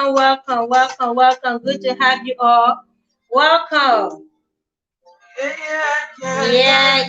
welcome, welcome, welcome. Good to have you all. Welcome. Yeah.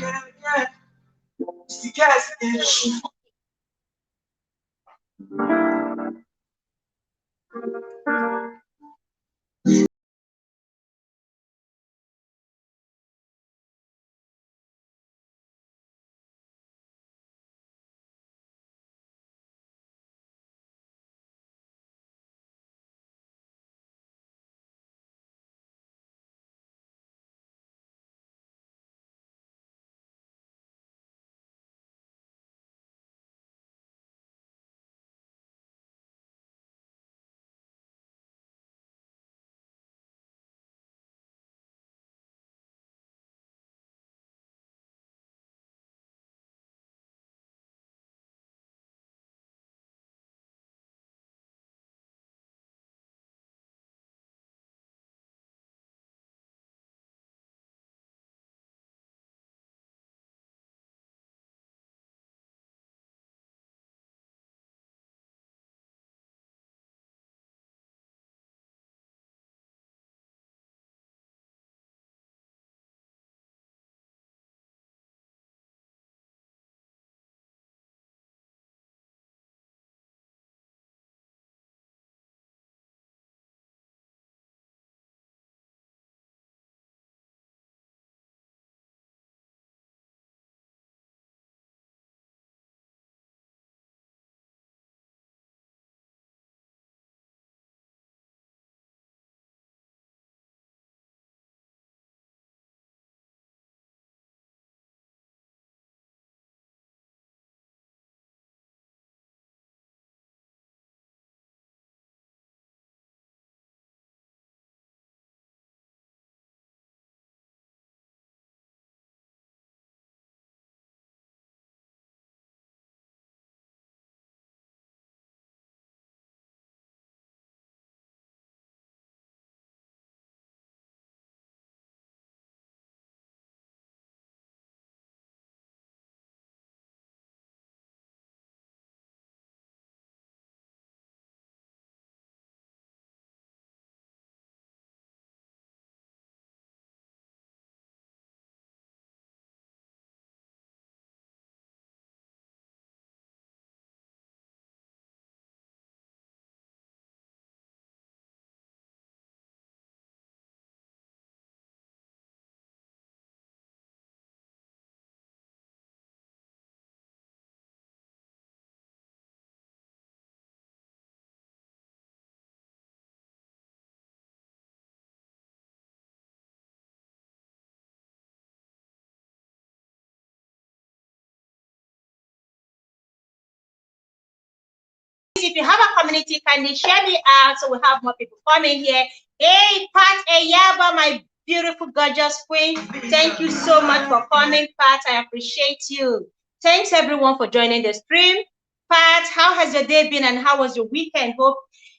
If you have a community, kindly share me out so we have more people coming here. Hey, Pat Eyaba, my beautiful, gorgeous queen. Thank you so much for coming, Pat. I appreciate you. Thanks, everyone, for joining the stream. Pat, how has your day been and how was your weekend? Hope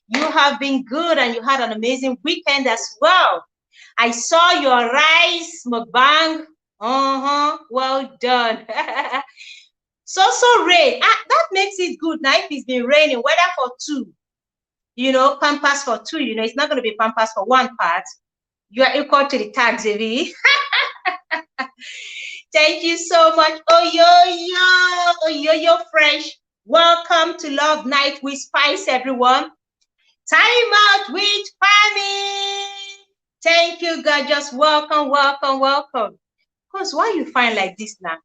you have been good and you had an amazing weekend as well. I saw your rice mukbang. Well done. So rain. That makes it good now if it's been raining, whether for two, pampers for two, it's not going to be pampers for one part. You are equal to the tax, baby. Thank you so much. Yo, fresh. Welcome to Love Night with Spice, everyone. Time out with Pammy. Thank you, God. Just welcome, welcome, welcome. Because why you find like this now?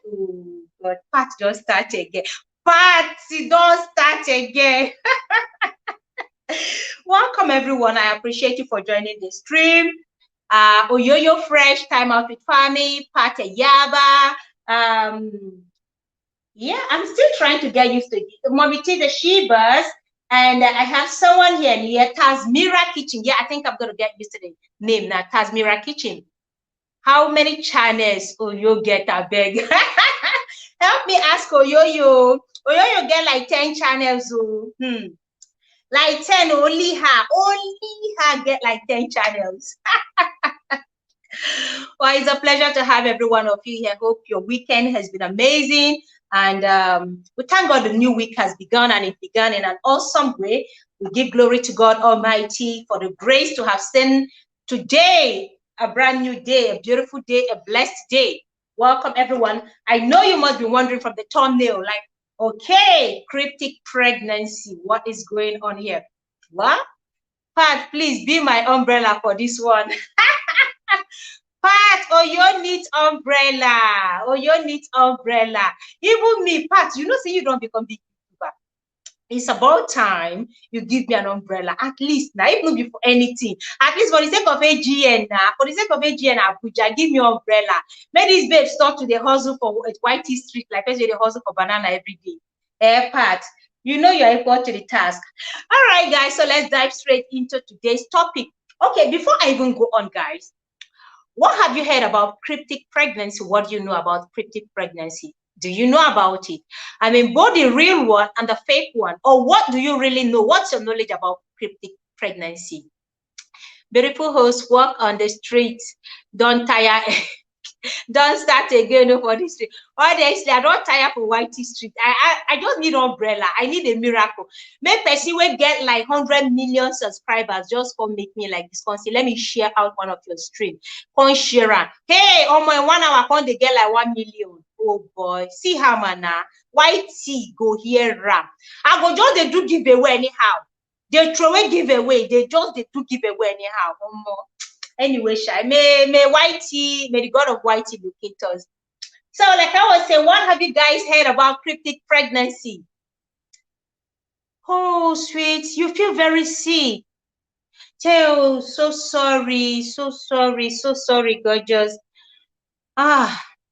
Oh, God, Pat, don't start again. Pat, don't start again. Welcome, everyone. I appreciate you for joining the stream. Oyoyo Fresh, Time Out with Family, Pat Yaba. Yeah, I'm still trying to get used to it. Mommy T, the Shebas. And I have someone here, Tasmira Kitchen. Yeah, I think I'm going to get used to the name now, Tasmira Kitchen. How many channels Oyo get, I beg? Help me ask Oyoyo. Oyoyo get like 10 channels. Like 10, only her get like 10 channels. Well, it's a pleasure to have every one of you here. Hope your weekend has been amazing. And we thank God the new week has begun, and it began in an awesome way. We give glory to God Almighty for the grace to have seen today, a brand new day, a beautiful day, a blessed day. Welcome, everyone. I know you must be wondering from the thumbnail, like, okay, cryptic pregnancy, what is going on here? What? Pat, please be my umbrella for this one. Pat, oh, you need umbrella. Oh, you need umbrella. Even me, Pat, you know, say you don't become big YouTuber. It's about time you give me an umbrella, at least now, even before anything. At least for the sake of AGN, for the sake of AGN Abuja, give me umbrella. May these babes stop to the hustle for YT Street, like I say, the hustle for banana every day. Pat, you know you're equal to the task. All right, guys, so let's dive straight into today's topic. Okay, before I even go on, guys, what have you heard about cryptic pregnancy? What do you know about cryptic pregnancy? Do you know about it? I mean, both the real one and the fake one. Or what do you really know? What's your knowledge about cryptic pregnancy? Beautiful hosts, walk on the streets. Don't tire. Don't start again for this street. Honestly, I don't tire for YT Street. I just need umbrella. I need a miracle. Make person will get like 100 million subscribers just for make me like this. Let me share out one of your stream. Come share. Hey, on my 1 hour, can they get like 1 million? Oh boy, see how man YT go here ram. I go just they do giveaway anyhow. They throw away giveaway. They just they do giveaway anyhow. Anyway, Shy, may the God of YT locate us. So, like I was saying, what have you guys heard about cryptic pregnancy? Oh, sweet, you feel very sick. Oh, so sorry, gorgeous.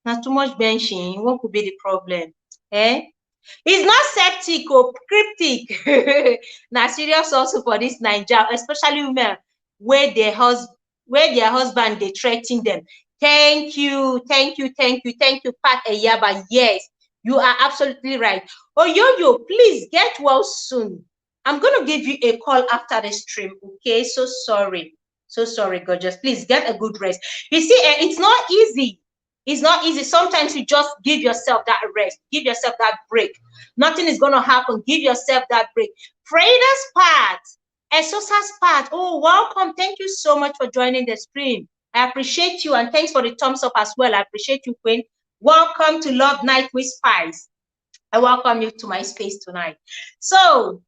Not too much benching. What could be the problem? It's not septic or cryptic. Now, serious also for this Nigeria, especially women where their husband they threaten them. Thank you, Pat Eyaba. Yes, you are absolutely right. Oh, yo, please get well soon. I'm gonna give you a call after the stream. Okay, so sorry, gorgeous. Please get a good rest. You see, it's not easy. It's not easy. Sometimes you just give yourself that rest, give yourself that break. Nothing is going to happen. Give yourself that break. Freda's part, Esosa's part. Oh, welcome. Thank you so much for joining the stream. I appreciate you, and thanks for the thumbs up as well. I appreciate you, Queen. Welcome to Love Night with Spice. I welcome you to my space tonight. So,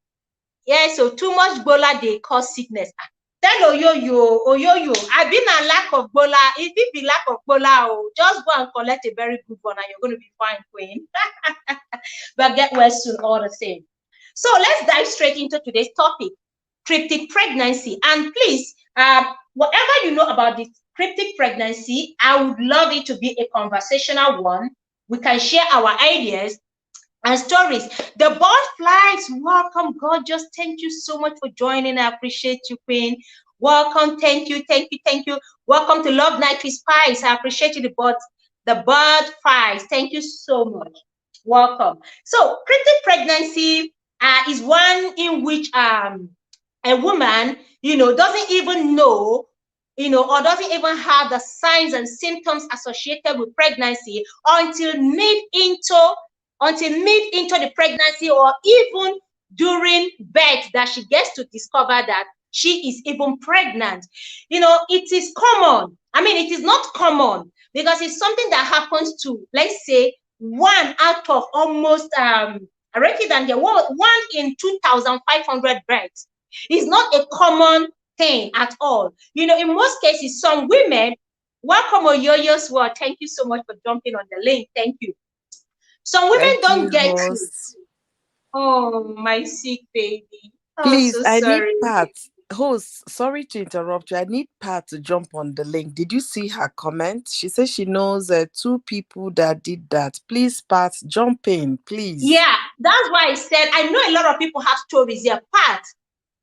yeah, so too much bola, they cause sickness. Tell Oyoyo, I've been a lack of bola. If it be lack of bola, just go and collect a very good one and you're going to be fine, Queen. But get well soon all the same. So let's dive straight into today's topic, cryptic pregnancy. And please, whatever you know about this cryptic pregnancy, I would love it to be a conversational one. We can share our ideas and stories. The bird flies. Welcome, gorgeous. Thank you so much for joining. I appreciate you, Queen. Welcome. Thank you. Welcome to Love Night with Spice. I appreciate you, the bird flies. Thank you so much. Welcome. So, cryptic pregnancy is one in which a woman, doesn't even know, or doesn't even have the signs and symptoms associated with pregnancy until mid into the pregnancy, or even during birth, that she gets to discover that she is even pregnant. It is common. I mean, it is not common because it's something that happens to, let's say, 1 out of almost, I reckon that there was 1 in 2,500 births. It's not a common thing at all. In most cases, some women, welcome Oyoyo's word. Thank you so much for jumping on the link. Thank you. Some women don't get it. Oh, my sick baby. Please, so I need Pat. Host, sorry to interrupt you. I need Pat to jump on the link. Did you see her comment? She says she knows 2 people that did that. Please, Pat, jump in, please. Yeah, that's why I said I know a lot of people have stories here. Pat,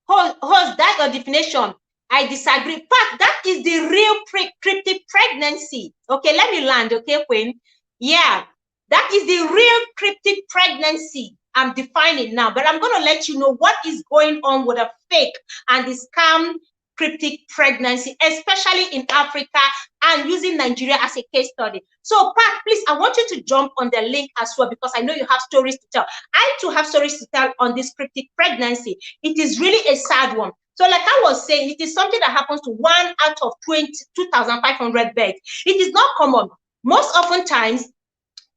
host, that's your definition. I disagree. Pat, that is the real cryptic pregnancy. Okay, let me land. Okay, Queen. Yeah. That is the real cryptic pregnancy. I'm defining now, but I'm going to let you know what is going on with a fake and the scam cryptic pregnancy, especially in Africa, and using Nigeria as a case study. So, Pat, please, I want you to jump on the link as well, because I know you have stories to tell. I too have stories to tell on this cryptic pregnancy. It is really a sad one. So, like I was saying, it is something that happens to 1 out of 2,500 births. It is not common. Most often times,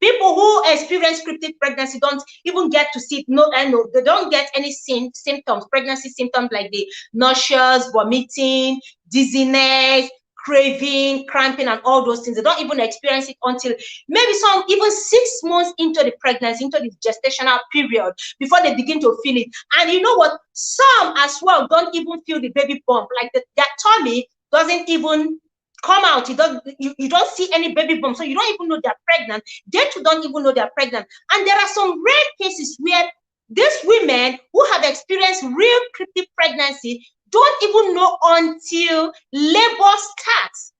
people who experience cryptic pregnancy don't even get to see no, they don't get any symptoms, pregnancy symptoms like the nauseous, vomiting, dizziness, craving, cramping, and all those things. They don't even experience it until maybe some even 6 months into the pregnancy, into the gestational period, before they begin to feel it. And you know what? Some as well don't even feel the baby bump, like their tummy doesn't even come out. You don't see any baby bump, so you don't even know they're pregnant. They too don't even know they're pregnant. And there are some rare cases where these women who have experienced real cryptic pregnancy don't even know until labor starts,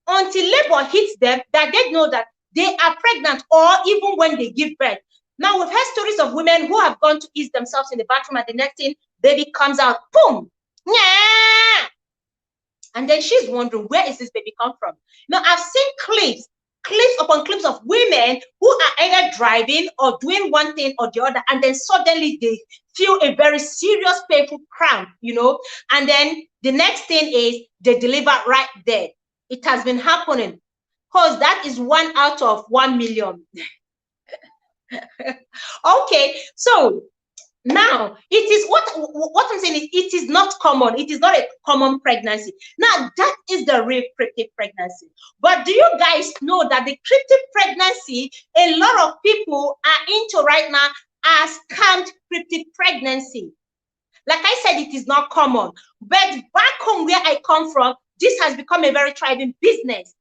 until labor hits them, that they know that they are pregnant, or even when they give birth. Now, we've heard stories of women who have gone to ease themselves in the bathroom, and the next thing, baby comes out, boom, yeah. And then she's wondering, where is this baby come from? Now, I've seen clips upon clips of women who are either driving or doing one thing or the other, and then suddenly they feel a very serious, painful cramp, and then the next thing is they deliver right there. It has been happening, because that is 1 out of 1 million. Okay, so now, it is what I'm saying is, it is not common. It is not a common pregnancy. Now, that is the real cryptic pregnancy. But do you guys know that the cryptic pregnancy, a lot of people are into right now, as scammed cryptic pregnancy? Like I said, it is not common. But back home where I come from, this has become a very thriving business.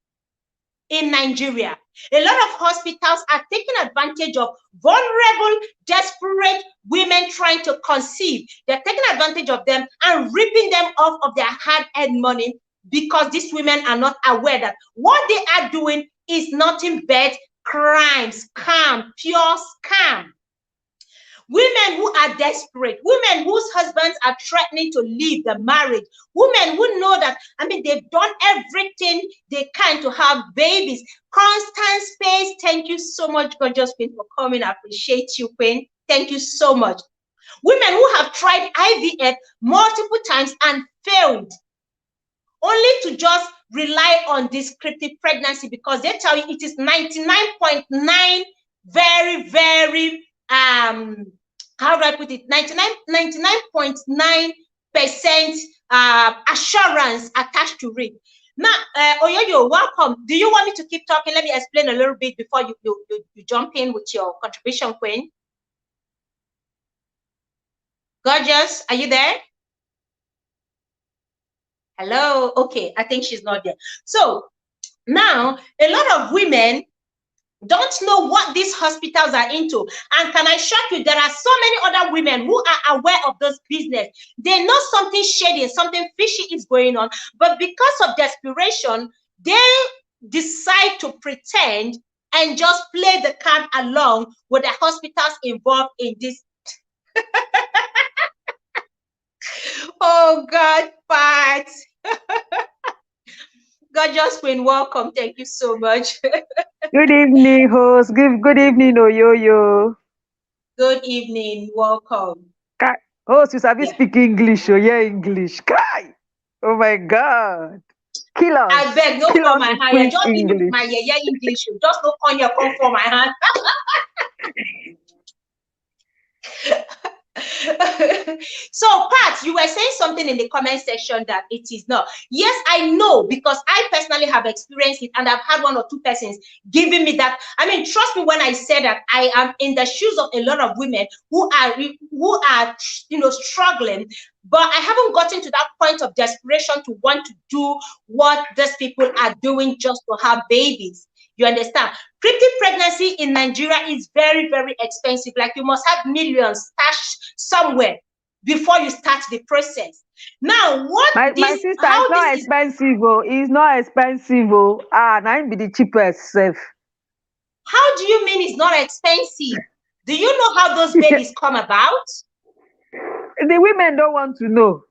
In Nigeria, a lot of hospitals are taking advantage of vulnerable, desperate women trying to conceive. They're taking advantage of them and ripping them off of their hard-earned money, because these women are not aware that what they are doing is nothing but crime, scam, pure scam. Women who are desperate, women whose husbands are threatening to leave the marriage, women who know that, they've done everything they can to have babies. Constant Space, thank you so much, Gorgeous Queen, for coming. I appreciate you, Queen. Thank you so much. Women who have tried IVF multiple times and failed, only to just rely on this cryptic pregnancy, because they tell you it is 99.9 very, very, how do I put it? 99.9% assurance attached to it. Now, Oyoyo, welcome. Do you want me to keep talking? Let me explain a little bit before you jump in with your contribution, Queen. Gorgeous, are you there? Hello? Okay, I think she's not there. So now, a lot of women don't know what these hospitals are into. And can I shock you, there are so many other women who are aware of this business. They know something shady, something fishy is going on, but because of desperation, they decide to pretend and just play the card along with the hospitals involved in this. Oh God, Pat. Gorgeous Queen, welcome. Thank you so much. Good evening, host. Good evening, Oyoyo. Good evening, welcome. Host, you sabi speak English, English. Kai! Oh my God. Kill us. I beg, no Kill for us my with hand. Just English. give my English. Just look on your phone for my hand. So, Pat, you were saying something in the comment section that it is not. Yes, I know, because I personally have experienced it, and I've had 1 or 2 persons giving me that. Trust me when I say that I am in the shoes of a lot of women who are struggling, but I haven't gotten to that point of desperation to want to do what these people are doing just to have babies. You understand? Cryptic pregnancy in Nigeria is very, very expensive. Like, you must have millions stashed somewhere before you start the process. Now, my sister, it's not expensive. It's not expensive. Now be the cheapest self. How do you mean it's not expensive? Do you know how those babies come about? The women don't want to know.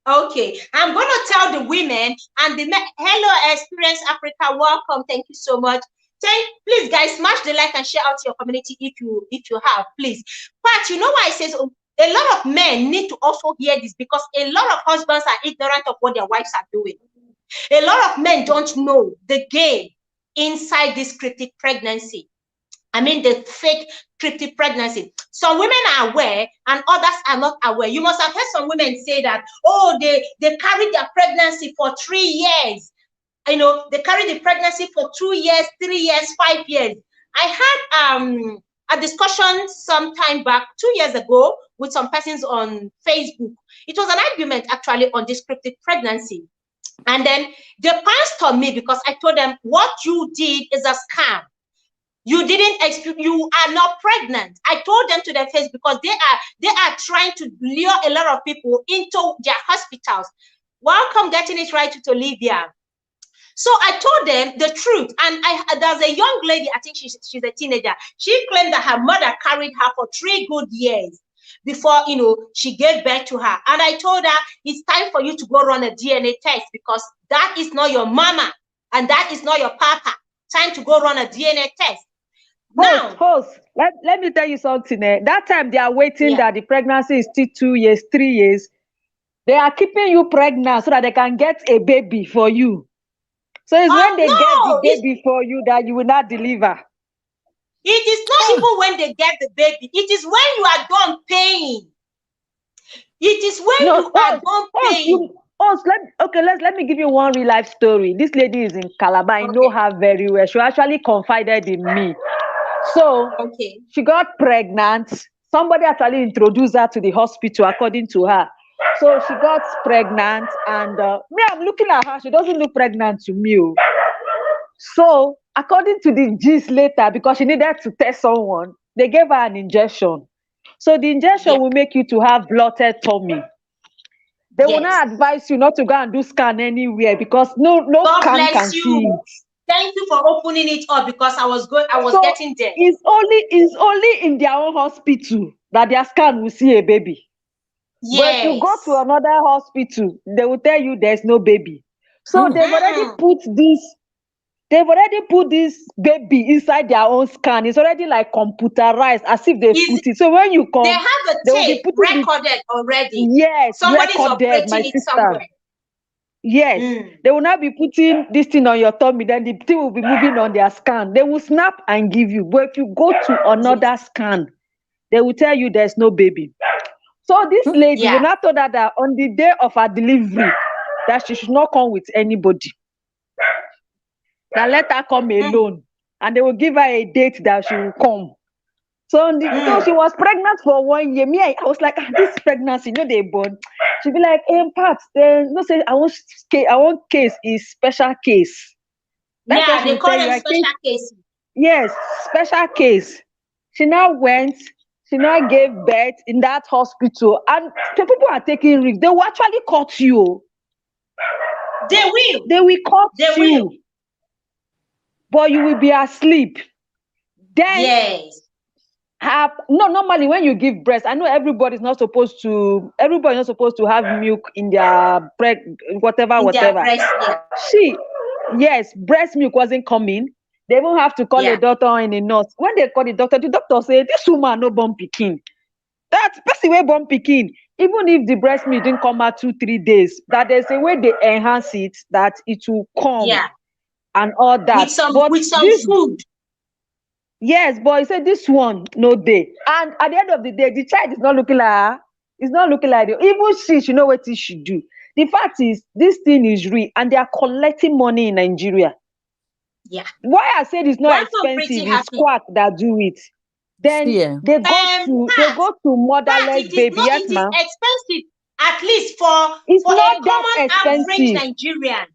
Okay, I'm going to tell the women and the men. Hello, Experience Africa. Welcome. Thank you so much. Please, guys, smash the like and share out to your community if you have, please. But you know why I say so? A lot of men need to also hear this, because a lot of husbands are ignorant of what their wives are doing. A lot of men don't know the game inside this cryptic pregnancy. I mean, the fake cryptic pregnancy. Some women are aware and others are not aware. You must have heard some women say that, oh, they carried their pregnancy for 3 years. You know, they carried the pregnancy for 2 years, 3 years, 5 years. I had a discussion some time back, 2 years ago, with some persons on Facebook. It was an argument actually on this cryptic pregnancy. And then they passed on me because I told them, what you did is a scam. You didn't you are not pregnant. I told them to their face, because they are trying to lure a lot of people into their hospitals. Welcome, getting it right to Olivia. So I told them the truth. And there's a young lady, I think she's a teenager. She claimed that her mother carried her for 3 good years before, you know, she gave birth to her. And I told her, it's time for you to go run a DNA test, because that is not your mama and that is not your papa. Time to go run a DNA test. Host, let me tell you something. That time they are waiting that the pregnancy is still 2 years, 3 years. They are keeping you pregnant so that they can get a baby for you. So it's when they get the baby for you that you will not deliver. It is not even when they get the baby. It is when you are done paying. It is when you are done paying. Let me give you one real life story. This lady is in Calabar. I know her very well. She actually confided in me. So she got pregnant. Somebody actually introduced her to the hospital, according to her. So she got pregnant, and me, I'm looking at her. She doesn't look pregnant to me. So according to the gist later, because she needed to test someone, they gave her an injection. So the injection will make you to have bloated tummy. They will not advise you not to go and do scan anywhere, because no scan can see it. Thank you for opening it up, because I was getting there. It's only in their own hospital that their scan will see a baby. Yes. But if you go to another hospital, they will tell you there's no baby. So they've already put this baby inside their own scan. It's already like computerized, as if they put it. So when you come, they have the tape recorded already. Yes, somebody's recorded, my sister. Somewhere. Yes, they will not be putting this thing on your tummy, then the thing will be moving on their scan. They will snap and give you. But if you go to another scan, they will tell you there's no baby. So this lady, will not told her that on the day of her delivery, that she should not come with anybody. That let her come alone. And they will give her a date that she will come. So, so she was pregnant for 1 year. Me, I was like, this pregnancy, they born. She'd be like, Pat, say I want case is special case. That's they call them special case. Yes, special case. She now gave birth in that hospital, and the people are taking risks. They will actually cut you. They will. They will cut you. But you will be asleep. Then normally when you give breast, I know everybody's not supposed to have milk in their whatever. Breast milk wasn't coming. They won't have to call a doctor and a nurse. When they call the doctor say, this woman no born pikin. That person way born pikin. Even if the breast milk didn't come out 2-3 days, that there's a way they enhance it, that it will come and all that. With some food. Yes, but he said this one no day. And at the end of the day, the child is not looking like her. It's not looking like you. Even she know what she should do. The fact is, this thing is real, and they are collecting money in Nigeria. Yeah. Why I said it's not expensive, it's quack that do it. Then they go to motherless baby. Yes, ma'am. It is expensive, at least for a common average Nigerian.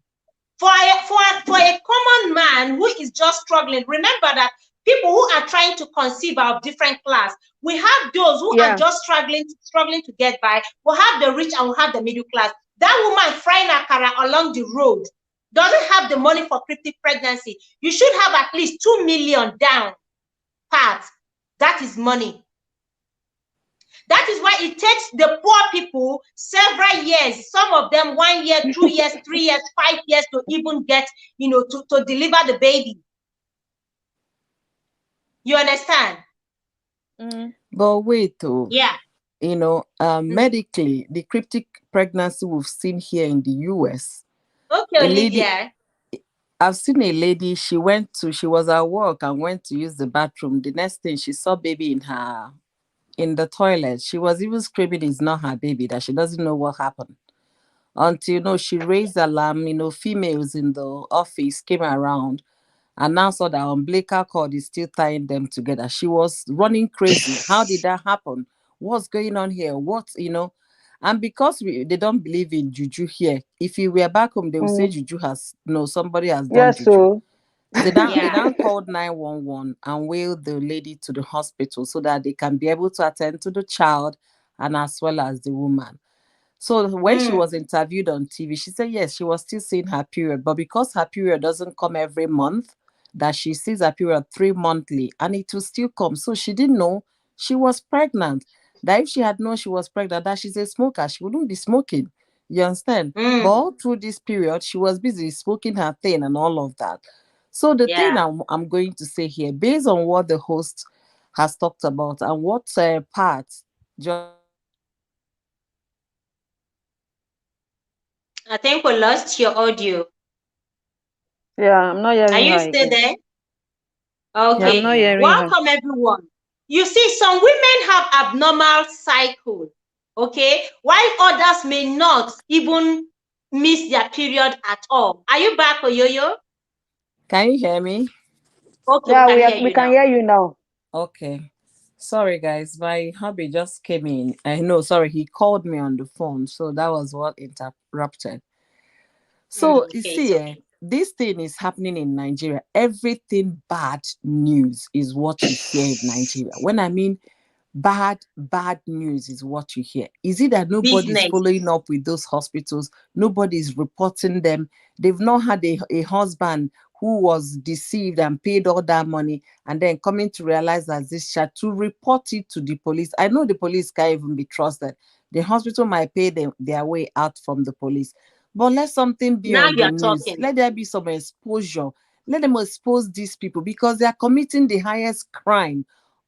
For a common man who is just struggling. Remember that people who are trying to conceive are of different class. We have those who are just struggling to get by. We have the rich and we have the middle class. That woman frying akara along the road doesn't have the money for cryptic pregnancy. You should have at least 2 million down. That is money. That is why it takes the poor people several years, some of them 1 year, 2 years, 3 years, 5 years to even get, to deliver the baby. You understand? But wait, though. Yeah. Medically, the cryptic pregnancy we've seen here in the US. Okay, Olivia. I've seen a lady, she was at work and went to use the bathroom. The next thing, she saw baby in the toilet. She was even screaming it's not her baby, that she doesn't know what happened. Until, she raised alarm, females in the office came around and now saw that umbilical cord is still tying them together. She was running crazy. How did that happen? What's going on here? And because they don't believe in juju here, if you were back home, they would say juju somebody has done juju. So They now called 911 and wheeled the lady to the hospital so that they can be able to attend to the child and as well as the woman. So when she was interviewed on TV, she said, yes, she was still seeing her period, but because her period doesn't come every month, that she sees her period 3 monthly and it will still come. So she didn't know she was pregnant. That if she had known she was pregnant, that she's a smoker, she wouldn't be smoking. You understand? But all through this period, she was busy smoking her thing and all of that. So the thing I'm going to say here, based on what the host has talked about and what part just I think we lost your audio. Yeah, I'm not hearing her. Are you still there? Okay. I'm not hearing Welcome, everyone. You see, some women have abnormal cycle, okay, while others may not even miss their period at all. Are you back, Oyoyo? Can you hear me? Okay, we can hear you now. Okay. Sorry, guys. My hubby just came in. Sorry, he called me on the phone. So that was what interrupted. So you see, this thing is happening in Nigeria. Everything bad news is what you hear in Nigeria. When I mean bad news is what you hear. Is it that nobody's following up with those hospitals? Nobody's reporting them. They've not had a husband who was deceived and paid all that money and then coming to realize that this child, to report it to the police. I know the police can't even be trusted. The hospital might pay their way out from the police. But let something be on the news. Let there be some exposure. Let them expose these people because they are committing the highest crime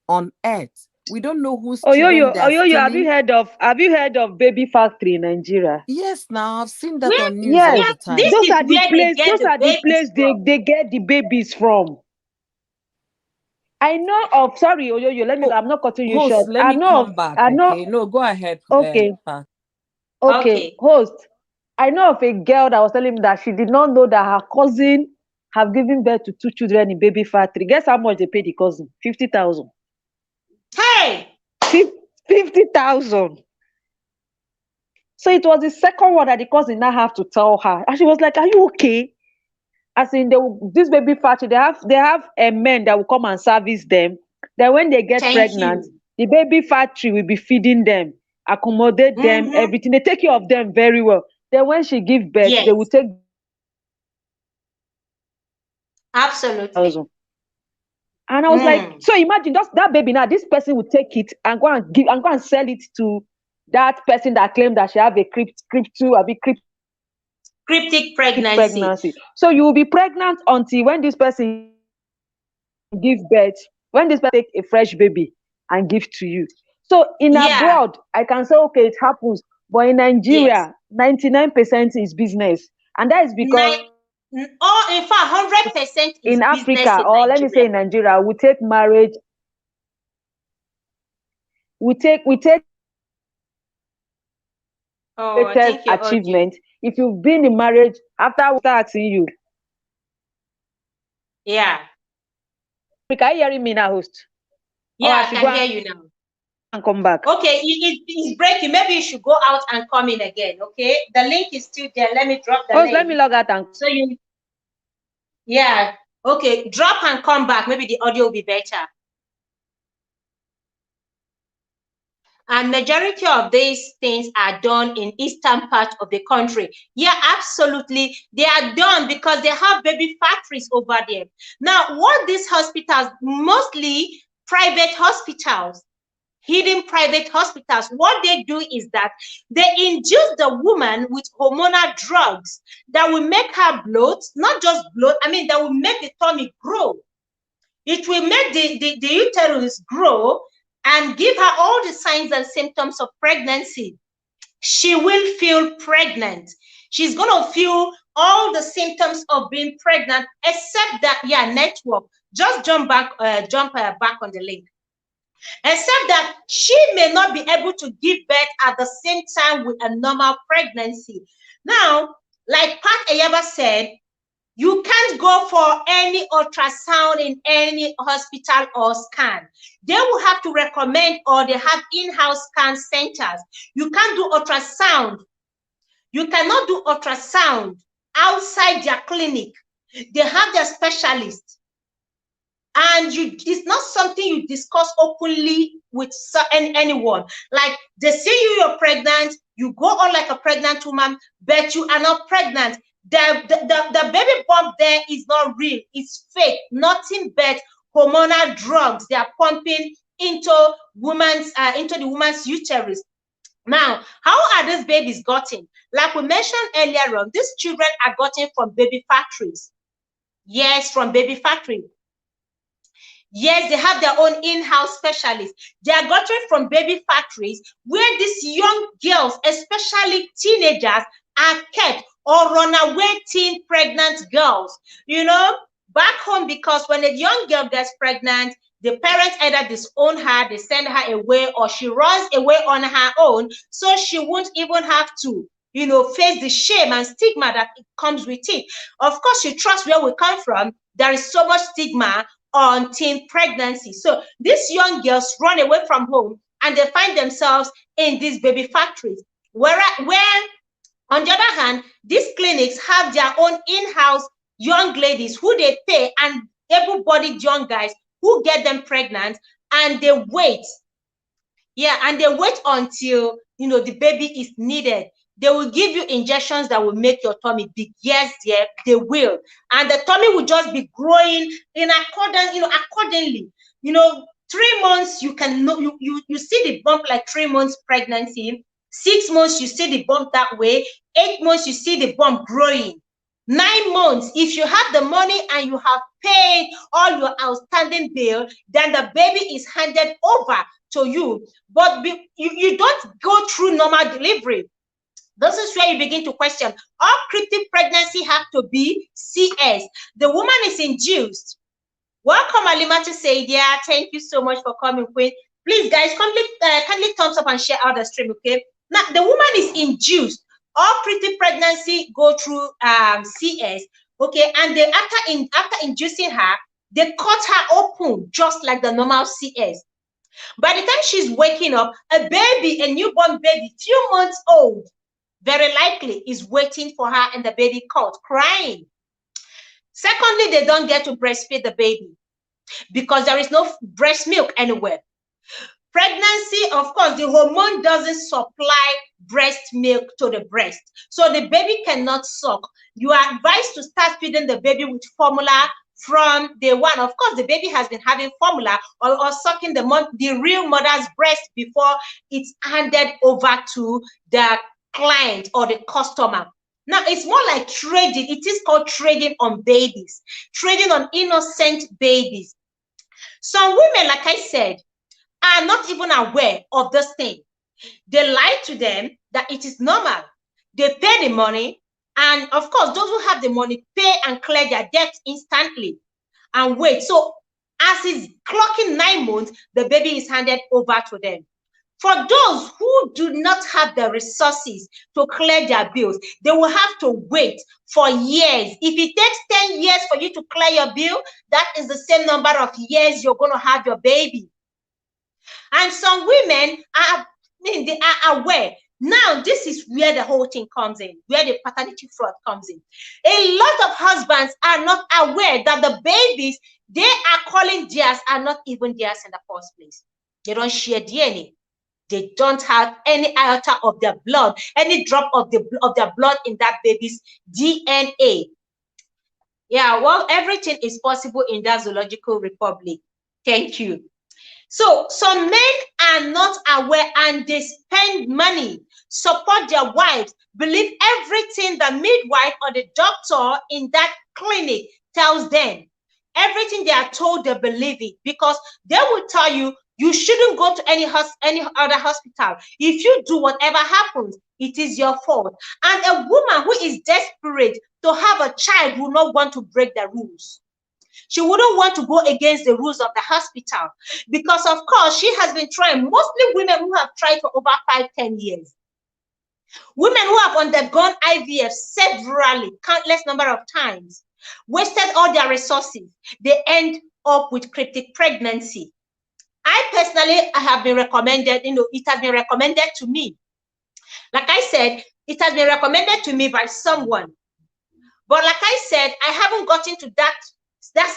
on earth. We don't know who's children they are stealing. Have you heard of baby factory in Nigeria? Yes, now I've seen that on news all the time. Those are the place they get the babies from. I know of, sorry, Oyoyo, I'm not cutting you short. Let me come back, okay? No, go ahead. Okay. Host. I know of a girl that was telling me that she did not know that her cousin have given birth to 2 children in baby factory. Guess how much they paid the cousin? 50,000. Hey! 50,000. So it was the second one that the cousin now have to tell her. And she was like, are you okay? As in, this baby factory, they have a men that will come and service them. Then when they get pregnant, the baby factory will be feeding them, accommodate them, everything. They take care of them very well. Then when she gives birth, they will take. Absolutely. And I was like, so imagine just that baby now, this person will take it and go and sell it to that person that claimed that she have a cryptic pregnancy. So you will be pregnant until when this person gives birth, when this person take a fresh baby and give to you. So in abroad, I can say, okay, it happens. But in Nigeria, 99% is business. And that is because in fact, 100% is in Africa, or let me say in Nigeria, we take marriage. We take achievement. If you've been in marriage, after we start asking you. Yeah. Can you hear me now, host? Yeah, I can hear you now. And come back. Okay, it's breaking. Maybe you should go out and come in again. Okay, the link is still there. Let me drop the link. Let me log out and so you. Yeah. Okay, drop and come back. Maybe the audio will be better. And majority of these things are done in eastern part of the country. Yeah, absolutely. They are done because they have baby factories over there. Now, what these hospitals, mostly private hospitals, hidden private hospitals. What they do is that they induce the woman with hormonal drugs that will make her bloat, not just bloat, I mean, that will make the tummy grow. It will make the uterus grow and give her all the signs and symptoms of pregnancy. She will feel pregnant. She's going to feel all the symptoms of being pregnant, except that, yeah, network. Just jump back on the link. Except that she may not be able to give birth at the same time with a normal pregnancy. Now, like Pat Ayaba said, you can't go for any ultrasound in any hospital or scan. They will have to recommend, or they have in-house scan centers. You can't do ultrasound. You cannot do ultrasound outside their clinic. They have their specialists. And it's not something you discuss openly with anyone. Like, they see you're pregnant, you go on like a pregnant woman, but you are not pregnant. The baby bump there is not real, it's fake, nothing but hormonal drugs they are pumping into the woman's uterus. Now, how are these babies gotten? Like we mentioned earlier on, these children are gotten from baby factories. Yes, from baby factories. Yes, they have their own in-house specialists. They are gotten from baby factories where these young girls, especially teenagers, are kept, or runaway teen pregnant girls. You know, back home, because when a young girl gets pregnant, the parents either disown her, they send her away, or she runs away on her own, so she won't even have to, you know, face the shame and stigma that it comes with it. Of course, she trusts where we come from. There is so much stigma on teen pregnancy. So these young girls run away from home and they find themselves in these baby factories. Where on the other hand, these clinics have their own in-house young ladies who they pay, and able-bodied young guys who get them pregnant, and they wait. Yeah, and they wait until, you know, the baby is needed. They will give you injections that will make your tummy big. Yes, yeah, they will. And the tummy will just be growing in accordance, you know, accordingly. You know, 3 months, you can know, you see the bump like 3 months pregnancy. 6 months, you see the bump that way. 8 months, you see the bump growing. 9 months, if you have the money and you have paid all your outstanding bill, then the baby is handed over to you. But you don't go through normal delivery. This is where you begin to question, all cryptic pregnancy have to be CS. The woman is induced. Welcome, Alimatu Saidia. Thank you so much for coming, Queen. Please, guys, kindly thumbs up and share out the stream, okay? Now, the woman is induced. All cryptic pregnancy go through CS, okay? And they, after inducing her, they cut her open just like the normal CS. By the time she's waking up, a baby, a newborn baby, few months old, very likely is waiting for her in the baby cot, crying. Secondly, they don't get to breastfeed the baby because there is no breast milk anywhere. Pregnancy, of course, the hormone doesn't supply breast milk to the breast, so the baby cannot suck. You are advised to start feeding the baby with formula from day one. Of course, the baby has been having formula or sucking the real mother's breast before it's handed over to the client or the customer. Now, it's more like trading. It is called trading on babies, trading on innocent babies. Some women, like I said, are not even aware of this thing. They lie to them that it is normal. They pay the money, and of course, those who have the money pay and clear their debts instantly and wait. So as it's clocking 9 months, the baby is handed over to them. For those who do not have the resources to clear their bills, they will have to wait for years. If it takes 10 years for you to clear your bill, that is the same number of years you're going to have your baby. And some women they are aware. Now, this is where the whole thing comes in, where the paternity fraud comes in. A lot of husbands are not aware that the babies they are calling theirs are not even theirs in the first place. They don't share DNA. They don't have any iota of their blood, any drop of their blood in that baby's DNA. Yeah, well, everything is possible in that zoological republic. Thank you. So some men are not aware and they spend money, support their wives, believe everything the midwife or the doctor in that clinic tells them. Everything they are told, they believe it, because they will tell you, you shouldn't go to any other hospital. If you do, whatever happens, it is your fault. And a woman who is desperate to have a child will not want to break the rules. She wouldn't want to go against the rules of the hospital, because of course she has been trying, mostly women who have tried for over 5-10 years. Women who have undergone IVF severally, countless number of times, wasted all their resources, they end up with cryptic pregnancy. I have been recommended, it has been recommended to me. Like I said, it has been recommended to me by someone. But like I said, I haven't gotten to that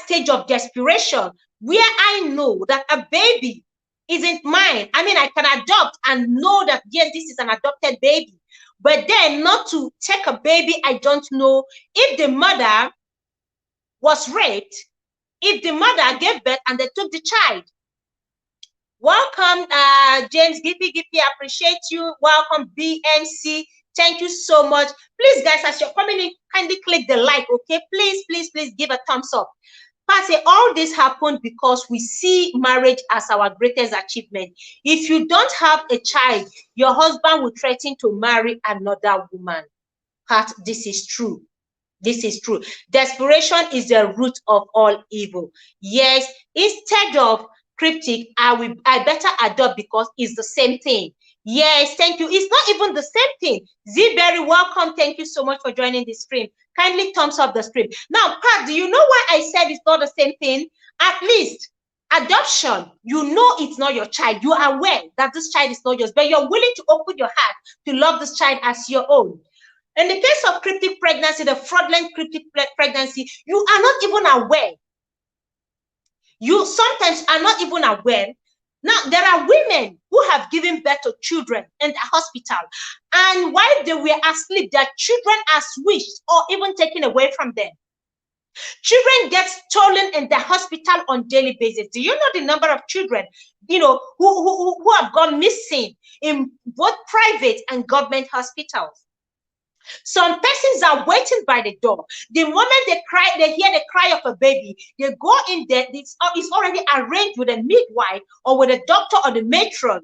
stage of desperation where I know that a baby isn't mine. I mean, I can adopt and know that, yes, this is an adopted baby. But then not to take a baby I don't know if the mother was raped, if the mother gave birth and they took the child. Welcome, James Gippy, appreciate you. Welcome, BMC. Thank you so much. Please, guys, as you're coming in, kindly click the like, okay? Please, please, please give a thumbs up. Patty, all this happened because we see marriage as our greatest achievement. If you don't have a child, your husband will threaten to marry another woman. Pat, this is true. This is true. Desperation is the root of all evil. Yes, instead of CRYPTIC, I better adopt because it's the same thing. Yes, thank you. It's not even the same thing. Z-Berry, welcome. Thank you so much for joining the stream. Kindly thumbs up the stream. Now, Pat, do you know why I said it's not the same thing? At least adoption, you know it's not your child. You are aware that this child is not yours, but you're willing to open your heart to love this child as your own. In the case of cryptic pregnancy, the fraudulent cryptic pregnancy, you are not even aware. You sometimes are not even aware. Now, there are women who have given birth to children in the hospital, and while they were asleep, their children are switched or even taken away from them. Children get stolen in the hospital on daily basis. Do you know the number of children, who have gone missing in both private and government hospitals? Some persons are waiting by the door. The moment they hear the cry of a baby, they go in there. It's already arranged with a midwife or with a doctor or the matron,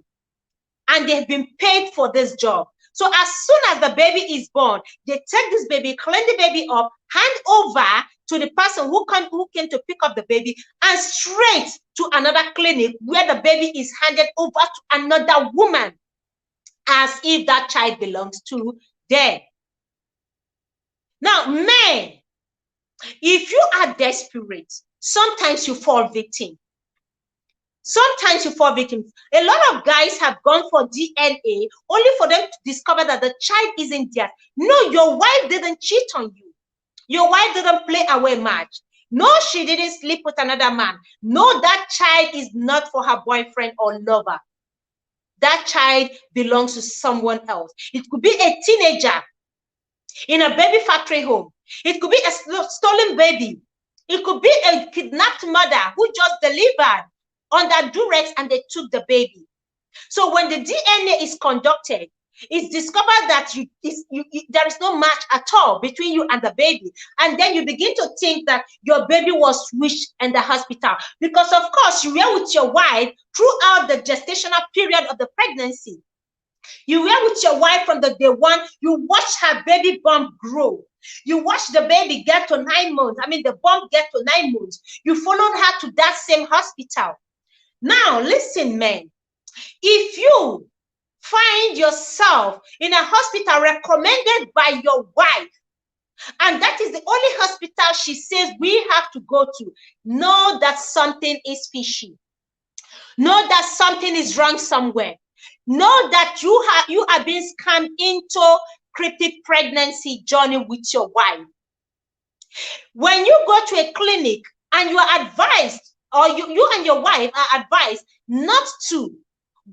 and they've been paid for this job. So as soon as the baby is born, they take this baby, clean the baby up, hand over to the person who came to pick up the baby, and straight to another clinic where the baby is handed over to another woman, as if that child belongs to them. Now, men, if you are desperate, sometimes you fall victim. Sometimes you fall victim. A lot of guys have gone for DNA only for them to discover that the child isn't theirs. No, your wife didn't cheat on you. Your wife didn't play away match. No, she didn't sleep with another man. No, that child is not for her boyfriend or lover. That child belongs to someone else. It could be a teenager in a baby factory home. It could be a stolen baby. It could be a kidnapped mother who just delivered under duress and they took the baby. So when the DNA is conducted, it's discovered that there is no match at all between you and the baby. And then you begin to think that your baby was switched in the hospital. Because of course you were with your wife throughout the gestational period of the pregnancy. You were with your wife from the day one. You watched her baby bump grow. You watched the baby get to 9 months. I mean, the bump get to 9 months. You followed her to that same hospital. Now, listen, men. If you find yourself in a hospital recommended by your wife, and that is the only hospital she says we have to go to, know that something is fishy. Know that something is wrong somewhere. Know that you are being scammed into cryptic pregnancy journey with your wife. When you go to a clinic and you are advised, or you and your wife are advised not to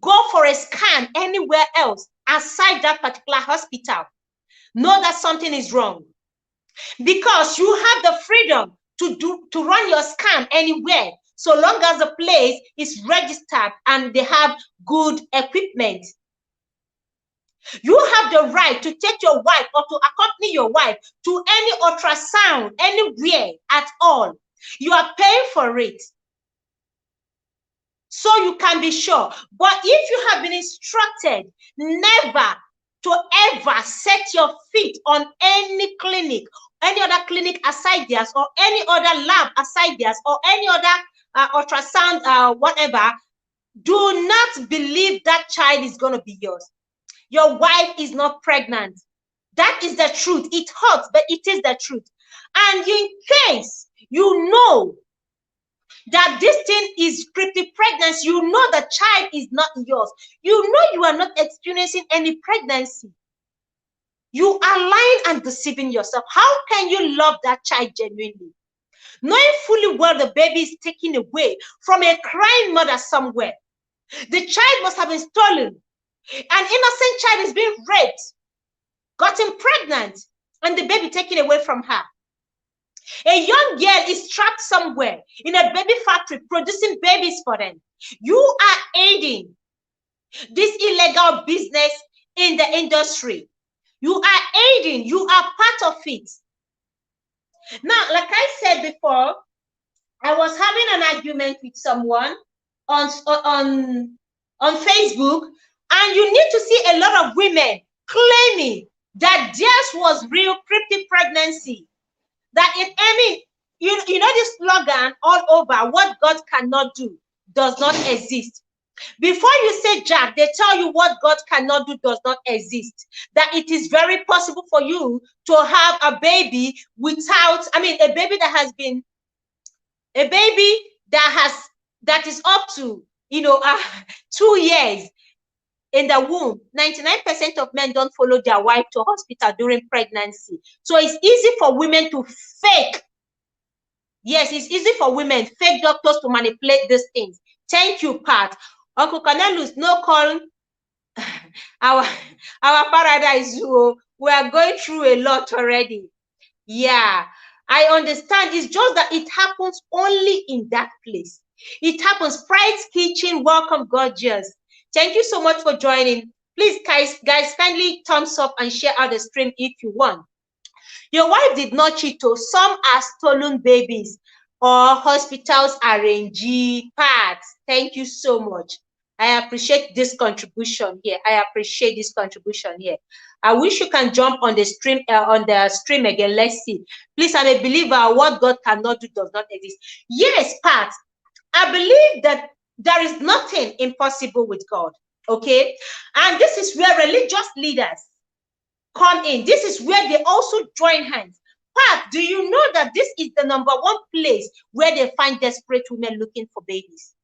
go for a scan anywhere else aside that particular hospital, know that something is wrong. Because you have the freedom to run your scan anywhere. so long as the place is registered and they have good equipment. You have the right to take your wife or to accompany your wife to any ultrasound, anywhere at all. You are paying for it, so you can be sure. But if you have been instructed never to ever set your feet on any clinic, any other clinic aside theirs, or any other lab aside theirs, or any other ultrasound, whatever, do not believe that child is going to be yours. Your wife is not pregnant. That is the truth. It hurts, but it is the truth. And in case you know that this thing is CRYPTIC pregnancy, you know the child is not yours, you know you are not experiencing any pregnancy, you are lying and deceiving yourself. How can you love that child genuinely, knowing fully well the baby is taken away from a crying mother somewhere? The child must have been stolen. An innocent child is being raped, gotten pregnant, and the baby taken away from her. A young girl is trapped somewhere in a baby factory producing babies for them. You are aiding this illegal business in the industry. You are aiding, you are part of it. Now, like I said before, I was having an argument with someone on Facebook, and you need to see a lot of women claiming that theirs was real CRYPTIC pregnancy. That it, I mean, you know this slogan all over, what God cannot do does not exist. Before you say Jack, they tell you what God cannot do does not exist. That it is very possible for you to have a baby without, I mean, a baby that has been, a baby that is up to, 2 years in the womb. 99% of men don't follow their wife to hospital during pregnancy. So it's easy for women to fake. Yes, it's easy for women, fake doctors, to manipulate these things. Thank you, Pat. Uncle Cornelius, no call our paradise. We are going through a lot already. Yeah, I understand. It's just that it happens only in that place. It happens. Pride's Kitchen, welcome, gorgeous. Thank you so much for joining. Please, guys, kindly thumbs up and share out the stream if you want. Your wife did not cheat. Some are stolen babies or hospitals arrange parts. Thank you so much. I appreciate this contribution here. I appreciate this contribution here. I wish you can jump on the stream again. Let's see. Please, I'm a believer. What God cannot do does not exist. Yes, Pat. I believe that there is nothing impossible with God. Okay, and this is where religious leaders come in. This is where they also join hands. Pat, do you know that this is the #1 place where they find desperate women looking for babies?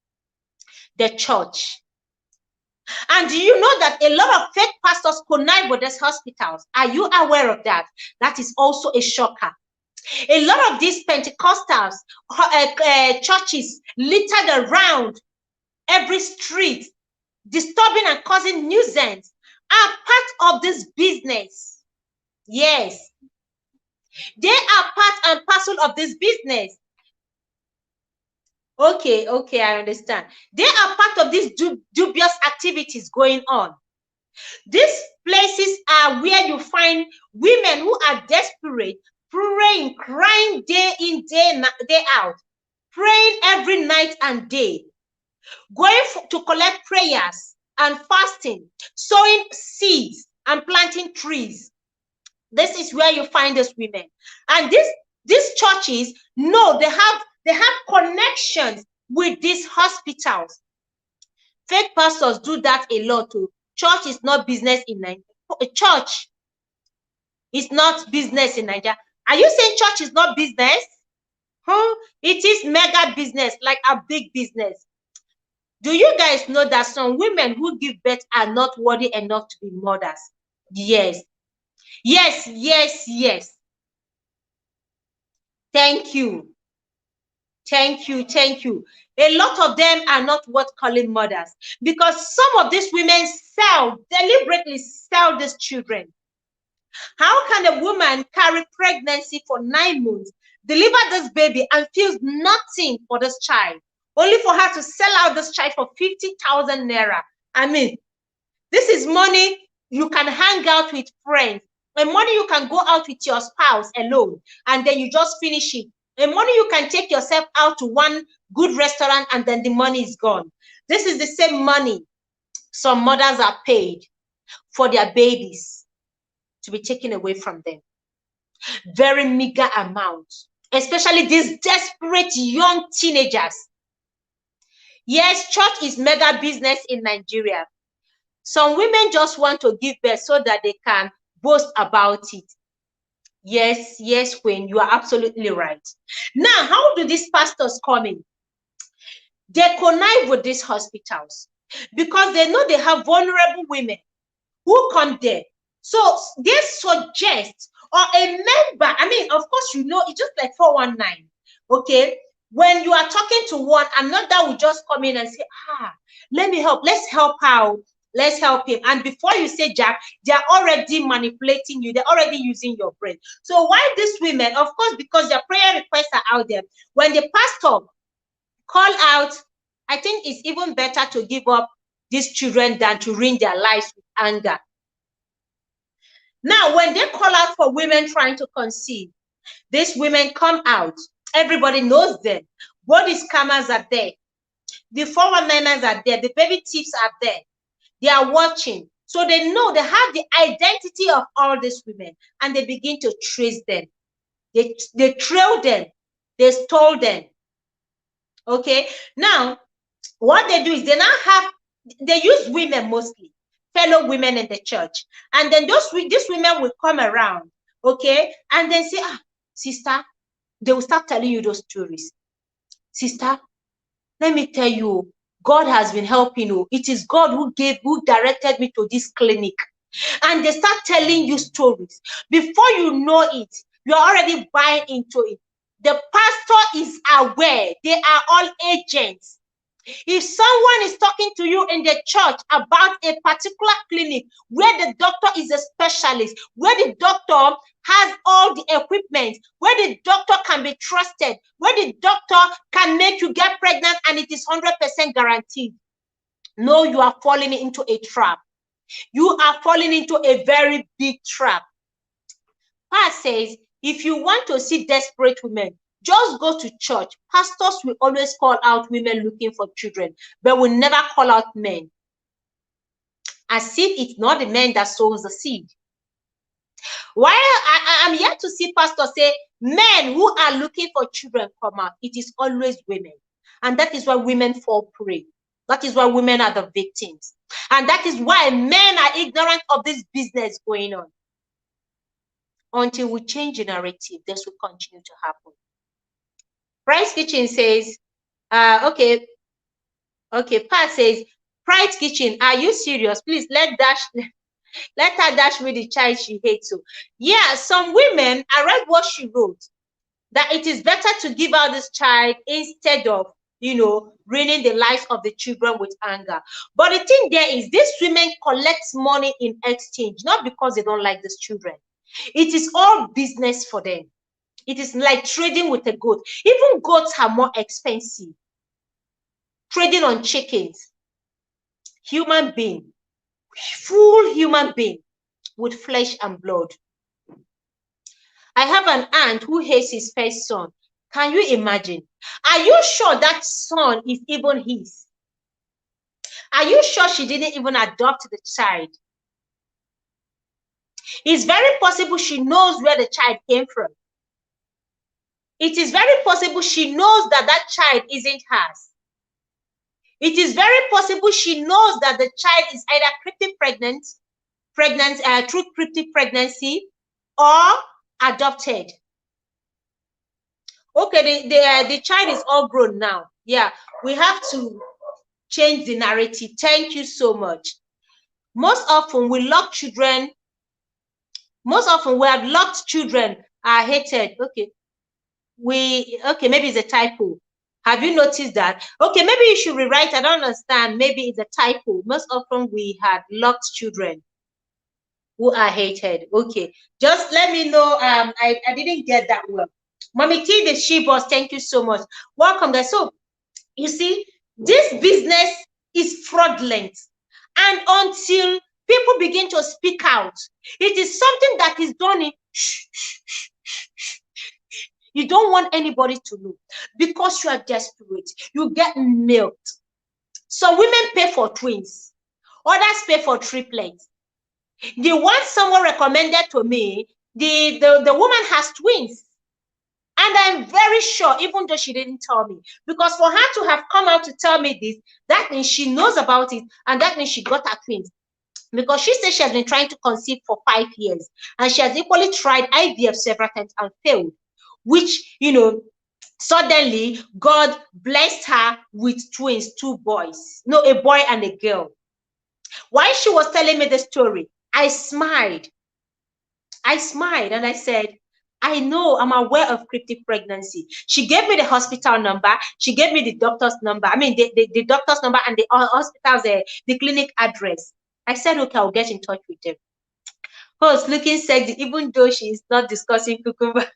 The church. And do you know that a lot of fake pastors connive with these hospitals? Are you aware of that? That is also a shocker. A lot of these Pentecostals, churches littered around every street, disturbing and causing nuisance, are part of this business. Yes, they are part and parcel of this business. Okay, I understand. They are part of these dubious activities going on. These places are where you find women who are desperate, praying, crying day in, day out, praying every night and day, going to collect prayers and fasting, sowing seeds and planting trees. This is where you find these women. And these churches, no, they have connections with these hospitals. Fake pastors do that a lot too. Church is not business in Nigeria. Church is not business in Nigeria. Are you saying church is not business? It is mega business, like a big business. Do you guys know that some women who give birth are not worthy enough to be mothers? Yes. Thank you. A lot of them are not worth calling mothers, because some of these women deliberately sell these children. How can a woman carry pregnancy for 9 months, deliver this baby, and feels nothing for this child? only for her to sell out this child for 50,000 naira. I mean, this is money you can hang out with friends, and money you can go out with your spouse alone, and then you just finish it. And money you can take yourself out to one good restaurant, and then the money is gone. This is the same money some mothers are paid for their babies to be taken away from them. Very meager amount, especially these desperate young teenagers. Yes, church is mega business in Nigeria. Some women just want to give birth so that they can boast about it. Yes, yes, Queen, you are absolutely right. Now, how do these pastors come in? They connive with these hospitals because they know they have vulnerable women who come there. So they suggest, or a member, I mean, of course, you know, it's just like 419, okay? When you are talking to one, another will just come in and say, let me help, let's help out, let's help him. And before you say Jack, they're already manipulating you, they're already using your brain. So why these women? Of course, because their prayer requests are out there. When the pastor call out, I think it's even better to give up these children than to ruin their lives with anger. Now, when they call out for women trying to conceive, these women come out. Everybody knows them. Body scammers are there. The 419ers are there. The baby thieves are there. They are watching. So they know, they have the identity of all these women, and they begin to trace them. They trail them. They stole them. Okay? Now, what they do is they use women mostly, fellow women in the church. And then these women will come around, okay? And then say, sister, they will start telling you those stories. Sister, let me tell you, God has been helping you. It is God who directed me to this clinic. And they start telling you stories. Before you know it, you're already buying into it. The pastor is aware. They are all agents. If someone is talking to you in the church about a particular clinic where the doctor is a specialist, where the doctor has all the equipment, where the doctor can be trusted, where the doctor can make you get pregnant and it is 100% guaranteed, no, you are falling into a trap. You are falling into a very big trap. Paul says, if you want to see desperate women, just go to church. Pastors will always call out women looking for children, but will never call out men. As if it's not the men that sows the seed. While I'm yet to see pastors say, men who are looking for children come out, it is always women. And that is why women fall prey. That is why women are the victims. And that is why men are ignorant of this business going on. Until we change the narrative, this will continue to happen. Price Kitchen says, okay, Pat says, Price Kitchen, are you serious? Please let her dash me the child she hates. So, yeah, some women, I read what she wrote, that it is better to give out this child instead of, ruining the lives of the children with anger. But the thing there is, these women collect money in exchange, not because they don't like these children. It is all business for them. It is like trading with a goat. Even goats are more expensive. Trading on chickens. Human being. Full human being with flesh and blood. I have an aunt who hates his first son. Can you imagine? Are you sure that son is even his? Are you sure she didn't even adopt the child? It's very possible she knows where the child came from. It is very possible she knows that that child isn't hers. It is very possible she knows that the child is either through cryptic pregnancy or adopted. Okay, the child is all grown now. Yeah, we have to change the narrative. Thank you so much. Most often we have locked children are hated. Okay, maybe it's a typo. Have you noticed that? Okay, maybe you should rewrite. I don't understand. Maybe it's a typo. Most often we had locked children who are hated. Okay, just let me know. I didn't get that well. Mommy T, the she boss, thank you so much. Welcome, guys. So You see, this business is fraudulent. And until people begin to speak out, it is something that is done in you don't want anybody to know because you are desperate. You get milked. So women pay for twins. Others pay for triplets. The one someone recommended to me, the woman has twins. And I'm very sure, even though she didn't tell me, because for her to have come out to tell me this, that means she knows about it, and that means she got her twins. Because she said she has been trying to conceive for 5 years, and she has equally tried IVF several times and failed, which, you know, suddenly God blessed her with twins, 2 boys. No, a boy and a girl. While she was telling me the story, I smiled. I smiled and I said, I know, I'm aware of cryptic pregnancy. She gave me the hospital number. She gave me the doctor's number. I mean, the doctor's number and the hospital's, the clinic address. I said, okay, I'll get in touch with them. Host looking sexy, even though she is not discussing cucumber.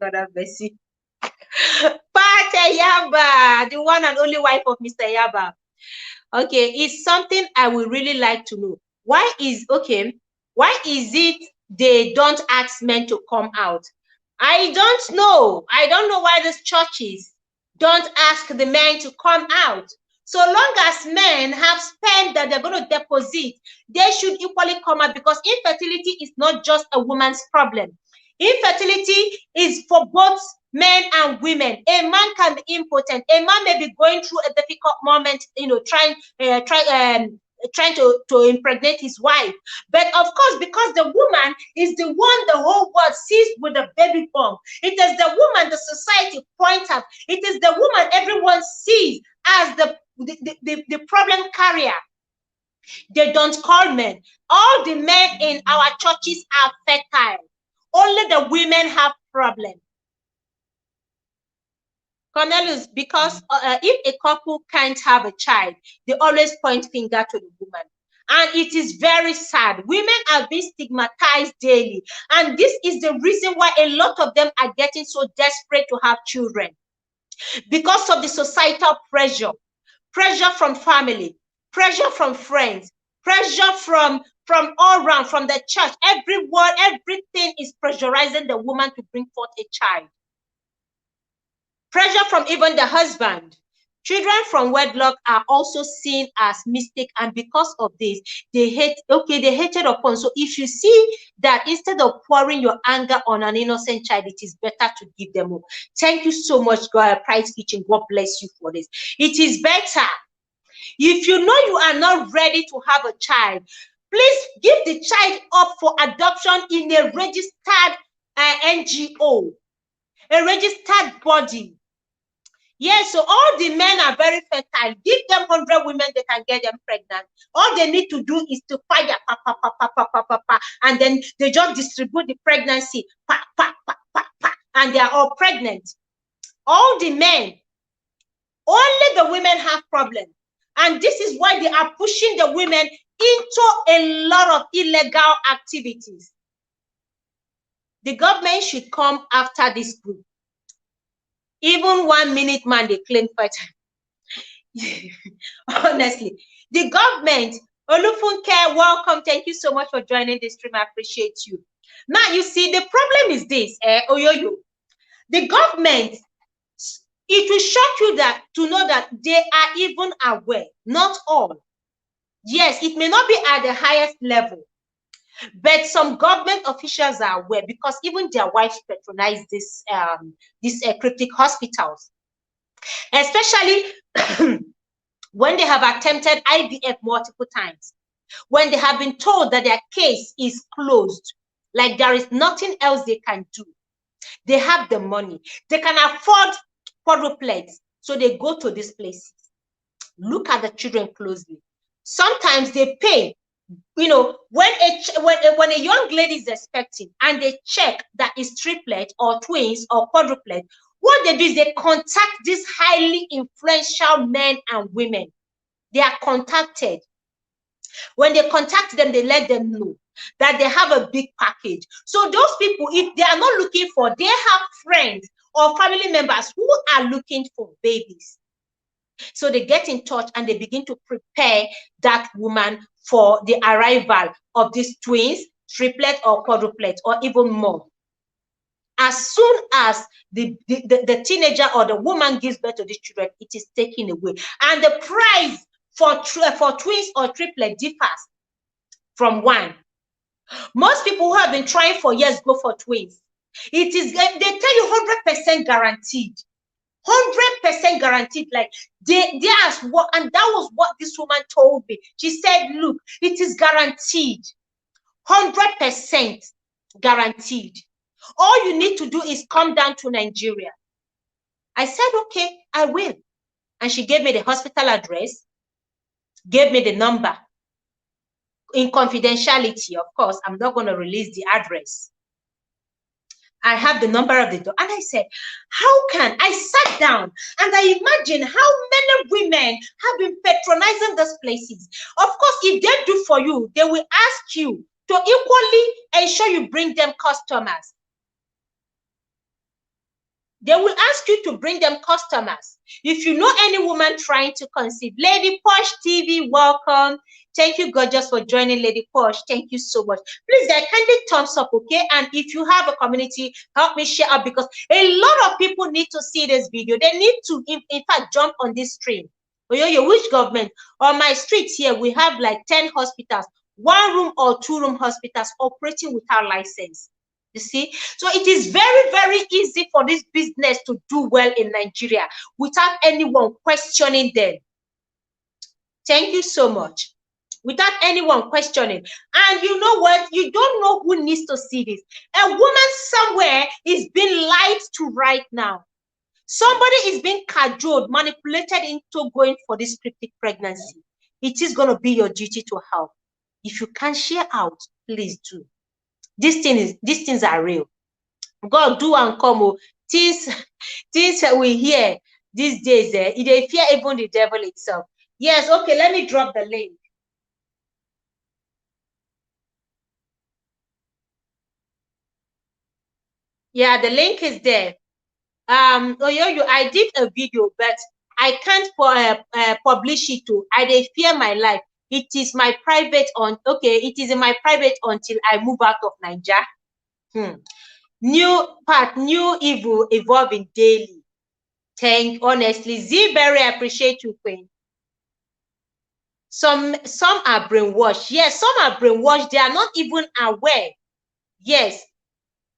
God have mercy. Pat Yaba, the one and only wife of Mr. Yaba. Okay, it's something I would really like to know. Why is it they don't ask men to come out? I don't know. I don't know why these churches don't ask the men to come out. So long as men have spent that they're going to deposit, they should equally come out, because infertility is not just a woman's problem. Infertility is for both men and women. A man can be impotent. A man may be going through a difficult moment, you know, trying to impregnate his wife. But of course, because the woman is the one the whole world sees with a baby bump, it is the woman the society points at. It is the woman everyone sees as the problem carrier. They don't call men. All the men in our churches are fertile. Only the women have problems. Cornelius, because if a couple can't have a child, they always point finger to the woman. And it is very sad. Women are being stigmatized daily. And this is the reason why a lot of them are getting so desperate to have children. Because of the societal pressure. Pressure from family. Pressure from friends. Pressure from all around, from the church. Everyone, everything is pressurizing the woman to bring forth a child. Pressure from even the husband. Children from wedlock are also seen as mistake, and because of this, they hated upon. So if you see that, instead of pouring your anger on an innocent child, it is better to give them up. Thank you so much, God, Price Kitchen. God bless you for this. It is better. If you know you are not ready to have a child, please give the child up for adoption in a registered NGO, a registered body. Yes, so all the men are very fertile. Give them 100 women, they can get them pregnant. All they need to do is to fire, and then they just distribute the pregnancy, and they are all pregnant. All the men, only the women have problems. And this is why they are pushing the women into a lot of illegal activities. The government should come after this group. Even 1 minute man, they claim fertile. Honestly, the government, Olufunke, welcome. Thank you so much for joining this stream. I appreciate you. Now, you see, the problem is this, Oyoyo. The government, it will shock you to know that they are even aware, not all. Yes, it may not be at the highest level, but some government officials are aware, because even their wives patronize these cryptic hospitals, especially when they have attempted IVF multiple times, when they have been told that their case is closed, like there is nothing else they can do. They have the money, they can afford quadruplets, so they go to these places. Look at the children closely. Sometimes they pay. You know, when a young lady is expecting and they check that it's triplet or twins or quadruplet, what they do is they contact these highly influential men and women. They are contacted. When they contact them, they let them know that they have a big package. So those people, if they are not looking for, they have friends or family members who are looking for babies. So they get in touch and they begin to prepare that woman for the arrival of these twins, triplet or quadruplet, or even more. As soon as the teenager or the woman gives birth to these children, it is taken away. And the price for twins or triplet differs from one. Most people who have been trying for years go for twins. It is, they tell you 100% guaranteed. 100% guaranteed. Like there's what, and that was what this woman told me. She said, look, it is guaranteed. 100% guaranteed. All you need to do is come down to Nigeria. I said, okay, I will. And she gave me the hospital address, gave me the number. In confidentiality, of course, I'm not going to release the address. I have the number of the door. And I said, how can I sat down and I imagine how many women have been patronizing those places. Of course, if they do for you, they will ask you to equally ensure you bring them customers. They will ask you to bring them customers. If you know any woman trying to conceive, Lady Posh TV, welcome. Thank you, gorgeous, for joining Lady Posh. Thank you so much. Please, guys, kindly thumbs up, okay? And if you have a community, help me share up, because a lot of people need to see this video. They need to, in fact, jump on this stream. Oyoyo, which government? On my street here, we have like 10 hospitals, 1-room or 2-room hospitals operating without license. You see, so it is very, very easy for this business to do well in Nigeria without anyone questioning them. Thank you so much. Without anyone questioning. And you know what? You don't know who needs to see this. A woman somewhere is being lied to right now. Somebody is being cajoled, manipulated into going for this cryptic pregnancy. It is going to be your duty to help. If you can't share out, please do. These things are real. God do and come. Things we hear these days, they fear even the devil itself. Yes, okay, let me drop the link. Yeah, the link is there. Oyoyo, I did a video, but I can't publish it too. I fear my life. It is my private it is in my private until I move out of Nigeria. New evil evolving daily. Honestly, Z, very appreciate you, Queen. Some are brainwashed. Yes, some are brainwashed. They are not even aware. Yes,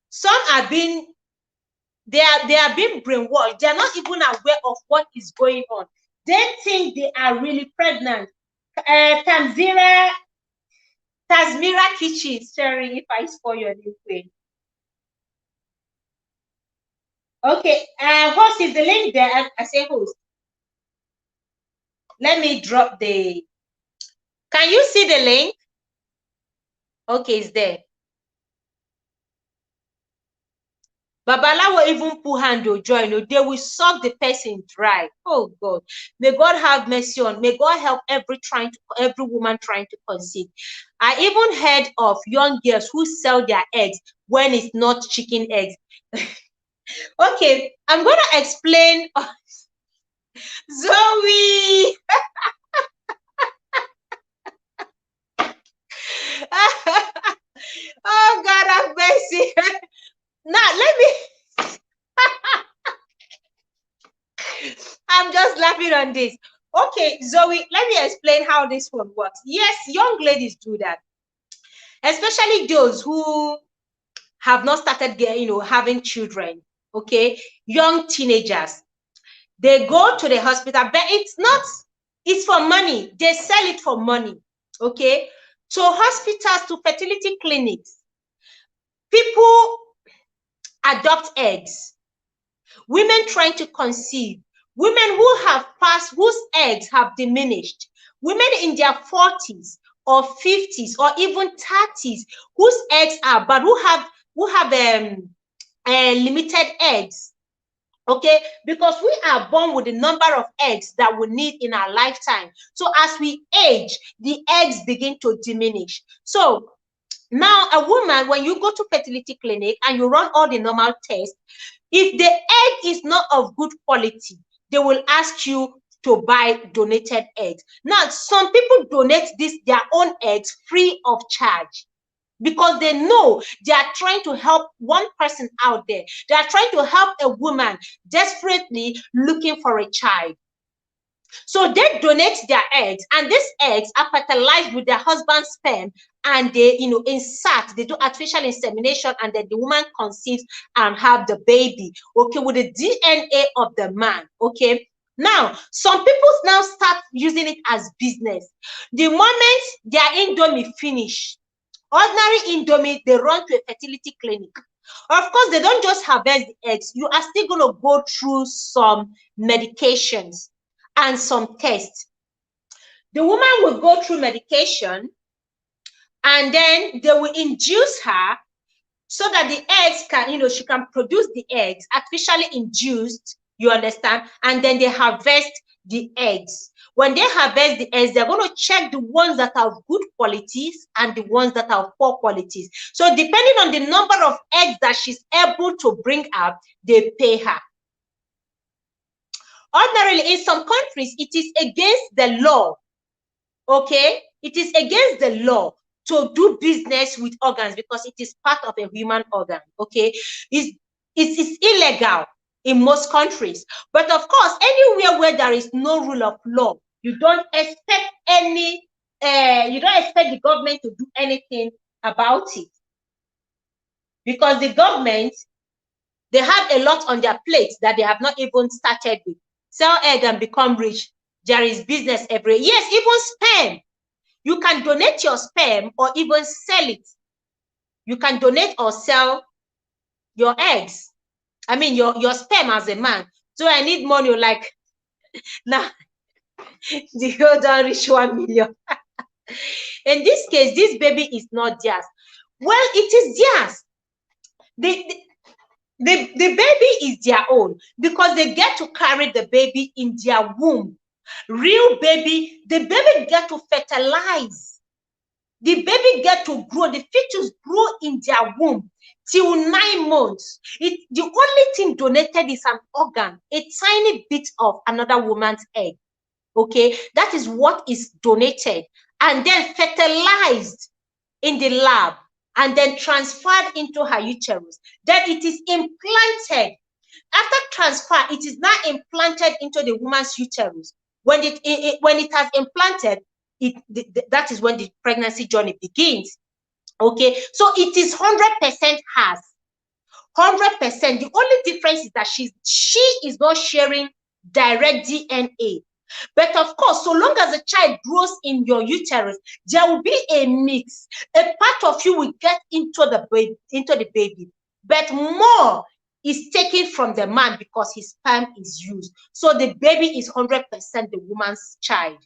some are being they are being brainwashed. They are not even aware of what is going on. They think they are really pregnant. Tasmira Kitchen. Sorry if I spoil your name, Queen. Okay, host, is the link there? I say host. Let me drop the. Can you see the link? Okay, it's there. Babalawo even put hand or join, they will suck the person dry. Oh God, may God have mercy on. May God help every woman trying to conceive. I even heard of young girls who sell their eggs when it's not chicken eggs. Okay, I'm gonna explain. Zoe. Oh God have mercy. Now let me I'm just laughing on this. Okay, Zoe, let me explain how this one works. Yes, young ladies do that, especially those who have not started having children. Okay, young teenagers, they go to the hospital, but it's for money. They sell it for money. Okay, to hospitals, to fertility clinics, people adopt eggs. Women trying to conceive, women who have passed, whose eggs have diminished, women in their 40s or 50s or even 30s, whose eggs are bad, who have limited eggs. Okay, because we are born with the number of eggs that we need in our lifetime. So as we age, the eggs begin to diminish. So Now, a woman, when you go to fertility clinic and you run all the normal tests, if the egg is not of good quality, they will ask you to buy donated eggs. Now, some people donate their own eggs free of charge, because they know they are trying to help one person out there. They are trying to help a woman desperately looking for a child. So they donate their eggs, and these eggs are fertilized with their husband's sperm, and they, insert, they do artificial insemination, and then the woman conceives and have the baby, okay, with the DNA of the man, okay. Now, some people now start using it as business. The moment their Indomie finish, ordinary Indomie, they run to a fertility clinic. Of course, they don't just harvest the eggs. You are still going to go through some medications and some tests. The woman will go through medication, and then they will induce her so that the eggs can, she can produce the eggs, artificially induced, you understand? And then they harvest the eggs. When they harvest the eggs, they're going to check the ones that are of good qualities and the ones that are of poor qualities. So depending on the number of eggs that she's able to bring up, they pay her. Ordinarily, in some countries, it is against the law, okay? It is against the law to do business with organs, because it is part of a human organ, okay? It's illegal in most countries. But of course, anywhere where there is no rule of law, you don't expect the government to do anything about it. Because the government, they have a lot on their plates that they have not even started with. Sell egg and become rich. There is business everywhere. Yes, even sperm. You can donate your sperm or even sell it. You can donate or sell your eggs. I mean, your sperm as a man. So I need money, like, now, the girl don't reach 1 million. In this case, this baby is not theirs. Well, it is theirs. The baby is their own, because they get to carry the baby in their womb. Real baby, the baby get to fertilize. The baby get to grow. The fetus grow in their womb till 9 months. The only thing donated is an organ, a tiny bit of another woman's egg. Okay, that is what is donated, and then fertilized in the lab, and then transferred into her uterus. Then it is implanted. After transfer, it is now implanted into the woman's uterus. When it has implanted, that is when the pregnancy journey begins. Okay, so it is 100% hers. 100%. The only difference is that she is not sharing direct DNA. But of course, so long as a child grows in your uterus, there will be a mix. A part of you will get into the baby, but more is taken from the man because his sperm is used. So the baby is 100% the woman's child.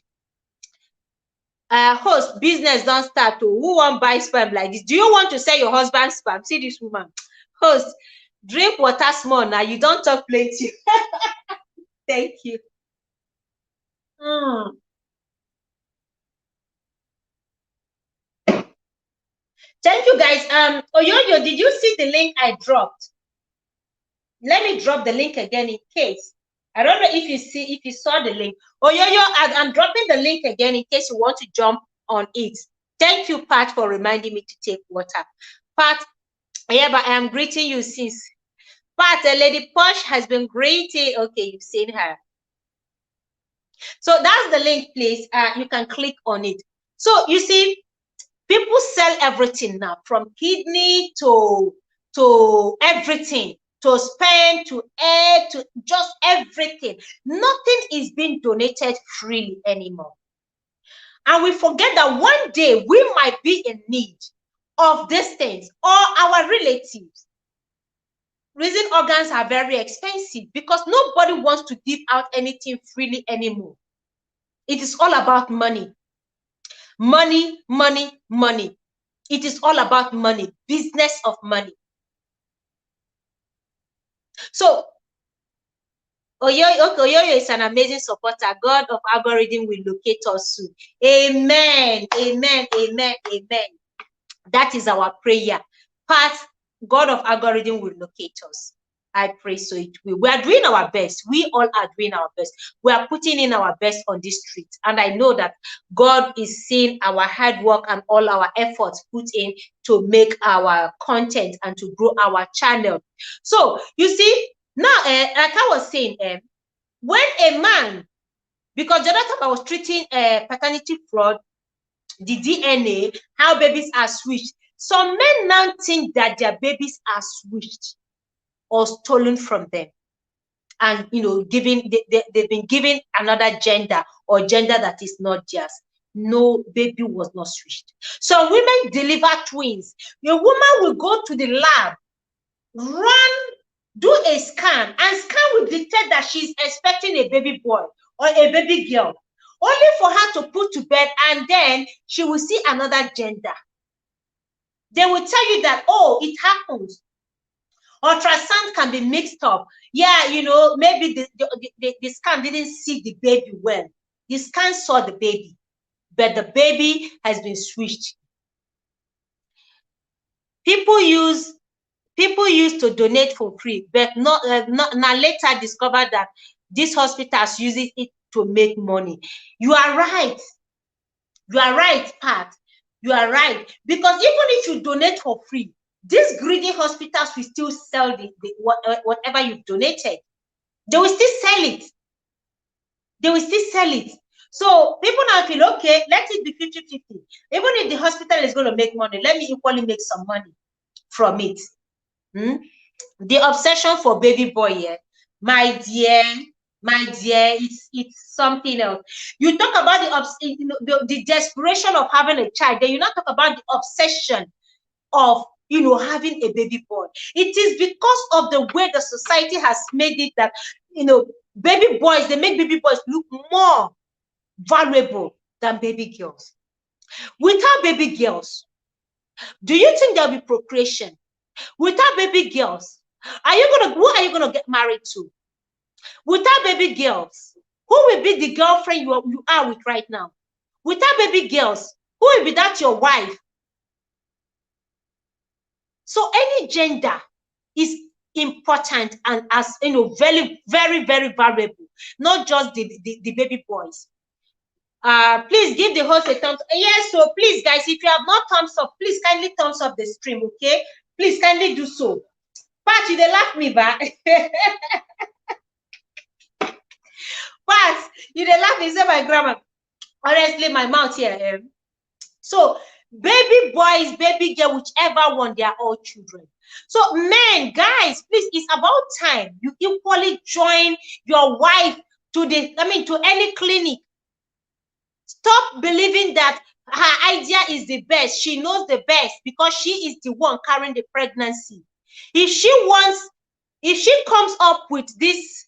Host, business don't start. Who won't buy sperm like this? Do you want to sell your husband's sperm? See this woman. Host, drink water small now. You don't talk plenty. Thank you. Thank you, guys. Oyoyo, did you see the link I dropped? Let me drop the link again in case. I don't know if you saw the link. Oyoyo, I'm dropping the link again in case you want to jump on it. Thank you, Pat, for reminding me to take water. Pat, yeah, but I am greeting you, sis. Pat, Lady Posh has been greeting. Okay, you've seen her. So that's the link, please. You can click on it. So you see, people sell everything now, from kidney to everything, to sperm, to egg, to just everything. Nothing is being donated freely anymore. And we forget that one day we might be in need of these things, or our relatives. Reason organs are very expensive, because nobody wants to give out anything freely anymore. It is all about money. Money, money, money. It is all about money, business of money. So, Oyoyo is an amazing supporter. God of algorithm will locate us soon. Amen, amen, amen, amen. That is our prayer. Pat, God of algorithm will locate us. I pray so it will. We are doing our best. We all are doing our best. We are putting in our best on this street. And I know that God is seeing our hard work and all our efforts put in to make our content and to grow our channel. So, you see, now, like I was saying, when a man, because the other time I was treating paternity fraud, the DNA, how babies are switched. Some men now think that their babies are switched or stolen from them, and they've been given another gender or gender that is not theirs. No, baby was not switched. So women deliver twins. A woman will go to the lab, run, do a scan, and scan will detect that she's expecting a baby boy or a baby girl, only for her to put to bed, and then she will see another gender. They will tell you that, oh, it happens. Ultrasound can be mixed up. Yeah, maybe the scan didn't see the baby well. The scan saw the baby, but the baby has been switched. People used to donate for free, but now later discovered that these hospitals use it to make money. You are right. You are right, Pat. You are right. Because even if you donate for free, these greedy hospitals will still sell whatever you've donated. They will still sell it. They will still sell it. So people now feel, okay, let it be 50-50. Even if the hospital is going to make money, let me equally make some money from it. The obsession for baby boy, yeah, my dear, it's something else. You talk about the desperation of having a child, then you not talk about the obsession of having a baby boy. It is because of the way the society has made it that baby boys, they make baby boys look more valuable than baby girls. Without baby girls, do you think there'll be procreation? Without baby girls, who are you gonna get married to? Without baby girls, who will be the girlfriend you are with right now? Without baby girls, who will be that your wife? So any gender is important and as very, very, very valuable, not just the baby boys. Please give the host a thumbs up. Yes, so please, guys, if you have not thumbs up, please kindly thumbs up the stream, okay? Please kindly do so. Pat, you dey laugh me back. Pat, you dey laugh me, say my grandma. Honestly, my mouth here. So baby boys, baby girl, whichever one, they are all children. So men, guys, please, it's about time you equally join your wife to any clinic. Stop believing that her idea is the best. She knows the best because she is the one carrying the pregnancy. If she comes up with this,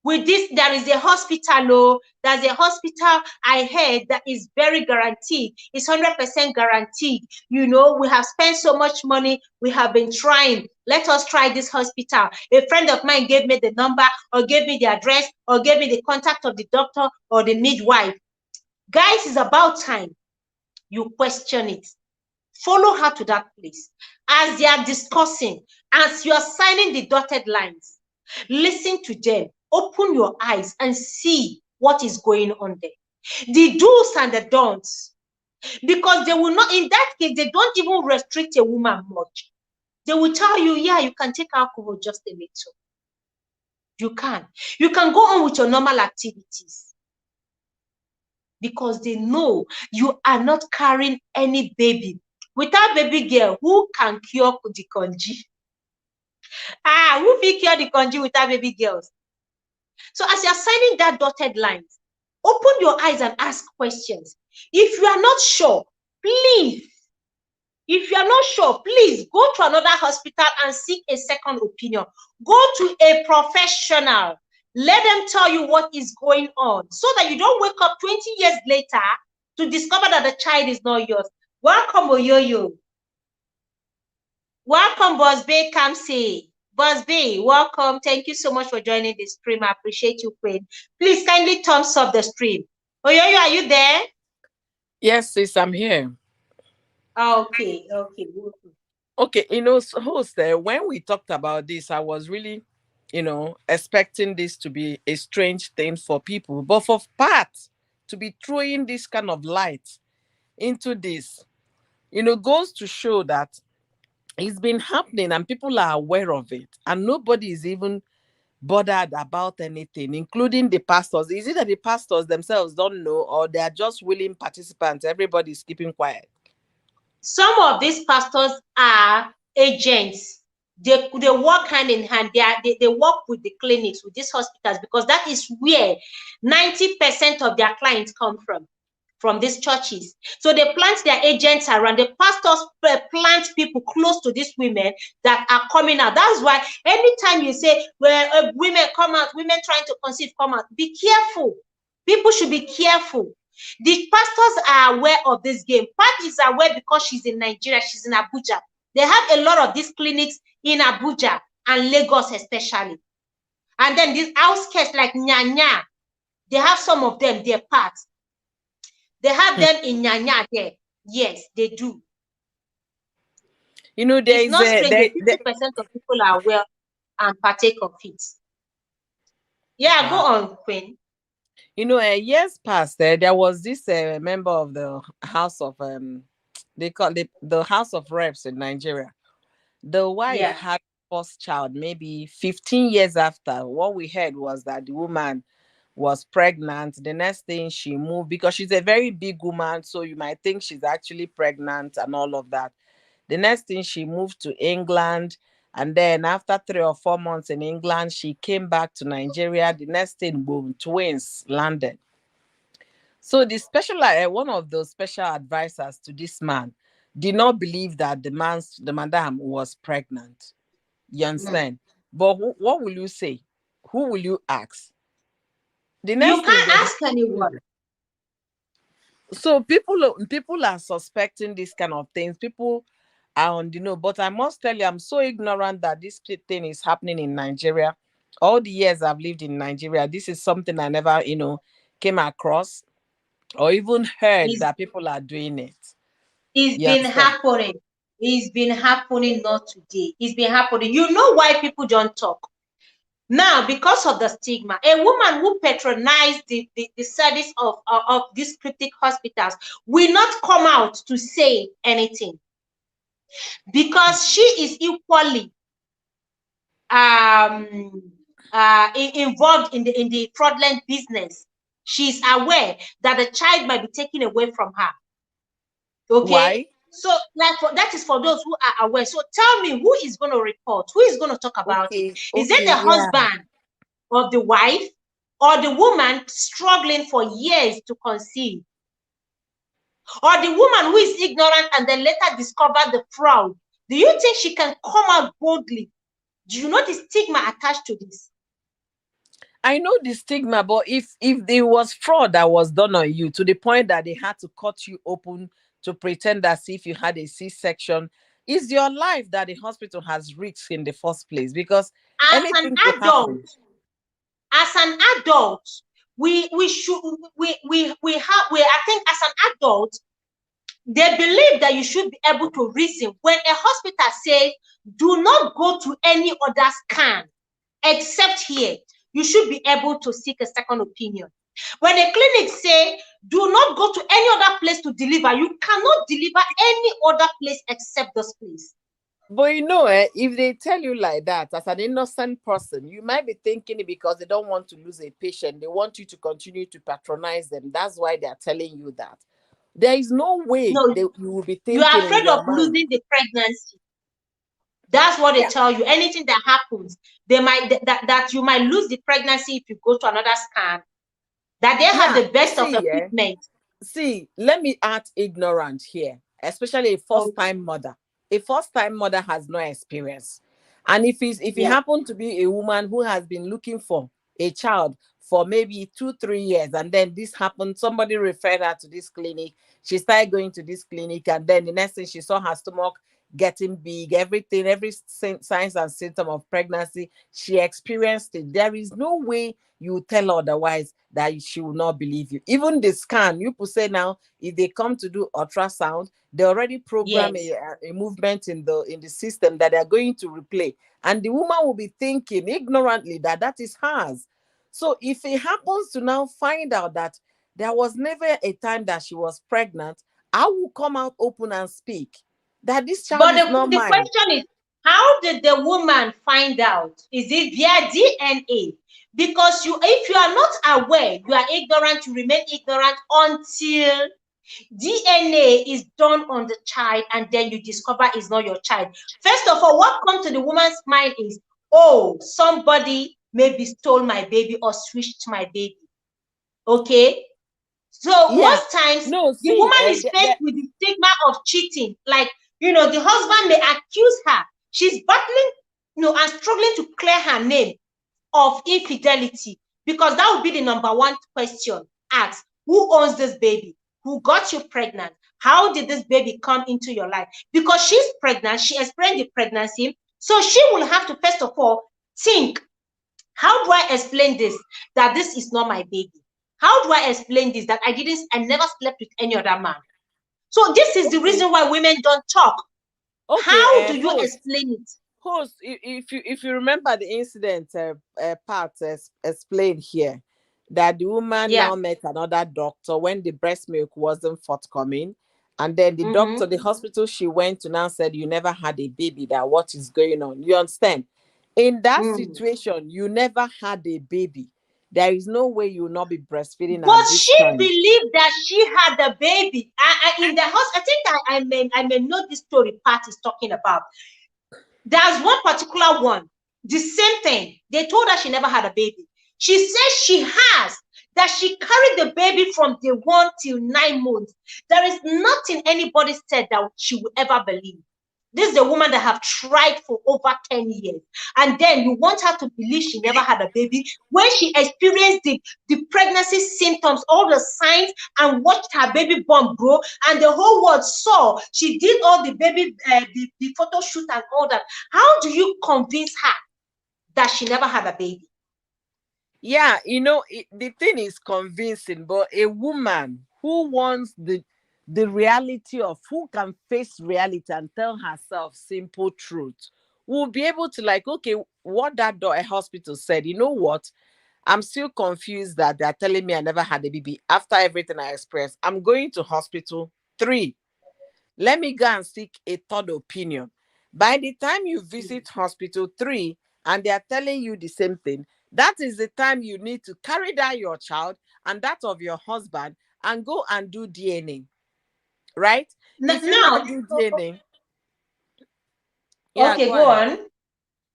there is a hospital, there's a hospital I heard that is very guaranteed. It's 100% guaranteed. We have spent so much money. We have been trying. Let us try this hospital. A friend of mine gave me the number or gave me the address or gave me the contact of the doctor or the midwife. Guys, it's about time you question it. Follow her to that place. As they are discussing, as you are signing the dotted lines, listen to them. Open your eyes and see what is going on there. The do's and the don'ts. Because they will not, in that case, they don't even restrict a woman much. They will tell you, yeah, you can take alcohol just a little. You can. You can go on with your normal activities. Because they know you are not carrying any baby. Without baby girl, who can cure the conji? Who will cure the conji without baby girls? So as you're signing that dotted lines, open your eyes and ask questions. If you are not sure, please, go to another hospital and seek a second opinion. Go to a professional. Let them tell you what is going on so that you don't wake up 20 years later to discover that the child is not yours. Welcome, Oyoyo. Welcome, Boss Bay Kamsi. Boss B, welcome. Thank you so much for joining the stream. I appreciate you, Queen. Please kindly thumbs up the stream. Oyoyo, are you there? Yes, sis, I'm here. Okay. Okay, host, when we talked about this, I was really, expecting this to be a strange thing for people. But for Pat to be throwing this kind of light into this, goes to show that it's been happening and people are aware of it. And nobody is even bothered about anything, including the pastors. Is it that the pastors themselves don't know, or they are just willing participants? Everybody's keeping quiet. Some of these pastors are agents. They work hand in hand. They work with the clinics, with these hospitals, because that is where 90% of their clients come from these churches. So they plant their agents around. The pastors plant people close to these women that are coming out. That's why anytime you say, well, women come out, women trying to conceive come out, be careful. People should be careful. The pastors are aware of this game. Pat is aware because she's in Nigeria, she's in Abuja. They have a lot of these clinics in Abuja and Lagos especially. And then these outskirts like Nyanya, they have some of them, their parts. They have them in Nyanya there. Yes, they do. It's not strange. 50% of people are aware and partake of it. Yeah, go on, Queen. Years past, there was this member of the House of they call it the House of Reps in Nigeria. The wife had first child maybe 15 years after. What we heard was that the woman was pregnant. The next thing she moved, because she's a very big woman, so you might think she's actually pregnant and all of that. The next thing, she moved to England. And then after 3 or 4 months in England, she came back to Nigeria. The next thing, boom, twins landed. So one of the special advisors to this man did not believe that the madam was pregnant. You understand? But what will you say? Who will you ask? You can't ask anyone. So people are suspecting this kind of things. People are on the know, but I must tell you, I'm so ignorant that this thing is happening in Nigeria. All the years I've lived in Nigeria, this is something I never, came across or even heard that people are doing it. It's been happening. It's been happening not today. It's been happening. You know why people don't talk? Now, because of the stigma, a woman who patronized the service of these CRYPTIC hospitals will not come out to say anything because she is equally involved in the fraudulent business. She's aware that the child might be taken away from her. Okay. Why? So, that is for those who are aware. So, tell me, who is going to report? Who is going to talk about it? Is it the husband of the wife or the woman struggling for years to conceive? Or the woman who is ignorant and then later discovered the fraud? Do you think she can come out boldly? Do you know the stigma attached to this? I know the stigma, but if there was fraud that was done on you to the point that they had to cut you open to pretend as if you had a C-section, is your life that the hospital has risked in the first place? Because as an adult, we I think as an adult, they believe that you should be able to reason. When a hospital says, do not go to any other scan except here, you should be able to seek a second opinion. When a clinic say, do not go to any other place to deliver, you cannot deliver any other place except this place. But if they tell you like that, as an innocent person, you might be thinking it because they don't want to lose a patient. They want you to continue to patronize them. That's why they're telling you that. There is no way you will be thinking. You are afraid of losing the pregnancy. That's what they tell you. Anything that happens, they might that you might lose the pregnancy if you go to another scan. That they have the best of equipment. See, let me add ignorant here, especially a first-time mother. A first-time mother has no experience, and if you happen to be a woman who has been looking for a child for maybe 2-3 years, and then this happened, somebody referred her to this clinic, she started going to this clinic, and then the next thing she saw her stomach getting big, everything, every signs and symptom of pregnancy, she experienced it. There is no way you tell her otherwise that she will not believe you. Even the scan, you could say now, if they come to do ultrasound, they already program a movement in the system that they're going to replay. And the woman will be thinking ignorantly that that is hers. So if it happens to now find out that there was never a time that she was pregnant, I will come out open and speak that this child is not the mine. question is, how did the woman find out? Is it via DNA? Because if you are not aware, you are ignorant, you remain ignorant until DNA is done on the child, and then you discover it's not your child. First of all, what comes to the woman's mind is, oh, somebody maybe stole my baby or switched my baby. Okay? So most times, the woman is faced with the stigma of cheating. Like, the husband may accuse her. She's battling, and struggling to clear her name of infidelity, because that would be the number one question asked. Who owns this baby? Who got you pregnant? How did this baby come into your life? Because she's pregnant, she experienced the pregnancy, so she will have to first of all think, how do I explain this, that this is not my baby? How do I explain this, that I never slept with any other man? So this is the reason why women don't talk. How do you explain it? Host, if you remember the incident, part explained here, that the woman now met another doctor when the breast milk wasn't forthcoming, and then the doctor, the hospital she went to now said, you never had a baby, that what is going on? You understand? In that situation, you never had a baby. There is no way you will not be breastfeeding. But she believed that she had the baby. In the house, I think I may know this story Pat is talking about. There's one particular one, the same thing. They told her she never had a baby. She says she has, that she carried the baby from day 1 till 9 months. There is nothing anybody said that she would ever believe. This is a woman that have tried for over 10 years. And then you want her to believe she never had a baby when she experienced the pregnancy symptoms, all the signs, and watched her baby bump grow, and the whole world saw. She did all the baby, the photo shoot and all that. How do you convince her that she never had a baby? Yeah, the thing is convincing, but a woman who wants the reality of, who can face reality and tell herself simple truth, will be able to, like, okay, what that hospital said, you know what, I'm still confused that they're telling me I never had a baby after everything I experienced. I'm going to hospital 3. Let me go and seek a third opinion. By the time you visit hospital 3 and they are telling you the same thing, that is the time you need to carry down your child and that of your husband and go and do DNA. Right? If you not do DNA, okay, go on.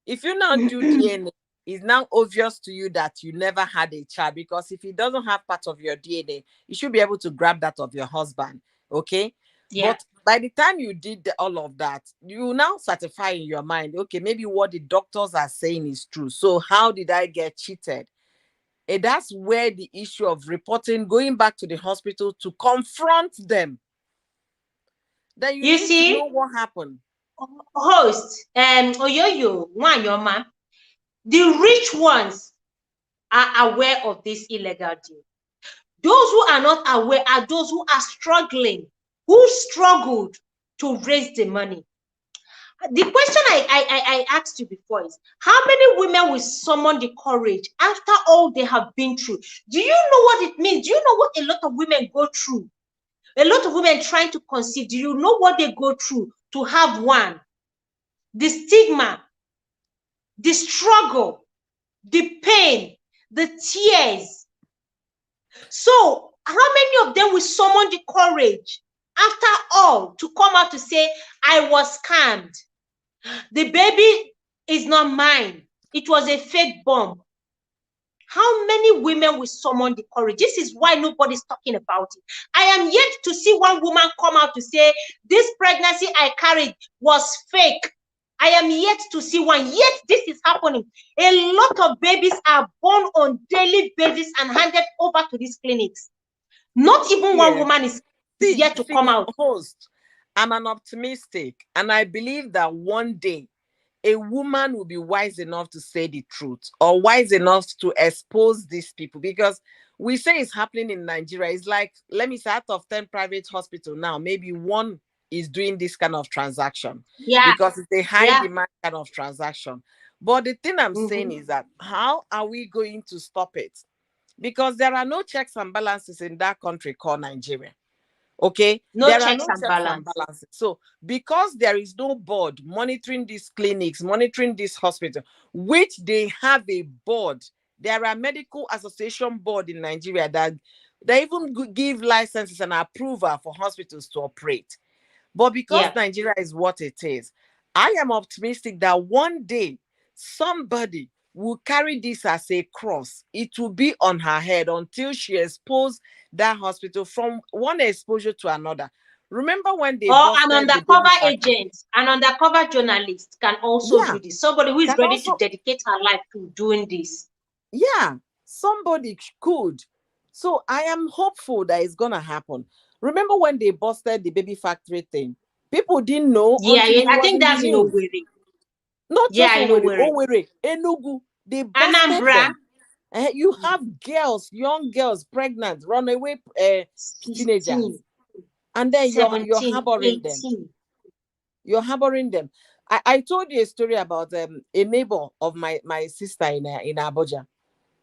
If you not do DNA, it's now obvious to you that you never had a child, because if it doesn't have part of your DNA, you should be able to grab that of your husband. Okay? Yeah. But by the time you did all of that, you now certify in your mind, okay, maybe what the doctors are saying is true. So how did I get cheated? And that's where the issue of reporting, going back to the hospital to confront them. Then you need to know what happened. Host, Oyoyo, Wanyoma, the rich ones are aware of this illegal deal. Those who are not aware are those who are struggling, who struggled to raise the money. The question I asked you before is, how many women will summon the courage after all they have been through? Do you know what it means? Do you know what a lot of women go through? A lot of women trying to conceive, do you know what they go through to have one? The stigma, the struggle, the pain, the tears. So how many of them will summon the courage after all to come out to say, I was scammed? The baby is not mine. It was a fake bomb. How many women will summon the courage? This is why nobody's talking about it. I am yet to see one woman come out to say, this pregnancy I carried was fake. I am yet to see one. Yet this is happening. A lot of babies are born on daily basis and handed over to these clinics. Not even one woman is yet to come out. Host, I'm an optimistic, and I believe that one day a woman will be wise enough to say the truth, or wise enough to expose these people, because we say it's happening in Nigeria. It's like, let me say, out of 10 private hospitals now, maybe one is doing this kind of transaction, because it's a high demand kind of transaction. But the thing I'm saying is that, how are we going to stop it? Because there are no checks and balances in that country called Nigeria. Okay, there are no checks and balances. So because there is no board monitoring these clinics, monitoring this hospital, which they have a board, there are medical association board in Nigeria that they even give licenses and approval for hospitals to operate. But because Nigeria is what it is, I am optimistic that one day somebody will carry this as a cross. It will be on her head until she exposes that hospital from one exposure to another. Remember when they an undercover agent, an undercover journalist can also do this. Somebody who is ready to dedicate her life to doing this. Yeah, somebody could. So I am hopeful that it's gonna happen. Remember when they busted the baby factory thing? People didn't know. I think that's in Owerri. Not just Owerri, Enugu. They busted them. You have girls, young girls, pregnant, runaway teenagers, and then you're harboring them. You're harboring them. I told you a story about a neighbor of my sister in Abuja.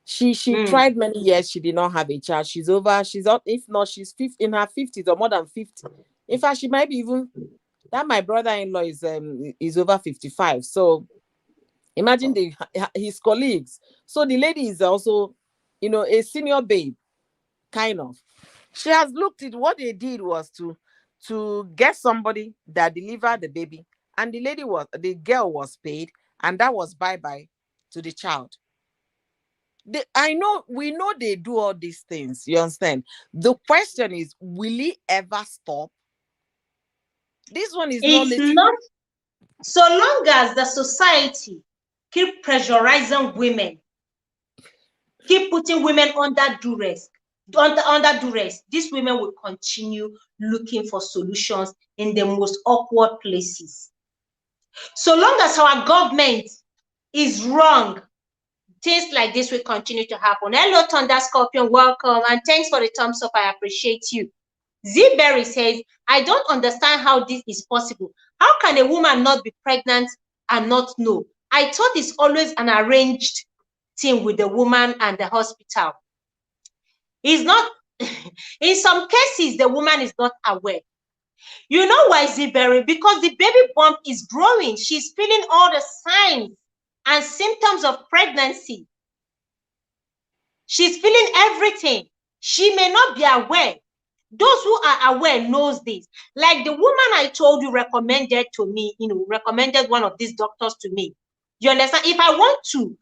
She tried many years. She did not have a child. She's if not, she's in her 50s or more than 50. In fact, she might be even that. My brother-in-law is over 55. So imagine his colleagues. So the lady is also, a senior babe, kind of. She has looked at what they did was to get somebody that delivered the baby, and the girl was paid, and that was bye-bye to the child. We know they do all these things. You understand? The question is, will it ever stop? This one is not. So long as the society keep pressurizing women, keep putting women under duress, these women will continue looking for solutions in the most awkward places. So long as our government is wrong, things like this will continue to happen. Hello, Thunder Scorpion, welcome, and thanks for the thumbs up. I appreciate you. Z-Berry says, I don't understand how this is possible. How can a woman not be pregnant and not know? I thought it's always an arranged thing with the woman and the hospital. It's not. In some cases, the woman is not aware. You know why, Z-Berry? Because the baby bump is growing. She's feeling all the signs and symptoms of pregnancy. She's feeling everything. She may not be aware. Those who are aware knows this. Like the woman I told you recommended to me, recommended one of these doctors to me. You understand? If I want to,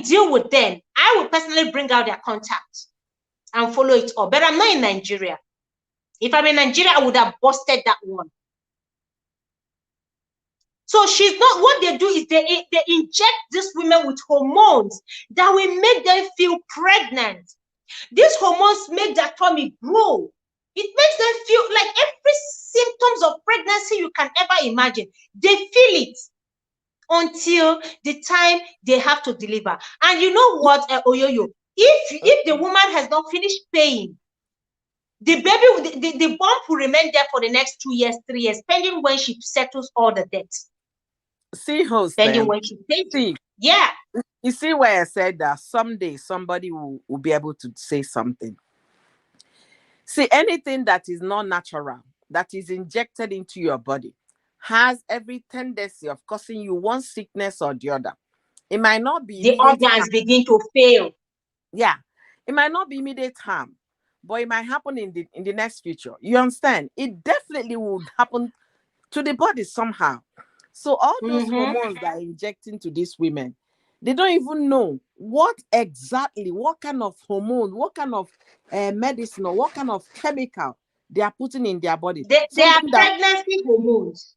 deal with them, I will personally bring out their contact and follow it up. But I'm not in Nigeria. If I'm in Nigeria, I would have busted that one. So she's not, what they do is they inject these women with hormones that will make them feel pregnant. These hormones make their tummy grow. It makes them feel like every symptoms of pregnancy you can ever imagine. They feel it until the time they have to deliver. And you know what, Oyoyo? If the woman has not finished paying, the baby, the bump will remain there for the next 2 years, 3 years, pending when she settles all the debts. See, host. Pending when she pays. Yeah. You see why I said that someday somebody will be able to say something. See, anything that is not natural, that is injected into your body, has every tendency of causing you one sickness or the other. It might not be the organs begin to fail. Yeah, it might not be immediate harm, but it might happen in the next future. You understand? It definitely would happen to the body somehow. So all those hormones that are injecting to these women, they don't even know what kind of hormone, what kind of medicine, or what kind of chemical they are putting in their body. They are pregnancy hormones.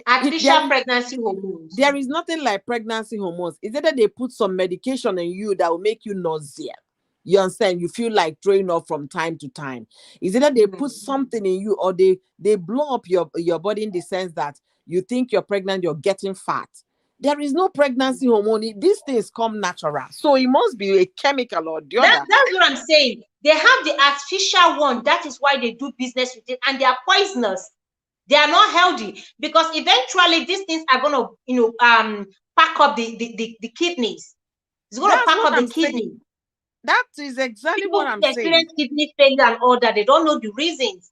Artificial pregnancy hormones. There is nothing like pregnancy hormones. It's either they put some medication in you that will make you nausea. You understand? You feel like throwing up from time to time. Is either they put something in you, or they blow up your body, in the sense that you think you're pregnant, you're getting fat. There is no pregnancy hormone. These things come natural. So it must be a chemical or the other. That's what I'm saying. They have the artificial one. That is why they do business with it. And they are poisonous. They are not healthy, because eventually these things are going to, pack up the kidneys. It's going to pack up the kidney. That is exactly People what I'm saying. Experience kidney failure and all that. They don't know the reasons.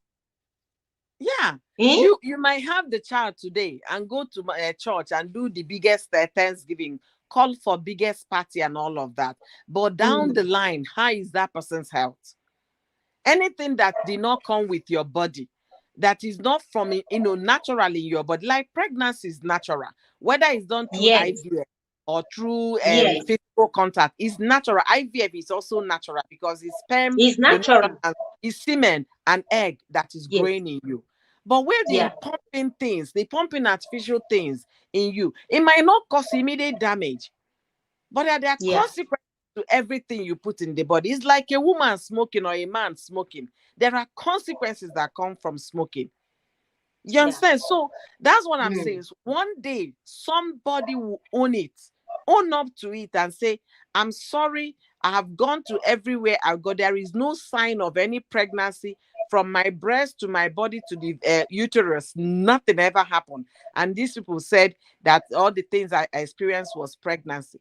Yeah. You might have the child today and go to my church and do the biggest Thanksgiving, call for biggest party and all of that. But down the line, how is that person's health? Anything that did not come with your body, that is not from, naturally in your body, like pregnancy is natural, whether it's done through IVF or through physical contact, is natural. IVF is also natural, because it's sperm, it's natural, it's semen and egg that is growing in you. But where they pumping things, they pumping artificial things in you, it might not cause immediate damage, but there are consequences to everything you put in the body. It's like a woman smoking or a man smoking. There are consequences that come from smoking. You understand? So that's what I'm saying. So one day somebody will own up to it and say, I'm sorry, I have gone to everywhere I go. There is no sign of any pregnancy from my breast to my body to the uterus. Nothing ever happened. And these people said that all the things I experienced was pregnancy.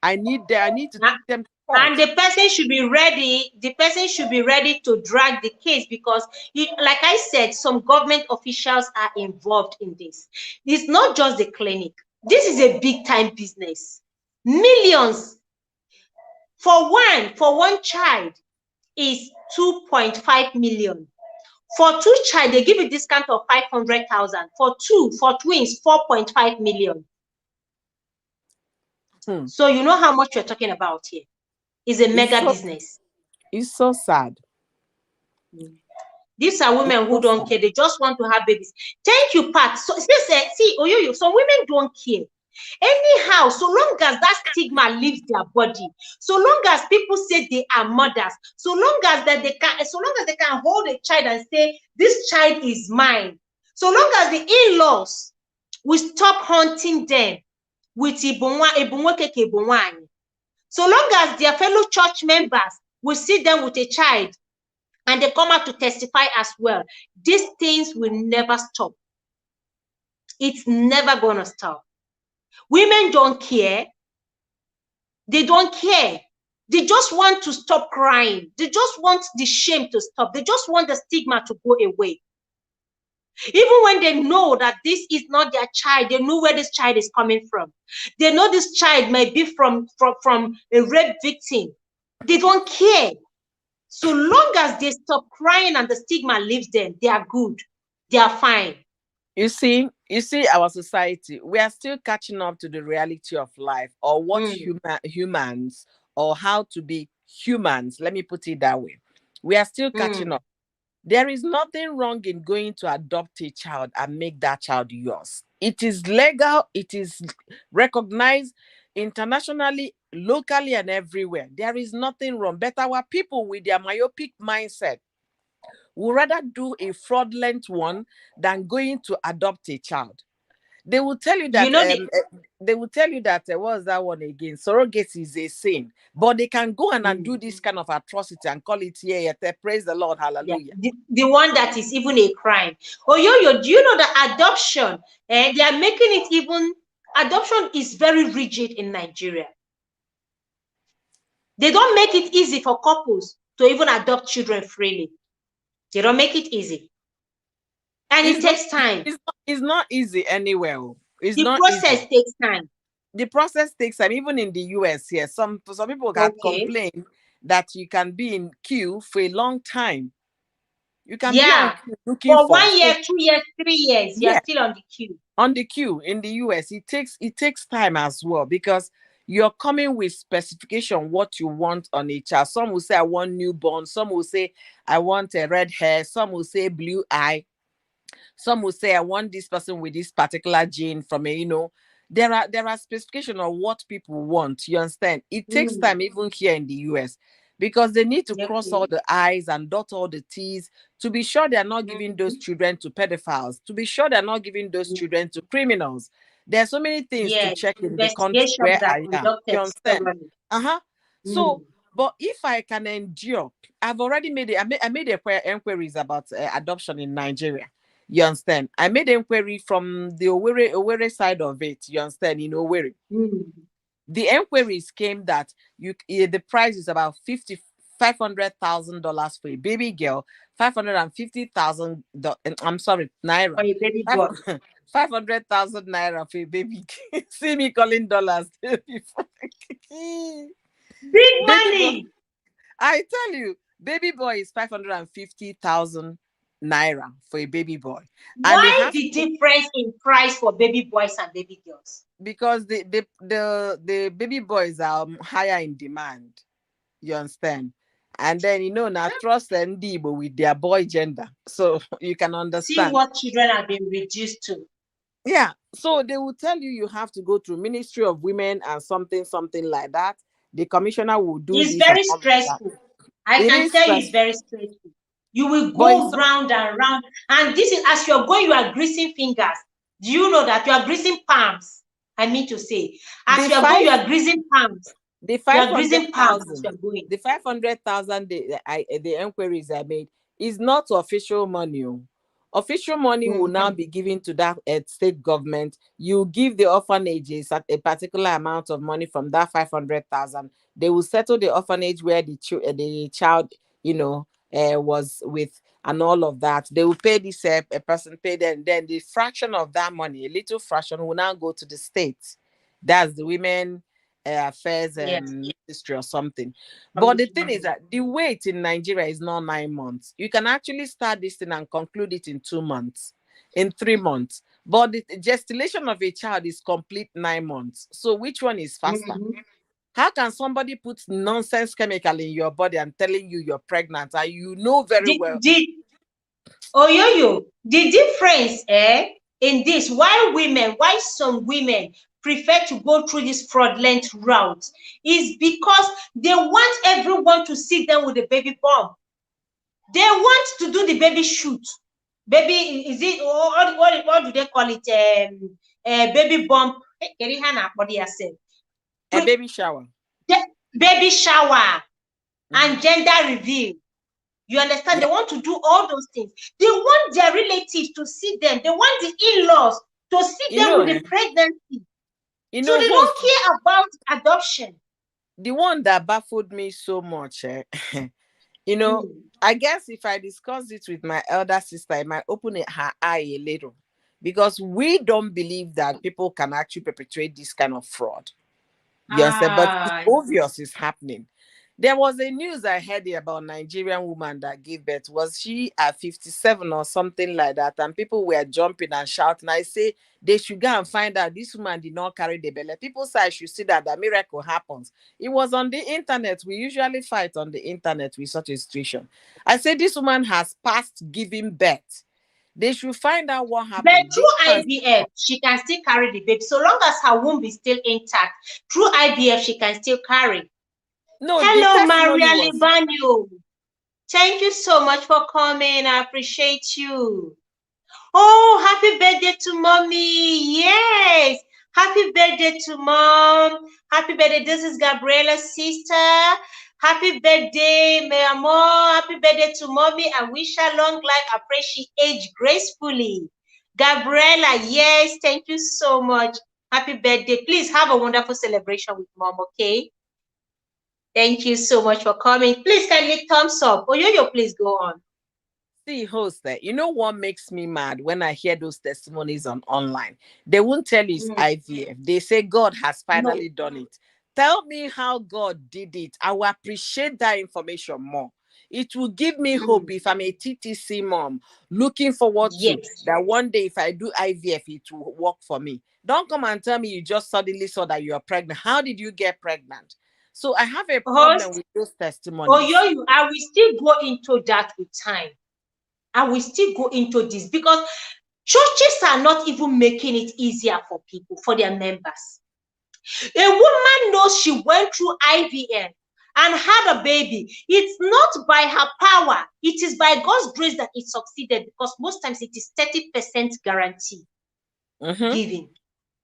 I need to take them to court. And the person should be ready. The person should be ready to drag the case, because, like I said, some government officials are involved in this. It's not just the clinic. This is a big time business. Millions for one child is 2.5 million. For two child, they give a discount of 500,000. For twins, 4.5 million. So you know how much we're talking about here. It's a mega business. It's so sad. These are women who don't care. They just want to have babies. Thank you, Pat. So see, Oyoyo, some women don't care. Anyhow, so long as that stigma leaves their body, so long as people say they are mothers, so long as they can hold a child and say, this child is mine, so long as the in-laws will stop haunting them with Ibunwekeke, so long as their fellow church members will see them with a child and they come out to testify as well, these things will never stop. It's never going to stop. Women don't care. They don't care. They just want to stop crying. They just want the shame to stop. They just want the stigma to go away. Even when they know that this is not their child, they know where this child is coming from. They know this child might be from a rape victim. They don't care. So long as they stop crying and the stigma leaves them, they are good. They are fine. You see our society, we are still catching up to the reality of life, or what humans, or how to be humans. Let me put it that way. We are still catching up. There is nothing wrong in going to adopt a child and make that child yours. It is legal. It is recognized internationally, locally, and everywhere. There is nothing wrong. But our people with their myopic mindset would rather do a fraudulent one than going to adopt a child. They will tell you that what was that one again? Surrogacy is a sin, but they can go and do this kind of atrocity and call it praise the Lord, hallelujah. Yeah. The one that is even a crime. Oh, yo, do you know that adoption? They are making it even. Adoption is very rigid in Nigeria. They don't make it easy for couples to even adopt children freely. They don't make it easy. And it takes time. It's not easy anywhere. The process takes time. The process takes time. Even in the US here, some people can complain that you can be in queue for a long time. You can be on queue looking for 1 year, 2 years, 3 years. You're still on the queue. On the queue in the US, it takes time as well, because you're coming with specification what you want on a child. Some will say I want newborn. Some will say I want a red hair. Some will say blue eye. Some will say I want this person with this particular gene from a, there are specifications of what people want. You understand? It takes time even here in the US. because they need to cross all the I's and dot all the T's to be sure they are not giving those children to pedophiles, to be sure they're not giving those children to criminals. There are so many things to check in the country where I am. You understand? So, but if I can endure, I've already made it. I made inquiries about adoption in Nigeria. You understand? I made inquiry from the Owerri side of it. You understand? In Owerri. The inquiries came that the price is about $500,000 for a baby girl, 550,000. I'm sorry, naira. For a baby boy. 500,000 naira for a baby. See me calling dollars. Big money. I tell you, baby boy is 550,000 naira for a baby boy. Why the difference in price for baby boys and baby girls? Because the baby boys are higher in demand. You understand? And then now trust and Igbo with their boy gender, so you can understand. See what children have been reduced to. Yeah, so they will tell you have to go through Ministry of Women and something like that. The commissioner will do. It's very stressful. I can tell you, it's very stressful. You will go round and round, and this is as you're going, you are greasing fingers. Do you know that you are greasing palms? I mean to say, as you are going, you are greasing palms. The 500,000, the 500,000, the inquiries I made is not official money. Official money will now be given to that state government. You give the orphanages a particular amount of money from that 500,000. They will settle the orphanage where the child, was with, and all of that. They will pay this a person pay them. Then the fraction of that money, a little fraction, will now go to the state. That's the women affairs ministry or something. But the thing is that the wait in Nigeria is not 9 months. You can actually start this thing and conclude it in 2 months, in 3 months. But the gestation of a child is complete 9 months. So which one is faster? How can somebody put nonsense chemical in your body and telling you you're pregnant and you know very well? The difference in this, why some women prefer to go through this fraudulent route is because they want everyone to see them with a baby bump. They want to do the baby shoot. Baby, is it, what do they call it? Baby bump. A baby shower. Baby shower and gender reveal. You understand? They want to do all those things. They want their relatives to see them. They want the in-laws to see them with the pregnancy. So they don't care about adoption. The one that baffled me so much, I guess if I discuss it with my elder sister, I might open her eye a little, because we don't believe that people can actually perpetrate this kind of fraud. Yes, but it's obvious it's happening. There was a news I heard about a Nigerian woman that gave birth. Was she at 57 or something like that? And people were jumping and shouting. I say they should go and find out this woman did not carry the belly. People say I should see that the miracle happens. It was on the internet. We usually fight on the internet with such a situation. I say this woman has passed giving birth. They should find out what happened. But through IVF, she can still carry the baby. So long as her womb is still intact, through IVF, she can still carry. No, hello, Maria Libanio. Thank you so much for coming. I appreciate you. Oh, happy birthday to mommy. Yes. Happy birthday to mom. Happy birthday. This is Gabriella's sister. Happy birthday, my amor. Happy birthday to mommy. I wish her long life. I pray she age gracefully. Gabriella, yes. Thank you so much. Happy birthday. Please have a wonderful celebration with mom, okay? Thank you so much for coming. Please kindly thumbs up. Oyoyo, please go on. See, host, you know what makes me mad when I hear those testimonies online? They won't tell you it's IVF. They say God has finally done it. Tell me how God did it. I will appreciate that information more. It will give me hope if I'm a TTC mom looking forward to that one day if I do IVF, it will work for me. Don't come and tell me you just suddenly saw that you are pregnant. How did you get pregnant? So I have a problem with those testimonies. Oyoyo, I will still go into that with time. I will still go into this because churches are not even making it easier for people, for their members. A woman knows she went through IVF and had a baby, it's not by her power. It is by God's grace that it succeeded, because most times it is 30% guarantee giving.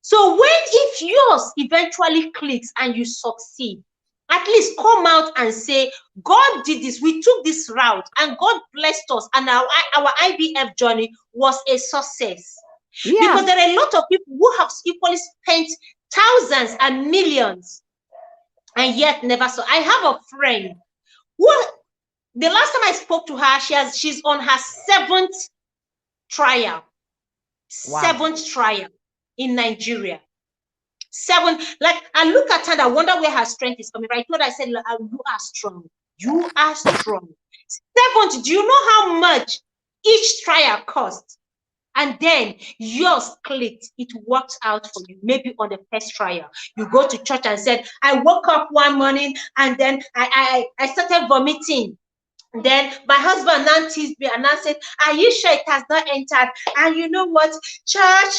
So if yours eventually clicks and you succeed, at least come out and say, God did this. We took this route and God blessed us, and our IVF journey was a success. Because there are a lot of people who have equally spent thousands and millions and yet never saw. I have a friend who, the last time I spoke to her, she's on her 7th trial. Wow. 7th trial in Nigeria. 7. Like, I look at her and I wonder where her strength is coming from. I told her, I said, you are strong. You are strong. 7th, do you know how much each trial cost? And then yours clicked. It worked out for you. Maybe on the first trial, you go to church and said, I woke up one morning and then I started vomiting. Then my husband now teased me and I said, are you sure it has not entered? And you know what? Church,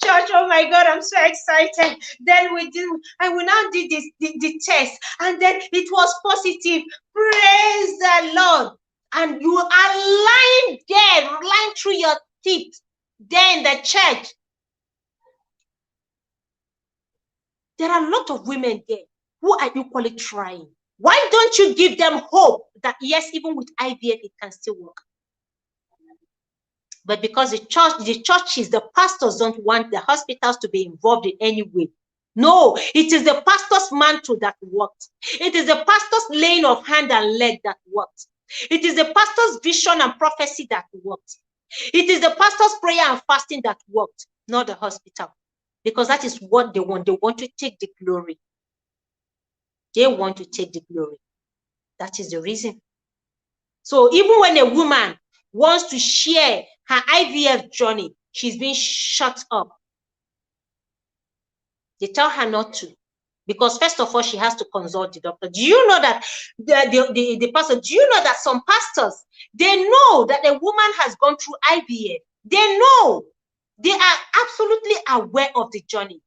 oh my God, I'm so excited. Then we now did the test, and then it was positive. Praise the Lord. And you are lying there, lying through your teeth. Then the church. There are a lot of women there who are equally trying. Why don't you give them hope that yes, even with IVF, it can still work? But because the churches, the pastors don't want the hospitals to be involved in any way. No, it is the pastor's mantle that worked. It is the pastor's laying of hand and leg that worked. It is the pastor's vision and prophecy that worked. It is the pastor's prayer and fasting that worked, not the hospital. Because that is what they want. They want to take the glory. They want to take the glory. That is the reason. So even when a woman wants to share her IVF journey, she's being shut up. They tell her not to. Because first of all, she has to consult the doctor. Do you know that the pastor, do you know that some pastors, they know that a woman has gone through IVF. They know. They are absolutely aware of the journey.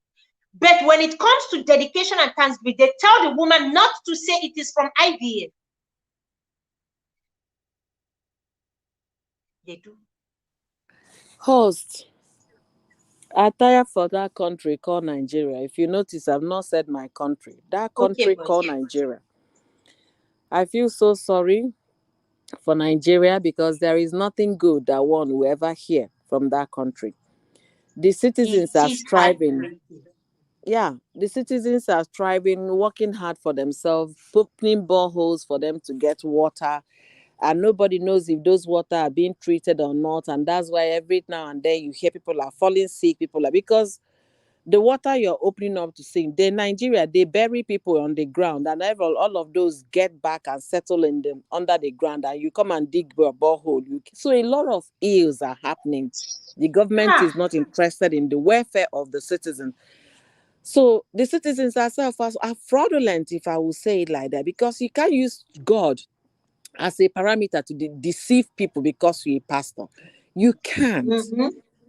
But when it comes to dedication and thanksgiving, they tell the woman not to say it is from IVF. They do. Host, I tire for that country called Nigeria. If you notice, I've not said my country. That country called Nigeria. I feel so sorry for Nigeria because there is nothing good that one will ever hear from that country. The citizens are striving. Yeah, the citizens are striving, working hard for themselves, opening boreholes for them to get water. And nobody knows if those water are being treated or not. And that's why every now and then you hear people are falling sick, because the water you're opening up to sink, in Nigeria, they bury people on the ground, and all of those get back and settle in them under the ground, and you come and dig a borehole. So a lot of ills are happening. The government is not interested in the welfare of the citizens. So the citizens ourselves are fraudulent, if I will say it like that, because you can't use God as a parameter to deceive people because you're a pastor. You can't.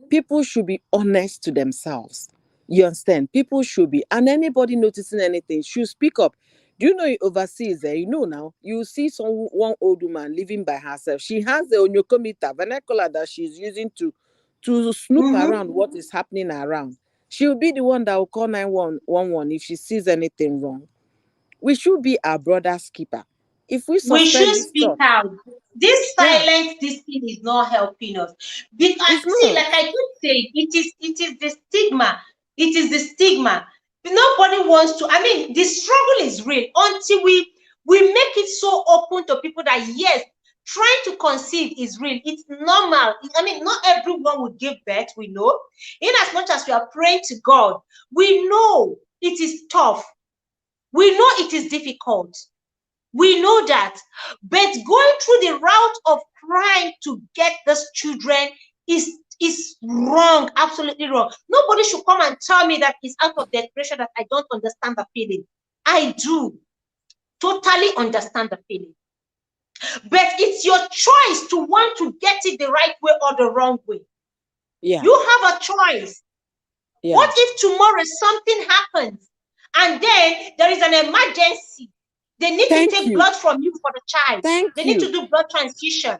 People should be honest to themselves. You understand? People should be, and anybody noticing anything should speak up. Do you know overseas? Now you see one old woman living by herself. She has the onyokomita vernacular that she's using to snoop around what is happening around. She'll be the one that will call 911 if she sees anything wrong. We should be our brother's keeper. If we should speak out. This silence, this thing is not helping us. Because see, like I keep saying, it is the stigma. It is the stigma. Nobody wants to. I mean, the struggle is real until we make it so open to people that yes, trying to conceive is real. It's normal. I mean, not everyone will give birth. We know. In as much as we are praying to God, we know it is tough. We know it is difficult. We know that, but going through the route of crime to get those children is wrong, absolutely wrong. Nobody should come and tell me that it's out of desperation, that I don't understand the feeling. I do totally understand the feeling. But it's your choice to want to get it the right way or the wrong way. Yeah. You have a choice. Yeah. What if tomorrow something happens and then there is an emergency? They need to take blood from you for the child. They need to do blood transfusion.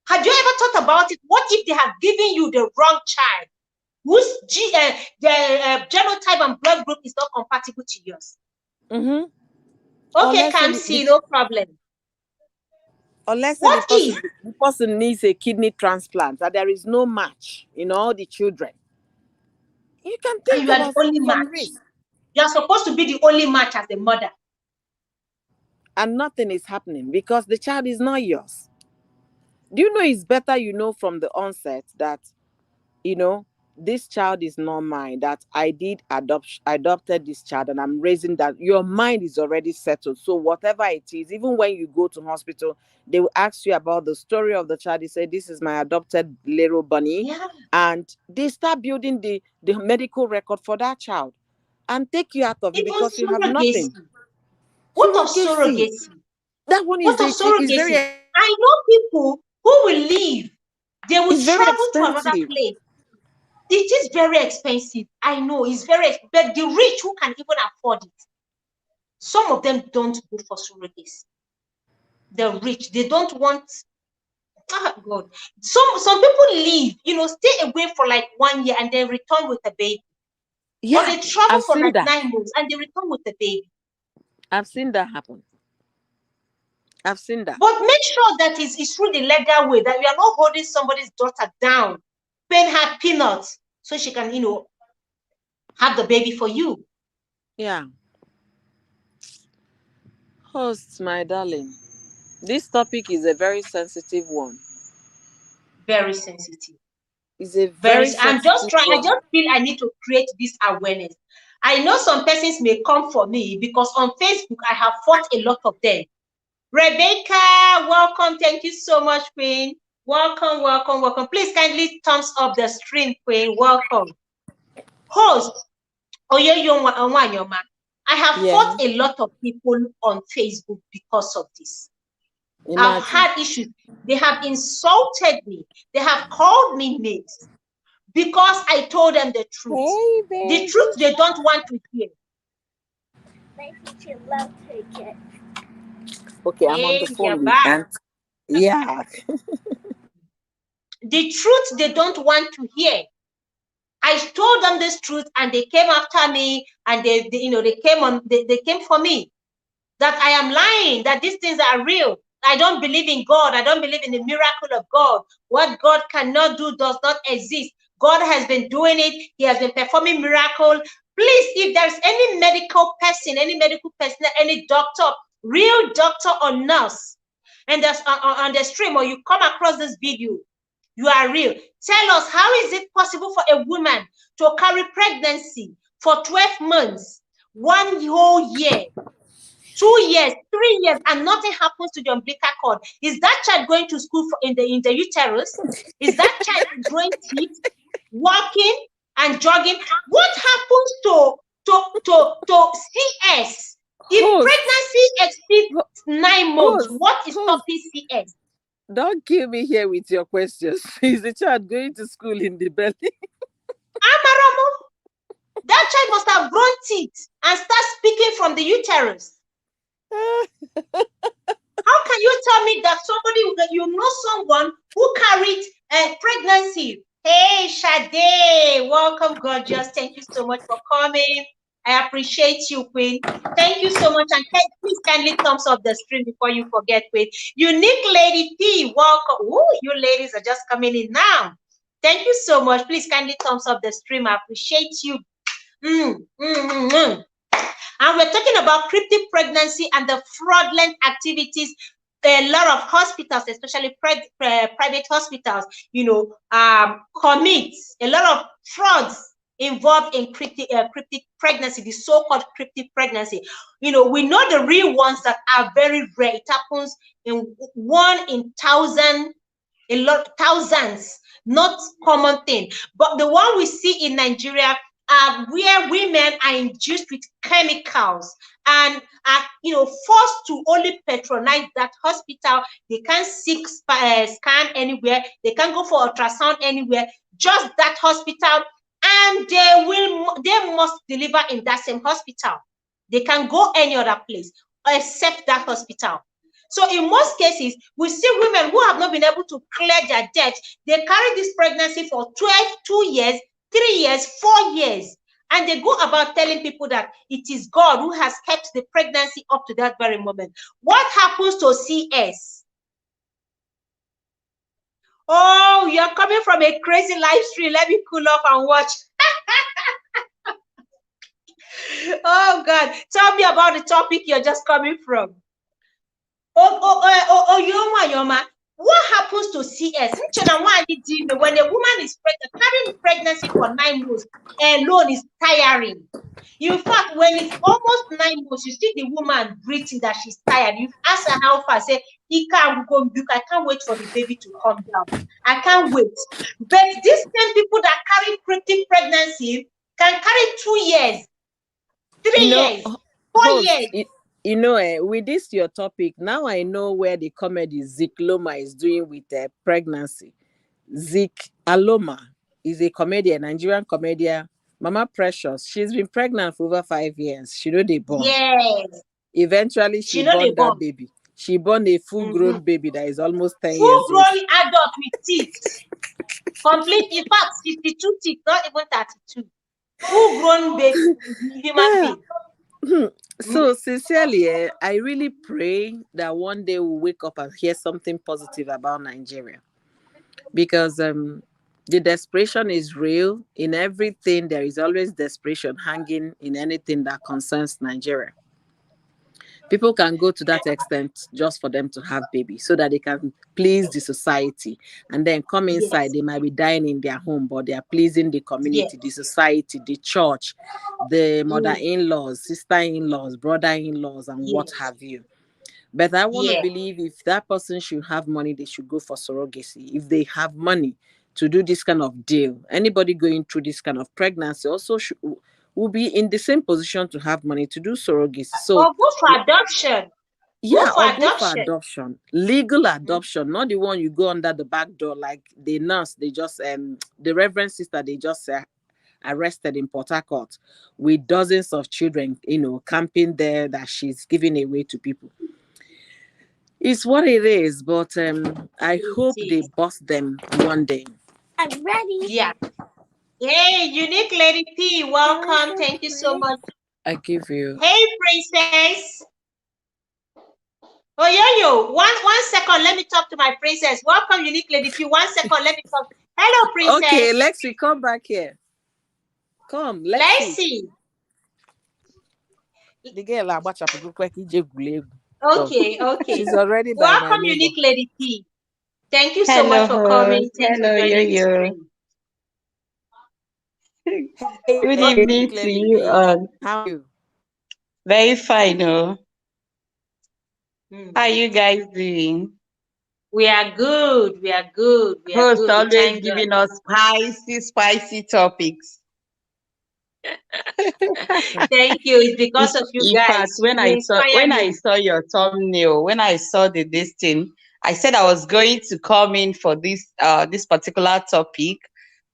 Have you ever thought about it? What if they have given you the wrong child, whose genotype and blood group is not compatible to yours? Okay, can see, no problem. Unless the person needs a kidney transplant, that there is no match in all the children. You can think you are the only match. You are supposed to be the only match as the mother. And nothing is happening because the child is not yours. Do you know it's better you know from the onset that, you know, this child is not mine, that I adopted this child and I'm raising that. Your mind is already settled. So whatever it is, even when you go to hospital, they will ask you about the story of the child. They say, this is my adopted little bunny. Yeah. And they start building the medical record for that child and take you out of it because you have nothing. What of surrogacy? That one is very... I know people who will leave. They will travel to another place. It is very expensive. I know it's very expensive, but the rich who can even afford it, some of them don't go for surrogacy. The rich, they don't want. Oh God, some people leave, you know, stay away for like 1 year and then return with a baby. Yeah, or they travel for like 9 months and they return with the baby. I've seen that happen. I've seen that. But make sure that it's through the legal way, that we are not holding somebody's daughter down, paying her peanuts so she can, you know, have the baby for you. Yeah. Host, my darling, this topic is a very sensitive one. Very sensitive. It's a very I'm just trying. I just feel I need to create this awareness. I know some persons may come for me because on Facebook I have fought a lot of them. Rebecca, welcome. Thank you so much, Queen. Welcome, welcome, welcome. Please kindly thumbs up the stream, Queen. Welcome. Host, I have fought a lot of people on Facebook because of this. I've had issues. They have insulted me. They have called me names because I told them the truth. Hey, the truth they don't want to hear. Okay, I'm on the phone. Yeah. The truth they don't want to hear. I told them this truth and they came after me and they came for me. That I am lying, that these things are real. I don't believe in God. I don't believe in the miracle of God. What God cannot do does not exist. God has been doing it. He has been performing miracles. Please, if there's any medical person, any doctor, real doctor or nurse, and that's on the stream, or you come across this video, you are real. Tell us, how is it possible for a woman to carry pregnancy for 12 months, 1 whole year, 2 years, 3 years, and nothing happens to the umbilical cord? Is that child going to school in the uterus? Is that child growing teeth, walking and jogging? What happens to CS? If pregnancy exceeds 9 months, what is stopping CS? Don't kill me here with your questions. Is the child going to school in the belly? Amaramu, that child must have grown teeth and start speaking from the uterus. How can you tell me that you know someone who carried a pregnancy? Hey, Sade, welcome, gorgeous. Thank you so much for coming. I appreciate you, Queen. Thank you so much. And please kindly thumbs up the stream before you forget, Queen. Unique Lady P, welcome. Ooh, you ladies are just coming in now. Thank you so much. Please kindly thumbs up the stream. I appreciate you. And we're talking about cryptic pregnancy and the fraudulent activities a lot of hospitals, especially private hospitals, commit. A lot of frauds involved in cryptic pregnancy, the so-called cryptic pregnancy. We know the real ones that are very rare. It happens in 1 in 1,000, thousands, not common thing. But the one we see in Nigeria are where women are induced with chemicals and are forced to only patronize that hospital. They can't seek scan anywhere. They can't go for ultrasound anywhere. Just that hospital. And they must deliver in that same hospital. They can go any other place. except that hospital. So in most cases, we see women who have not been able to clear their debt. They carry this pregnancy for 2 years, 3 years, 4 years. And they go about telling people that it is God who has kept the pregnancy up to that very moment. What happens to CS? Oh, you're coming from a crazy live stream. Let me cool off and watch. Oh, God. Tell me about the topic you're just coming from. Yoma. What happens to CS? When a woman is pregnant, carrying pregnancy for 9 months alone is tiring. In fact, when it's almost 9 months, you see the woman breathing that she's tired. You ask her how far, say, I can't wait for the baby to come down. I can't wait. But these 10 people that carry cryptic pregnancy can carry 2 years, 3 years, 4 years. With this your topic, now I know where the comedy Zik Loma is doing with pregnancy. Zik Aloma is a comedian, Nigerian comedian. Mama Precious, she's been pregnant for over 5 years. She know they born. Yes. Eventually, she born that baby. She born a full-grown baby that is almost 10 years old. Full-grown adult with teeth. Complete, in fact, 52 teeth, not even 32. Full-grown baby, human being. So sincerely, I really pray that one day we'll wake up and hear something positive about Nigeria, because the desperation is real. In everything, there is always desperation hanging in anything that concerns Nigeria. People can go to that extent just for them to have babies so that they can please the society, and then come inside. Yes. They might be dying in their home, but they are pleasing the community, yes, the society, the church, the mother-in-laws, sister-in-laws, brother-in-laws, and yes, what have you. But I want to believe if that person should have money, they should go for surrogacy. If they have money to do this kind of deal, anybody going through this kind of pregnancy also will be in the same position to have money to do surrogacy. So, or go for adoption. Yeah, go for adoption. Legal adoption, not the one you go under the back door like the nurse. They just the Reverend Sister, they just arrested in Port Harcourt with dozens of children, camping there that she's giving away to people. It's what it is, but I hope they bust them one day. I'm ready. Yeah. Hey, Unique Lady P, welcome. Thank you so much. I give you. Hey, Princess. Oh, yo. One second. Let me talk to my princess. Welcome, Unique Lady P. 1 second. Let me talk. Hello, Princess. Okay, Lexi, come back here. Come, let's see. The girl I watch up a quick. Okay. She's already by welcome, my Unique Lady P. Thank you so much for coming. Hello, yo. Good evening to you all. How are you? Very fine, How are you guys doing? We are good. Host always giving us spicy topics. Thank you. It's because of you guys. In fact, when I saw your thumbnail, when I saw this thing, I said I was going to come in for this particular topic.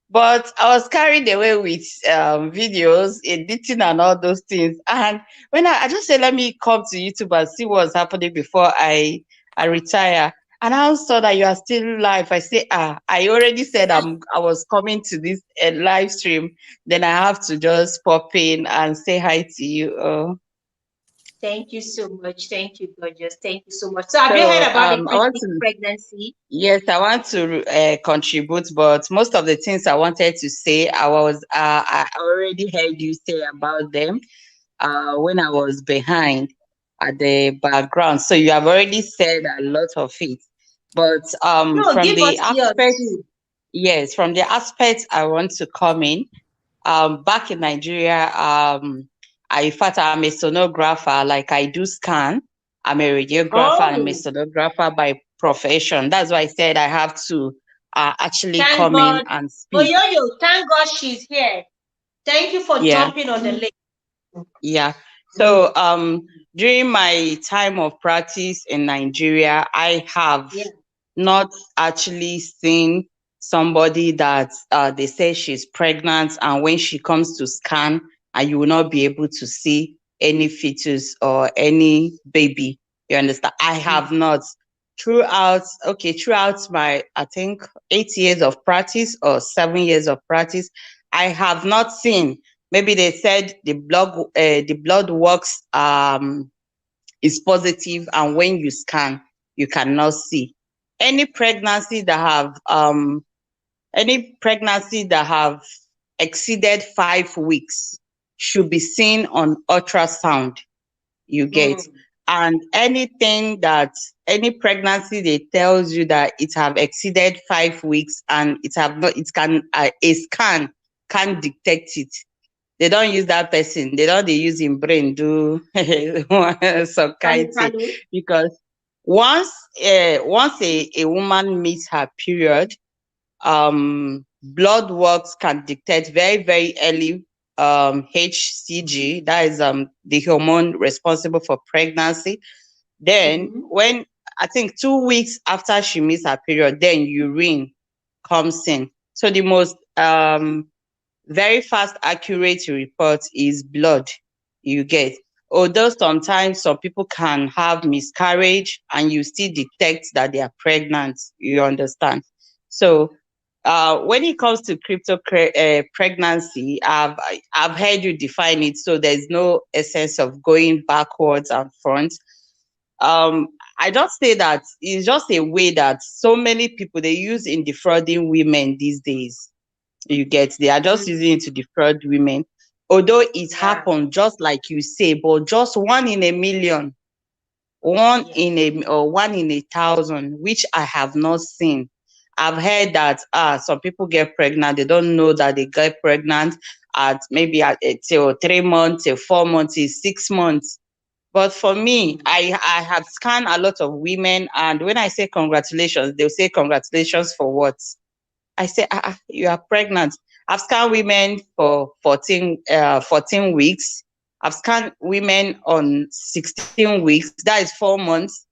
But I was carried away with videos, editing, and all those things. And when I just said, let me come to YouTube and see what's happening before I retire. And I saw that you are still live. I say, I already said I was coming to this live stream. Then I have to just pop in and say hi to you. Thank you so much. Thank you, gorgeous. Thank you so much. So have you heard about the pregnancy? Yes, I want to contribute, but most of the things I wanted to say, I already heard you say about them when I was behind at the background. So you have already said a lot of it. But from the aspect I want to come in, back in Nigeria, in fact, I'm a sonographer, like I do scan. I'm a radiographer and I'm a sonographer by profession. That's why I said I have to actually come in and speak. Oh, thank God she's here. Thank you for jumping on the link. Yeah. So during my time of practice in Nigeria, I have not actually seen somebody that they say she's pregnant, and when she comes to scan, and you will not be able to see any fetus or any baby. You understand? I have not. Throughout my, I think, 8 years of practice or 7 years of practice, I have not seen. Maybe they said the blood works is positive, and when you scan, you cannot see any pregnancy that have exceeded 5 weeks should be seen on ultrasound. You get. And any pregnancy they tells you that it have exceeded 5 weeks and it have not, it can a scan can't detect it. They don't use that person. They use him brain do some kind thing. Because once a woman meets her period, blood works can detect very, very early HCG, that is the hormone responsible for pregnancy. Then when, I think, 2 weeks after she meets her period, then urine comes in. So the most very fast, accurate report is blood. You get. Although sometimes some people can have miscarriage and you still detect that they are pregnant. You understand? So when it comes to pregnancy, I've heard you define it. So there's no essence of going backwards and front. I just say that it's just a way that so many people they use in defrauding women these days. You get, they are just using it to defraud women. Although it happened, just like you say, but just 1 in a million, 1 in a or 1 in 1,000, which I have not seen. I've heard that some people get pregnant, they don't know that they get pregnant at maybe till 3 months, till 4 months, till 6 months. But for me, I have scanned a lot of women, and when I say congratulations, they'll say congratulations for what? I say, you are pregnant. I've scanned women for 14 weeks. I've scanned women on 16 weeks. That is 4 months.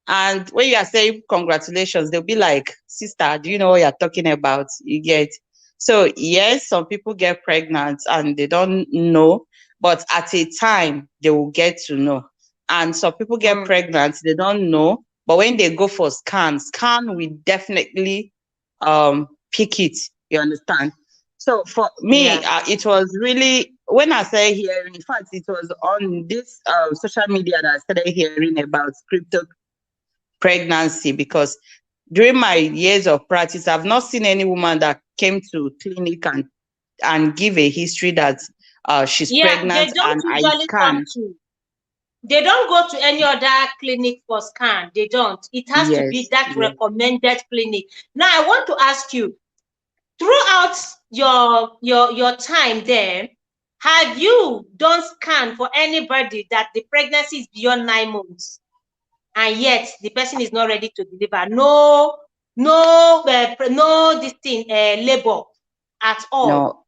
And when you are saying congratulations, they'll be like, sister, do you know what you're talking about? You get. So yes, some people get pregnant and they don't know, but at a time they will get to know. And some people get pregnant, they don't know, but when they go for scan will definitely pick it. You understand? So for me, it was really, when I say hearing, in fact, it was on this social media that I started hearing about CRYPTIC pregnancy, because during my years of practice, I've not seen any woman that came to clinic and give a history that she's pregnant and I scan. They don't go to any other clinic for scan. They don't. It has to be that recommended clinic. Now, I want to ask you, throughout your time there, have you done scan for anybody that the pregnancy is beyond 9 months, and yet the person is not ready to deliver? No this thing, labor at all. No.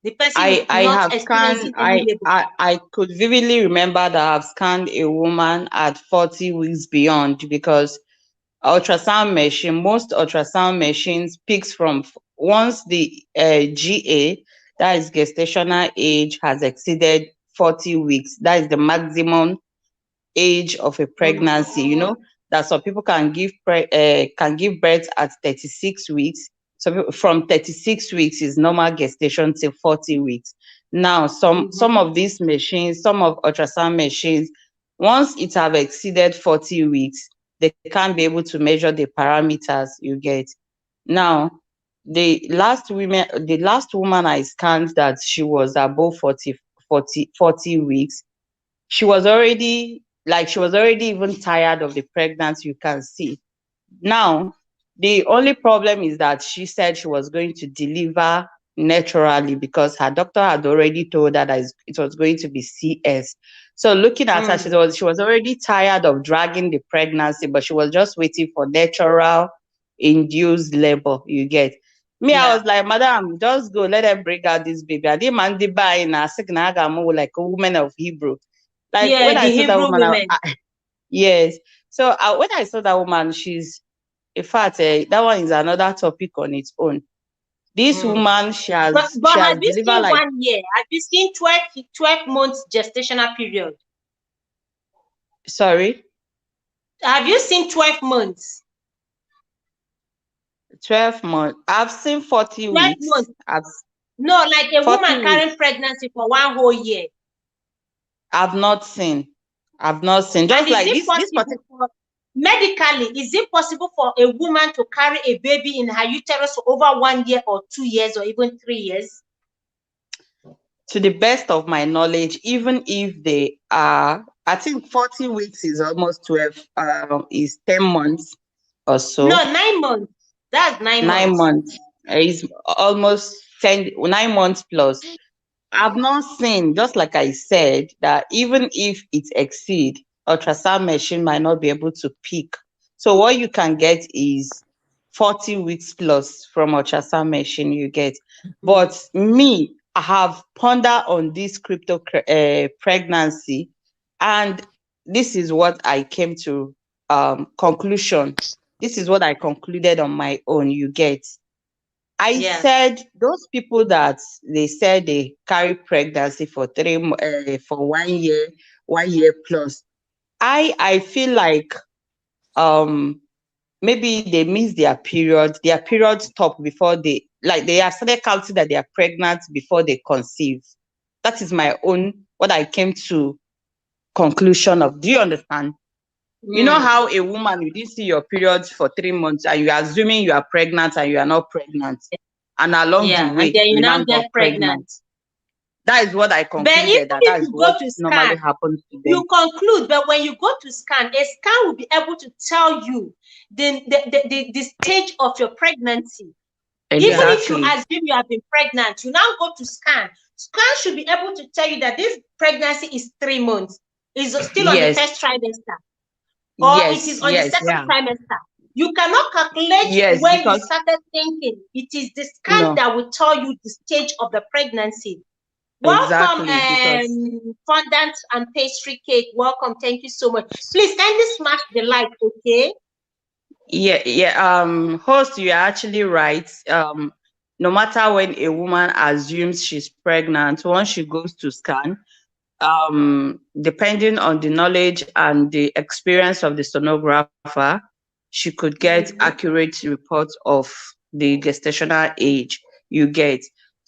The person is not experiencing any labor. I could vividly remember that I've scanned a woman at 40 weeks beyond, because ultrasound machine, most ultrasound machines picks from once the GA, that is gestational age, has exceeded 40 weeks. That is the maximum age of a pregnancy. You know that some people can give birth at 36 weeks. So from 36 weeks is normal gestation till 40 weeks. Now, some of these machines, some of ultrasound machines, once it have exceeded 40 weeks, they can't be able to measure the parameters you get. Now, the last woman I scanned that she was above 40 weeks, she was already even tired of the pregnancy, you can see. Now, the only problem is that she said she was going to deliver naturally because her doctor had already told her that it was going to be CS. So looking at her, she was already tired of dragging the pregnancy, but she was just waiting for natural induced labor, you get. Me, I was like, madam, just go, let her bring out this baby. I didn't mind the buy in a second, like a woman of Hebrew. Like when I saw that woman, yes. So when I saw that woman, she's, in fact, that one is another topic on its own. This woman, she has delivered like 1 year. Have you seen 12 months gestational period? Sorry? Have you seen 12 months? 12 months. I've seen 40 12 weeks. months. No, like a 40 woman carrying pregnancy for 1 whole year. I've not seen. Just And like is it possible medically, is it possible for a woman to carry a baby in her uterus for over 1 year or 2 years or even 3 years? To the best of my knowledge, even if they are, I think 40 weeks is almost 12, is 10 months or so. No, 9 months. That's 9 months. 9 months. Is almost 9 months plus. I've not seen, just like I said, that even if it exceed, ultrasound machine might not be able to pick. So what you can get is 40 weeks plus from ultrasound machine you get. But me, I have pondered on this pregnancy, and this is what I came to conclusion. This is what I concluded on my own, you get. I said those people that they said they carry pregnancy for for 1 year plus. I feel like maybe they miss their period. Their period stopped before they have started counting that they are pregnant before they conceive. That is my own what I came to conclusion of. Do you understand? You know how a woman, you didn't see your period for 3 months and you are assuming you are pregnant and you are not pregnant. And along the way, and then you now got get pregnant. That is what I concluded. But even that if is you what go to normally scan, happens to them. you conclude, but when you go to scan, a scan will be able to tell you the stage of your pregnancy. Exactly. Even if you assume you have been pregnant, you now go to scan. Scan should be able to tell you that this pregnancy is 3 months, is still on the first trimester, or it is on the second trimester. You cannot calculate when you started thinking. It is the scan that will tell you the stage of the pregnancy. Welcome, fondant and pastry cake. Welcome. Thank you so much. Please kindly smash the like, okay? Host, you are actually right. No matter when a woman assumes she's pregnant, once she goes to scan, depending on the knowledge and the experience of the sonographer, she could get accurate reports of the gestational age you get.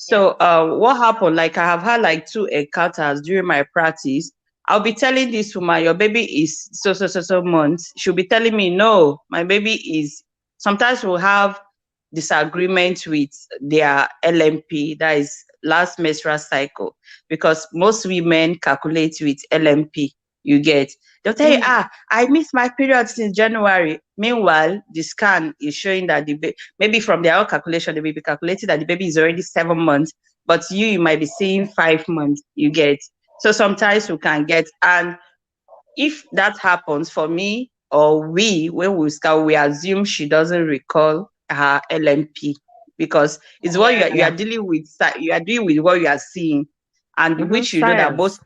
So what happened, like I have had like 2 encounters during my practice. I'll be telling this woman, your baby is so months. She'll be telling me, no, my baby is. Sometimes we'll have disagreement with their LMP, that is last menstrual cycle, because most women calculate with LMP. You get, they'll tell you, I missed my period since January. Meanwhile, the scan is showing that maybe from their own calculation, they may be calculating that the baby is already 7 months, but you might be seeing 5 months. You get, so sometimes we can get, and if that happens for me or when we scan, we assume she doesn't recall her LMP, because it's what you are dealing with. You are dealing with what you are seeing, and which you know that most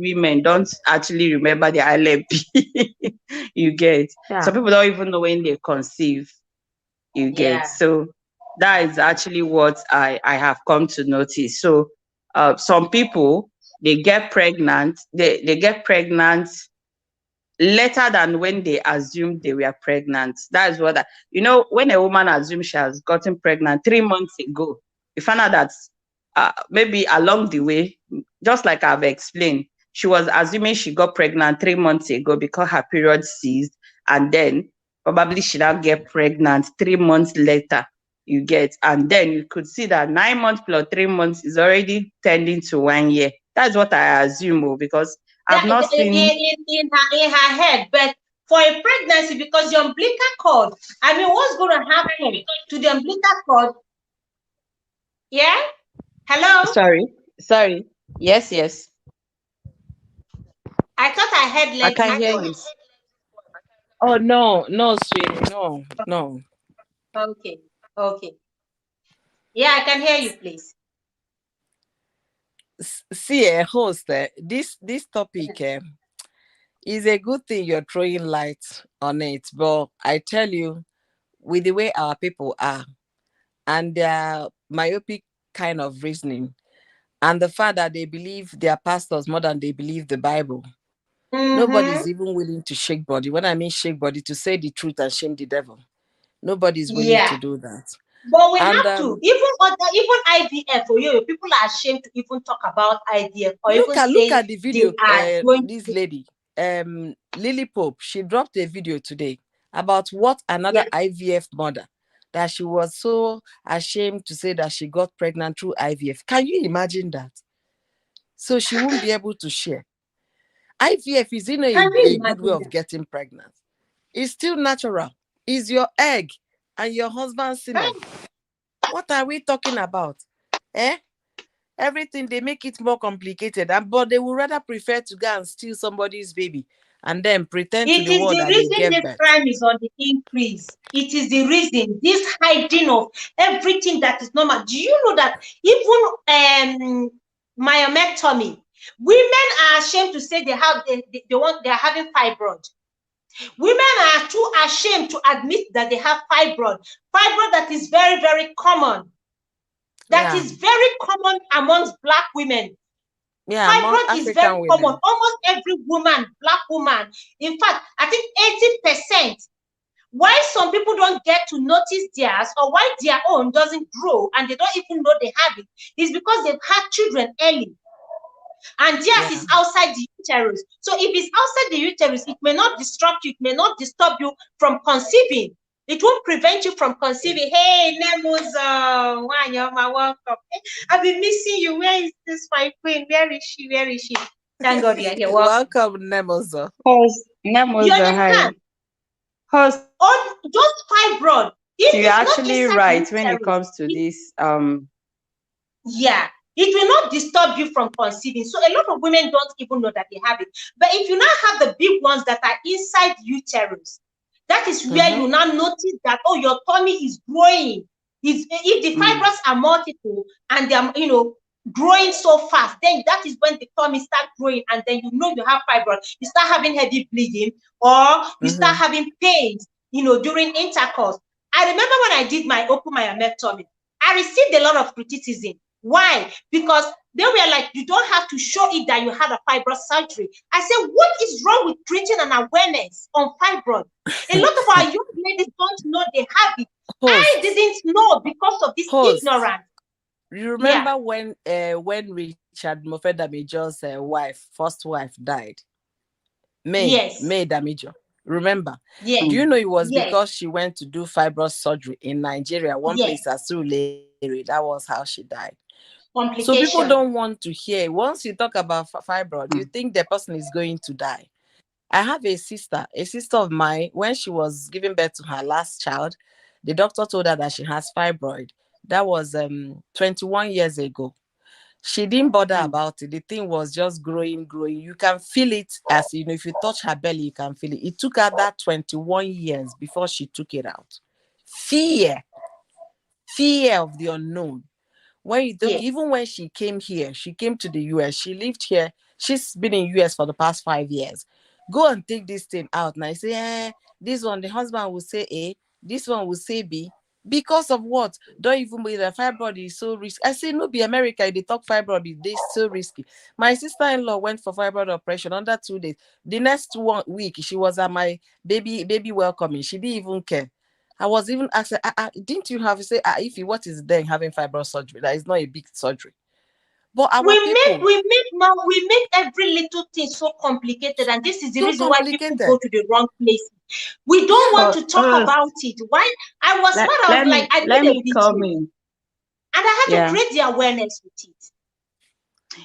women don't actually remember their LMP. You get, some people don't even know when they conceive. You get, so that is actually what I have come to notice. So some people, they get pregnant, they get pregnant later than when they assumed they were pregnant. That is what when a woman assumes she has gotten pregnant 3 months ago, you find out that maybe along the way, just like I've explained, she was assuming she got pregnant 3 months ago because her period ceased, and then probably she now get pregnant 3 months later. You get, and then you could see that 9 months plus 3 months is already tending to 1 year. That's what I assume, because I've not seen in her head. But for a pregnancy, because your umbilical cord, I mean, what's going to happen to the umbilical cord? Yeah. Hello. Sorry. Yes. I thought I heard I can hear you. Oh no, sweetie, no. Okay. Yeah, I can hear you, please. See, host, this topic is a good thing you're throwing light on it, but I tell you, with the way our people are and their myopic kind of reasoning, and the fact that they believe their pastors more than they believe the Bible, Nobody's even willing to shake body. When I mean shake body, to say the truth and shame the devil. Nobody's willing to do that. But we have to. Even IVF for you, people are ashamed to even talk about IVF or look at the video. Going This lady, Lily Pope, she dropped a video today about what another IVF mother, that she was so ashamed to say that she got pregnant through IVF. Can you imagine that? So she won't be able to share. IVF is in a good way of getting pregnant. It's still natural. It's your egg and your husband's semen. What are we talking about? Everything, they make it more complicated, but they would rather prefer to go and steal somebody's baby and then pretend to the world that they gave birth. It is the reason the crime is on the increase. It is the reason, this hiding of everything that is normal. Do you know that even myomectomy, women are ashamed to say they're having fibroid. Women are too ashamed to admit that they have fibroid. Fibroid that is very, very common. That is very common amongst Black women. Fibroid is very common. Almost every woman, Black woman. In fact, I think 80%. Why some people don't get to notice theirs, or why their own doesn't grow and they don't even know they have it, is because they've had children early. And theirs is outside the uterus. So if it's outside the uterus, it may not disrupt you, it may not disturb you from conceiving. It won't prevent you from conceiving. Hey, Nemos, welcome. I've been missing you. Where is this, my queen? Where is she? Where is she? Thank God you're here. Welcome, Nemozo. Hi. Just fibroid. You're actually right when it comes to this. It will not disturb you from conceiving. So a lot of women don't even know that they have it. But if you now have the big ones that are inside uterus, that is where you now notice that, oh, your tummy is growing. If the fibers are multiple and they're, growing so fast, then that is when the tummy starts growing, and then you know you have fibroid. You start having heavy bleeding, or you start having pains, during intercourse. I remember when I did my open myomectomy, I received a lot of criticism. Why? Because they were like, you don't have to show it that you had a fibroid surgery. I said, what is wrong with creating an awareness on fibroid? A lot of our young ladies don't know they have it. I didn't know because of this ignorance. You remember when Richard Mofe-Damijo's first wife died? May Damijo. Remember? Yes. Do you know it was because she went to do fibroid surgery in Nigeria, one place at Surulere? That was how she died. So people don't want to hear. Once you talk about fibroid, you think the person is going to die. I have a sister of mine. When she was giving birth to her last child, the doctor told her that she has fibroid. That was 21 years ago. She didn't bother about it. The thing was just growing. You can feel it, as if you touch her belly, you can feel it. It took her that 21 years before she took it out. Fear of the unknown. When you don't, even when she came here, she came to the US, she lived here, she's been in US for the past 5 years. Go and take this thing out. And I say, this one, the husband will say A, this one will say B. Because of what? Don't even believe that fibroid is so risky. I say, no, be America, they talk fibroid, they so risky. My sister-in-law went for fibroid operation under 2 days. The next 1 week, she was at my baby welcoming. She didn't even care. I was even asking, didn't you have to say, what is then having fibroid surgery? That is not a big surgery. But we make every little thing so complicated, and this is the reason why people go to the wrong places. We don't want to talk about it. Why? I was I did it with you, and I had to create the awareness with it.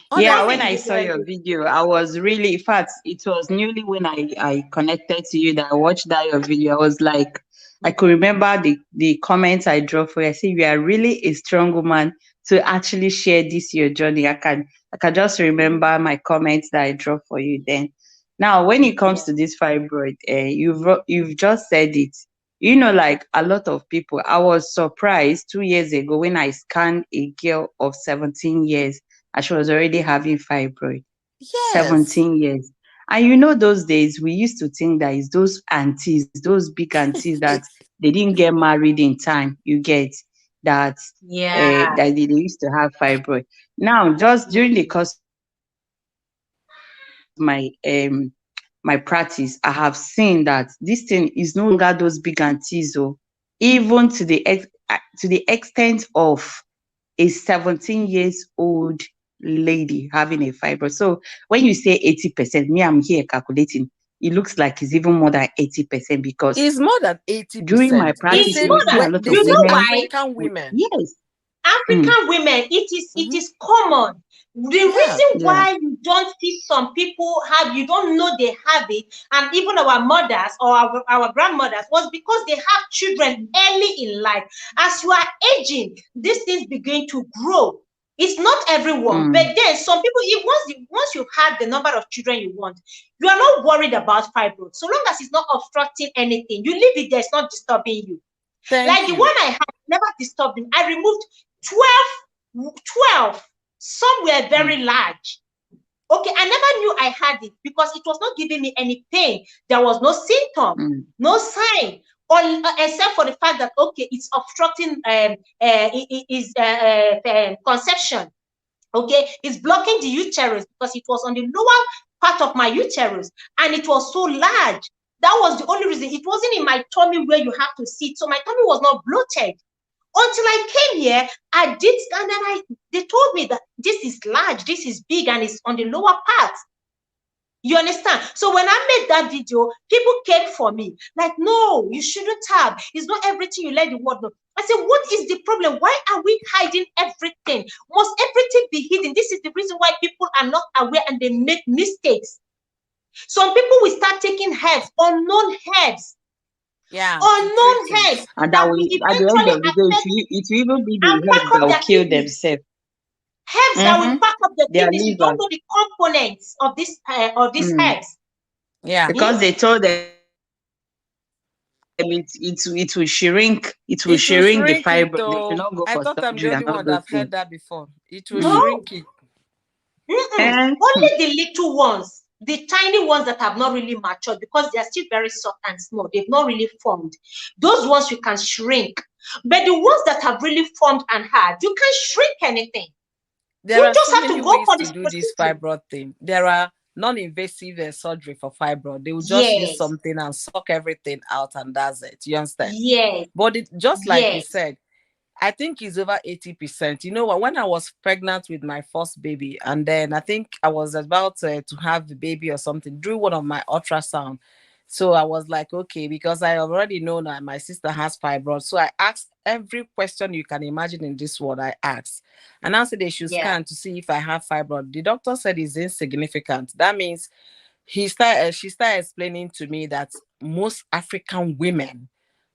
When I saw your video, I was really, in fact, it was newly when I connected to you that I watched your video. I was like, I could remember the comments I dropped for you. I said, you are really a strong woman to actually share your journey. I can just remember my comments that I dropped for you then. Now, when it comes to this fibroid, you've just said it. Like a lot of people, I was surprised 2 years ago when I scanned a girl of 17 years and she was already having fibroid. 17 years. And those days we used to think that it's those aunties, those big aunties that they didn't get married in time. You get that? That they used to have fibroid. Now, just during the course of my my practice, I have seen that this thing is no longer those big aunties, even to the extent of a 17 years old lady having a fibroid. So when you say 80%, me, I'm here calculating. It looks like it's even more than 80% because it's more than 80%. during my practice, It's more you see than, a lot of you know women. why? African women. Yes. African women, it is common. The reason why you don't see some people you don't know they have it, and even our mothers or our grandmothers, was because they have children early in life. As you are aging, these things begin to grow. It's not everyone, but then some people, once you've had the number of children you want, you are not worried about fibroid. So long as it's not obstructing anything, you leave it there, it's not disturbing you. The one I had never disturbed me. I removed 12. Some were very large. Okay, I never knew I had it because it was not giving me any pain. There was no symptom, no sign, except for the fact that, okay, it's obstructing conception. Okay, it's blocking the uterus because it was on the lower part of my uterus and it was so large. That was the only reason. It wasn't in my tummy where you have to sit. So my tummy was not bloated. Until I came here, I did, and then they told me that this is large, this is big, and it's on the lower part. You understand? So when I made that video, people came for me. Like, no, you shouldn't have. It's not everything you let the world know. I said, what is the problem? Why are we hiding everything? Must everything be hidden? This is the reason why people are not aware and they make mistakes. Some people will start taking herbs, unknown herbs. Yeah. Unknown herbs. And that will, at the end of the day, it will even be the herbs that will kill themselves. Herbs that will pack up the kidneys. You don't know the components of these herbs. Yeah. Because they told them it will shrink. It will shrink the fibroid. They should not go I for thought I'm the surgery only one that I've heard that before. It will shrink it. Only the little ones, the tiny ones that have not really matured, because they are still very soft and small. They've not really formed. Those ones you can shrink. But the ones that have really formed and hard, you can shrink anything. There are just so many ways to do this fibroid thing. There are non-invasive surgery for fibroid. They will just use something and suck everything out, and that's it. You understand? Yes. But just like you said, I think it's over 80%. You know what? When I was pregnant with my first baby, and then I think I was about to have the baby or something, drew one of my ultrasound. So I was like, okay, because I already know that my sister has fibroid. So I asked every question you can imagine in this world. I asked, and I said they should scan to see if I have fibroid. The doctor said it's insignificant. That means she started explaining to me that most African women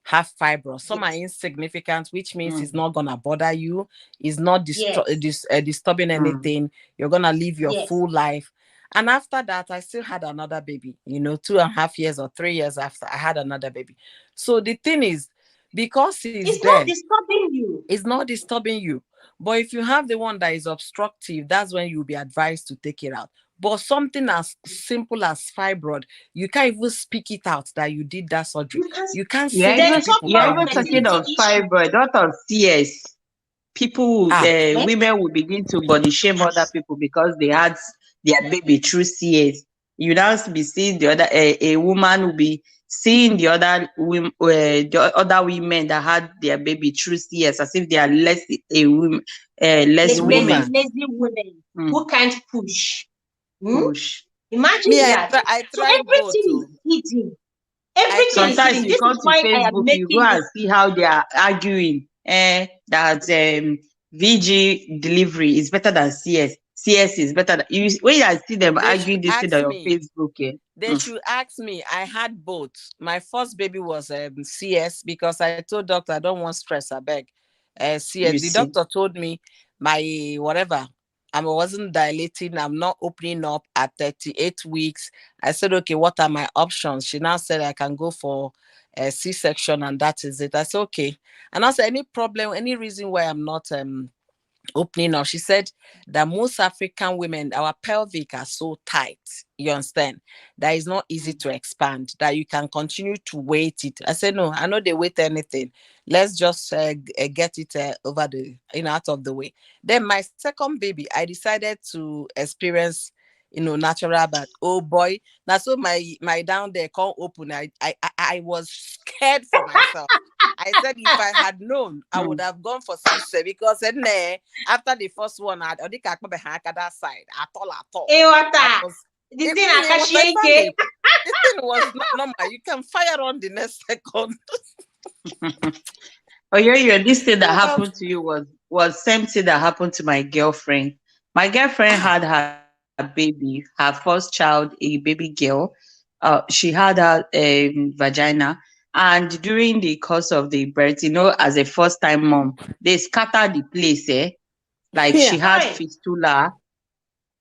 have fibroids. Some are insignificant, which means it's not gonna bother you. It's not disturbing anything. You're gonna live your full life. And after that, I still had another baby, 2.5 years or 3 years after I had another baby. So the thing is, because it's not disturbing you. It's not disturbing you. But if you have the one that is obstructive, that's when you'll be advised to take it out. But something as simple as fibroid, you can't even speak it out that you did that surgery. You can't say it to people. You're even talking of fibroid, not of CS. People, women will begin to body shame other people because they had their baby through CS. You now be seeing the other, a woman will be seeing the other women that had their baby through CS as if they are less women. Lazy women who can't push. Imagine that. I so everything is hidden. Everything sometimes is hidden. you come to Facebook, you go and see how they are arguing that VG delivery is better than CS. CS is better than you. When I see them arguing this thing on your Facebook, they should ask me. I had both. My first baby was CS because I told doctor I don't want stress. I beg. CS. The doctor told me my whatever. I wasn't dilating. I'm not opening up at 38 weeks. I said, okay, what are my options? She now said I can go for a C-section and that is it. I said, okay. And I said, any problem, any reason why I'm not opening up? She said that most African women, our pelvic are so tight, you understand, that it's not easy to expand, that you can continue to weight it. I said, no, I know they weight anything. Let's just get it over the, out of the way. Then my second baby, I decided to experience natural birth. Oh boy. Now so my down there can't open. I was scared for myself. I said if I had known, I would have gone for C7 because after the first one, I think I could that side at all. That was, this thing was not normal. You can fire on the next second. Oh yeah, this thing that happened to you was same thing that happened to my girlfriend. My girlfriend had her baby, her first child, a baby girl. She had her vagina, and during the course of the birth, as a first time mom, they scattered the place. Like she had fistula,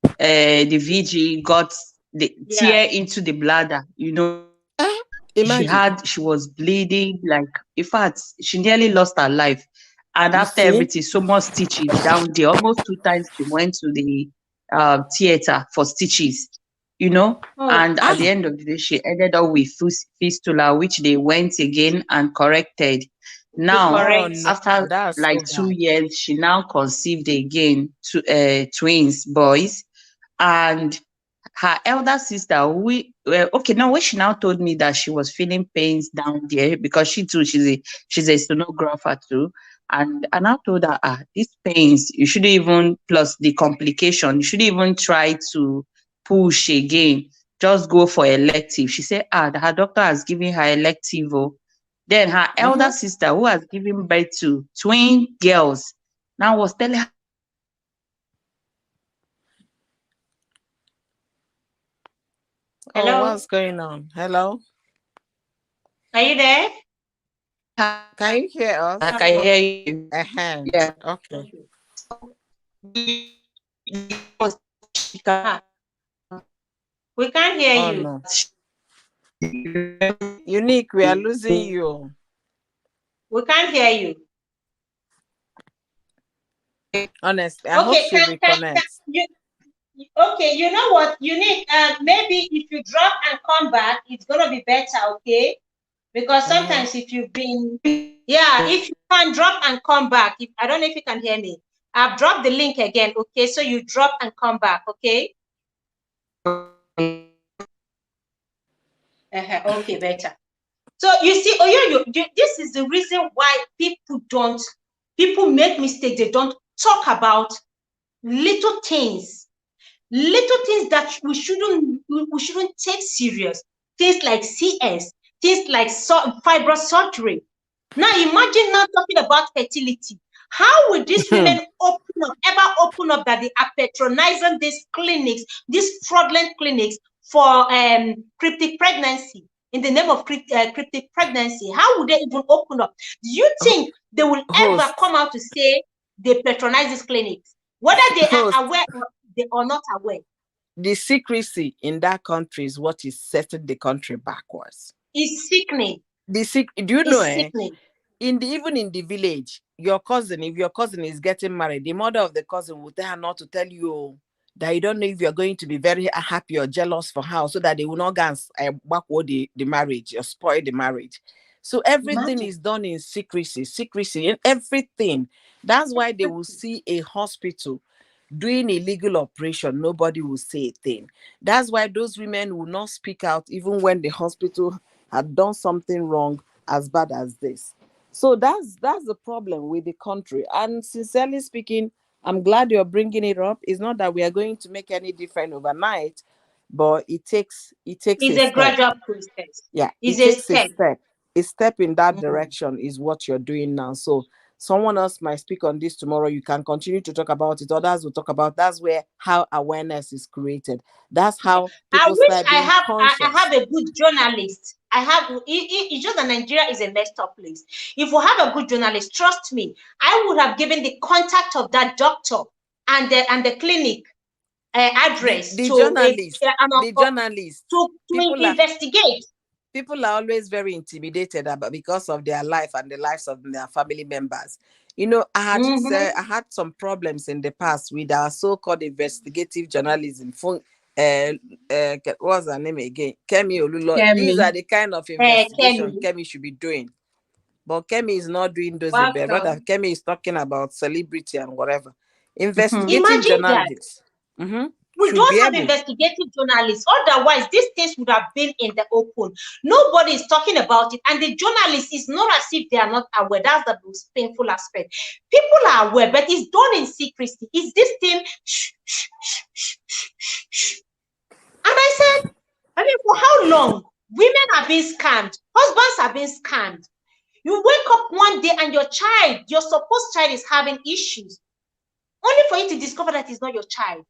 the VG got the tear into the bladder. She was bleeding, like in fact, she nearly lost her life. And after everything, so much stitches down there. Almost 2 times she went to the theater for stitches, and at the end of the day, she ended up with fistula, which they went again and corrected. Now, after like 2 years, she now conceived again twins, boys, and her elder sister, now when she now told me that she was feeling pains down there because she too, she's a sonographer too, and I told her, these pains, you shouldn't even, plus the complication, you shouldn't even try to push again. Just go for elective. She said, her doctor has given her elective. Then her elder sister, who has given birth to twin girls, now was telling her, hello? What's going on? Hello? Are you there? Can you hear us? I can hear you. Yeah. Okay. We can't hear you. No. Unique, we are losing you. We can't hear you. Honestly, I hope she reconnects. Okay, you know what? Unique, maybe if you drop and come back, it's gonna be better, okay? Because sometimes if you've been, if you can drop and come back, I don't know if you can hear me. I've dropped the link again, okay? So you drop and come back, okay? Okay, better. So you see, this is the reason why people make mistakes. They don't talk about little things that we shouldn't take serious. Things like CS, things like fibrous surgery. Now imagine now talking about fertility. How would these women ever open up that they are patronizing these clinics, these fraudulent clinics for cryptic pregnancy, in the name of cryptic pregnancy? How would they even open up? Do you think they will ever come out to say they patronize these clinics, whether they are aware or they are not aware? The secrecy in that country is what is setting the country backwards. It's sickening. Do you know? Even in the village, if your cousin is getting married, the mother of the cousin will tell her not to tell you that you don't know if you're going to be very happy or jealous for her, so that they will not go and backward the marriage or spoil the marriage. So everything is done in secrecy in everything. That's why they will see a hospital doing a legal operation, nobody will say a thing. That's why those women will not speak out even when the hospital had done something wrong as bad as this. So that's the problem with the country. And sincerely speaking, I'm glad you're bringing it up. It's not that we are going to make any difference overnight, but it takes a gradual process. Yeah, it takes a step. A step in that direction is what you're doing now. So someone else might speak on this tomorrow. You can continue to talk about it. Others will talk about. That's where how awareness is created. That's how people start being conscious. I have a good journalist. It's just that Nigeria is a messed up place. If we have a good journalist, trust me, I would have given the contact of that doctor and the clinic address the journalist to investigate. People are always very intimidated because of their life and the lives of their family members. I had some problems in the past with our so-called investigative journalism. What's her name again? Kemi Olulo. These are the kind of investigation Kemi should be doing. But Kemi is not doing those. Rather, Kemi is talking about celebrity and whatever. Investigative journalists. We don't have investigative journalists. Otherwise, these things would have been in the open. Nobody is talking about it. And the journalists, is not as if they are not aware. That's the most painful aspect. People are aware, but it's done in secrecy. It's this thing. And I said, for how long? Women are being scammed. Husbands are being scammed. You wake up one day and your supposed child is having issues. Only for you to discover that it's not your child.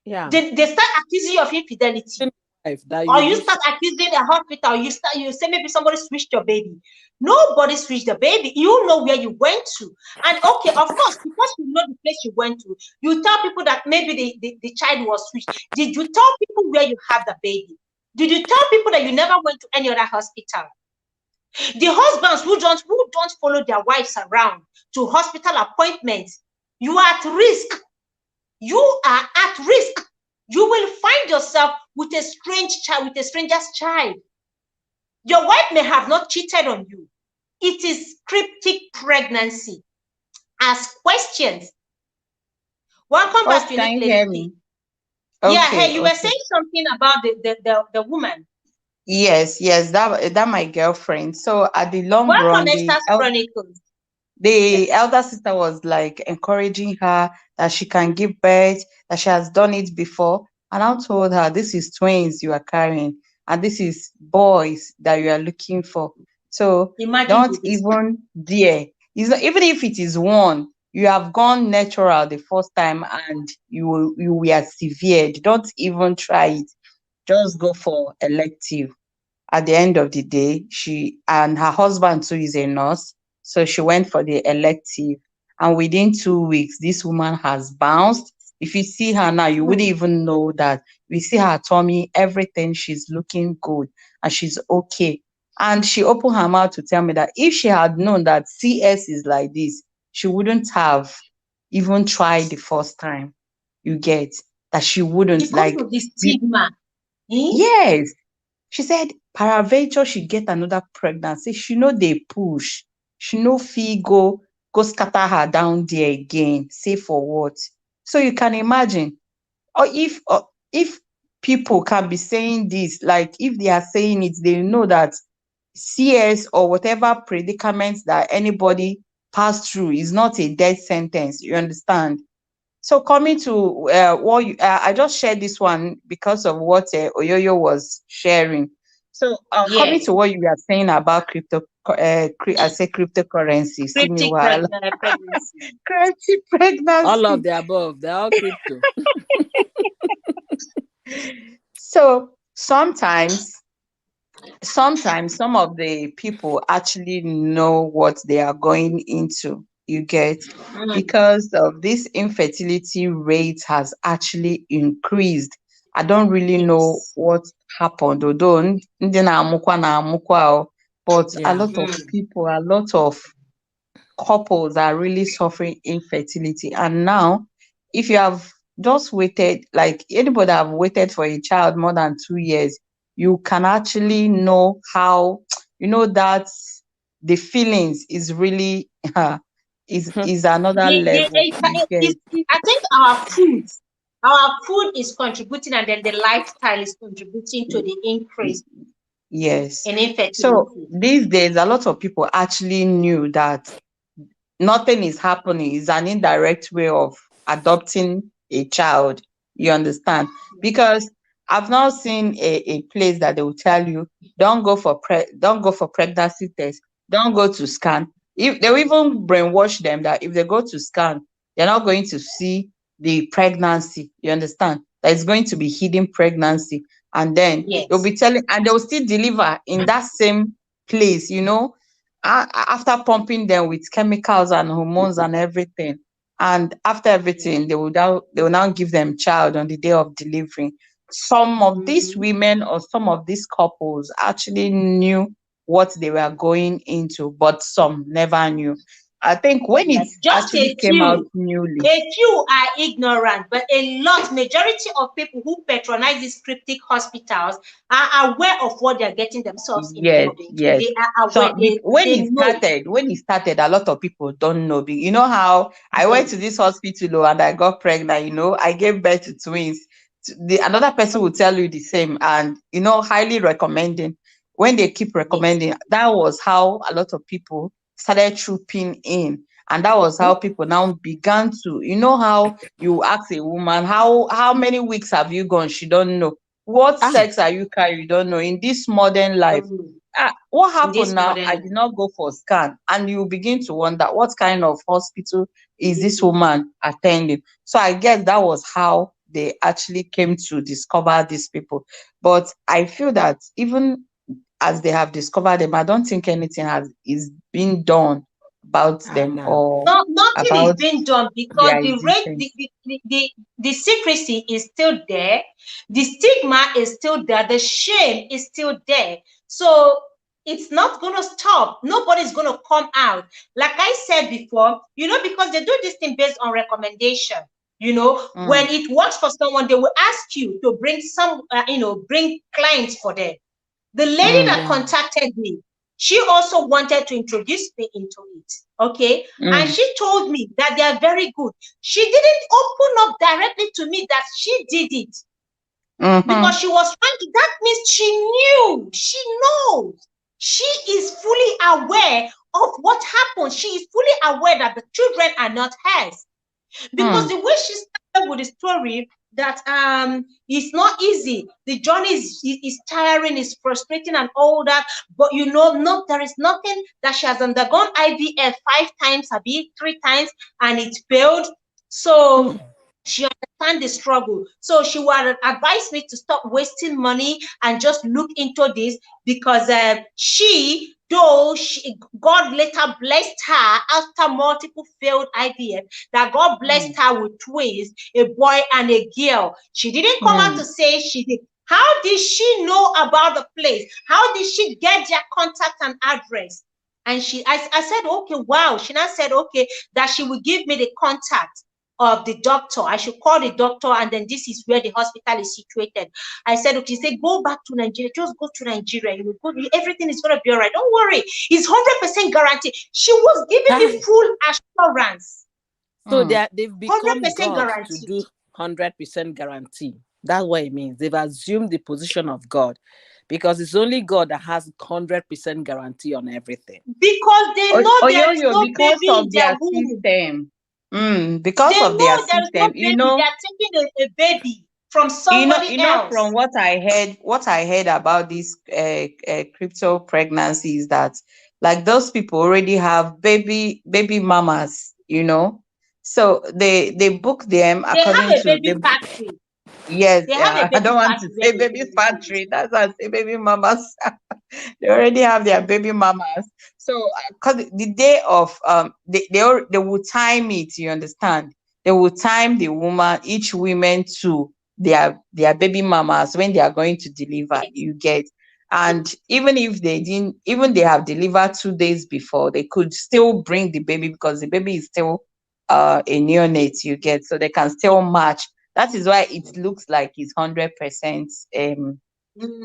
Yeah. They start accusing you of infidelity. Or you start accusing a hospital. You say maybe somebody switched your baby. Nobody switched the baby. You know where you went to. And okay, of course, because you know the place you went to, you tell people that maybe the child was switched. Did you tell people where you had the baby? Did you tell people that you never went to any other hospital? The husbands who don't follow their wives around to hospital appointments, you are at risk. You are at risk. You will find yourself with a strange child, with a stranger's child. Your wife may have not cheated on you. It is cryptic pregnancy. Ask questions. Welcome back to Can you hear me? Okay, yeah, hey, you were saying something about the woman. Yes, that my girlfriend. So at the long run, the elder sister was like encouraging her that she can give birth, that she has done it before. And I told her, this is twins you are carrying, and this is boys that you are looking for. So don't even dare. Even if it is one, you have gone natural the first time and you were severed. Don't even try it. Just go for elective. At the end of the day, she and her husband too is a nurse. So she went for the elective. And within 2 weeks, this woman has bounced. If you see her now, you wouldn't even know that. We see her tummy, everything, she's looking good and she's okay. And she opened her mouth to tell me that if she had known that CS is like this, she wouldn't have even tried the first time. You get that she wouldn't because of the stigma. Yes. She said, paraventure she get another pregnancy. She know they push. She know fee go scatter her down there again. Say for what? So you can imagine, or if people can be saying this, like if they are saying it, they know that CS or whatever predicaments that anybody passed through is not a death sentence. You understand? So coming to what I just shared this one because of what Oyoyo was sharing. So coming to what you were saying about cryptocurrency. Cryptic pregnancy. Cryptic pregnancy. All of the above. They're all crypto. So sometimes some of the people actually know what they are going into. You get, because of this infertility rate has actually increased. I don't really know what happened, although but a lot of people, a lot of couples are really suffering infertility. And now, if you have just waited, like anybody have waited for a child more than 2 years, you can actually know how, that the feelings is really is another level. I think our food is contributing, and then the lifestyle is contributing to the increase. Yes. In infertility. So these days, a lot of people actually knew that nothing is happening. It's an indirect way of adopting a child. You understand? Because I've now seen a place that they will tell you, don't go for pregnancy test, don't go to scan. If they will even brainwash them that if they go to scan, they're not going to see the pregnancy. You understand? That it's going to be hidden pregnancy. And then they'll be telling, and they'll still deliver in that same place, after pumping them with chemicals and hormones and everything. And after everything, they will now give them child on the day of delivery. Some of these women or some of these couples actually knew what they were going into, but some never knew. I think when it Just actually came out newly. a few are ignorant, but a lot, majority of people who patronize these cryptic hospitals are aware of what they're getting themselves Yes, involved into. yes. They are So aware. They know. when it started, a lot of people don't know. You know how I went to this hospital and I got pregnant. You know, I gave birth to twins. Another person will tell you the same, and you know, highly recommending. When they keep recommending, that was how a lot of people started trooping in. And that was how people now began to, you know, how you ask a woman, how many weeks have you gone? She don't know. What sex are you carrying? You don't know. In this modern life, what happened now? I did not go for scan. And you begin to wonder, what kind of hospital is this woman attending? So I guess that was how they actually came to discover these people. But I feel that even as they have discovered them, I don't think anything is being done about them or Nothing is about being done because their the rate, existence. the secrecy is still there, the stigma is still there, the shame is still there. So it's not going to stop. Nobody's going to come out. Like I said before, you know, because they do this thing based on recommendation. You know, when it works for someone, they will ask you to bring some, bring clients for them. The lady that contacted me, she also wanted to introduce me into it. Okay. And she told me that they are very good. She didn't open up directly to me that she did it. Because she was trying to, that means she knew, she knows. She is fully aware of what happened. She is fully aware that the children are not hers. Because the way she started with the story, that it's not easy, the journey is tiring, is frustrating and all that, but you know, there is nothing that she has undergone IVF 5 times, maybe 3 times, and it failed. So she understands the struggle. So she would advise me to stop wasting money and just look into this, because God later blessed her after multiple failed IVF, that God blessed her with twins, a boy and a girl. She didn't come out to say she did. How did she know about the place? How did she get their contact and address? And I said, okay, wow. She now said, okay, that she will give me the contact of the doctor. I should call the doctor, and then this is where the hospital is situated. I said, okay. She said, go back to Nigeria. Just go to Nigeria. Everything is going to be all right. Don't worry. It's 100% guaranteed. She was giving me full assurance. So they've become 100% God guarantee. to do 100% guarantee. That's what it means. They've assumed the position of God, because it's only God that has 100% guarantee on everything. Because they know there is no baby in their womb. System. Because of their system, you know, they're taking a baby from somebody else. From what I heard about this crypto pregnancy is that, like, those people already have baby mamas, you know, so they book them according to baby factory. Yes, they have a baby I don't want to say baby factory. That's why I say baby mamas. They already have their baby mamas. So, because the day of they will time it. You understand? They will time the woman, each woman, to their baby mamas when they are going to deliver. You get, and even if they didn't, even they have delivered 2 days before, they could still bring the baby, because the baby is still a neonate. You get, so they can still match. That is why it looks like it's 100%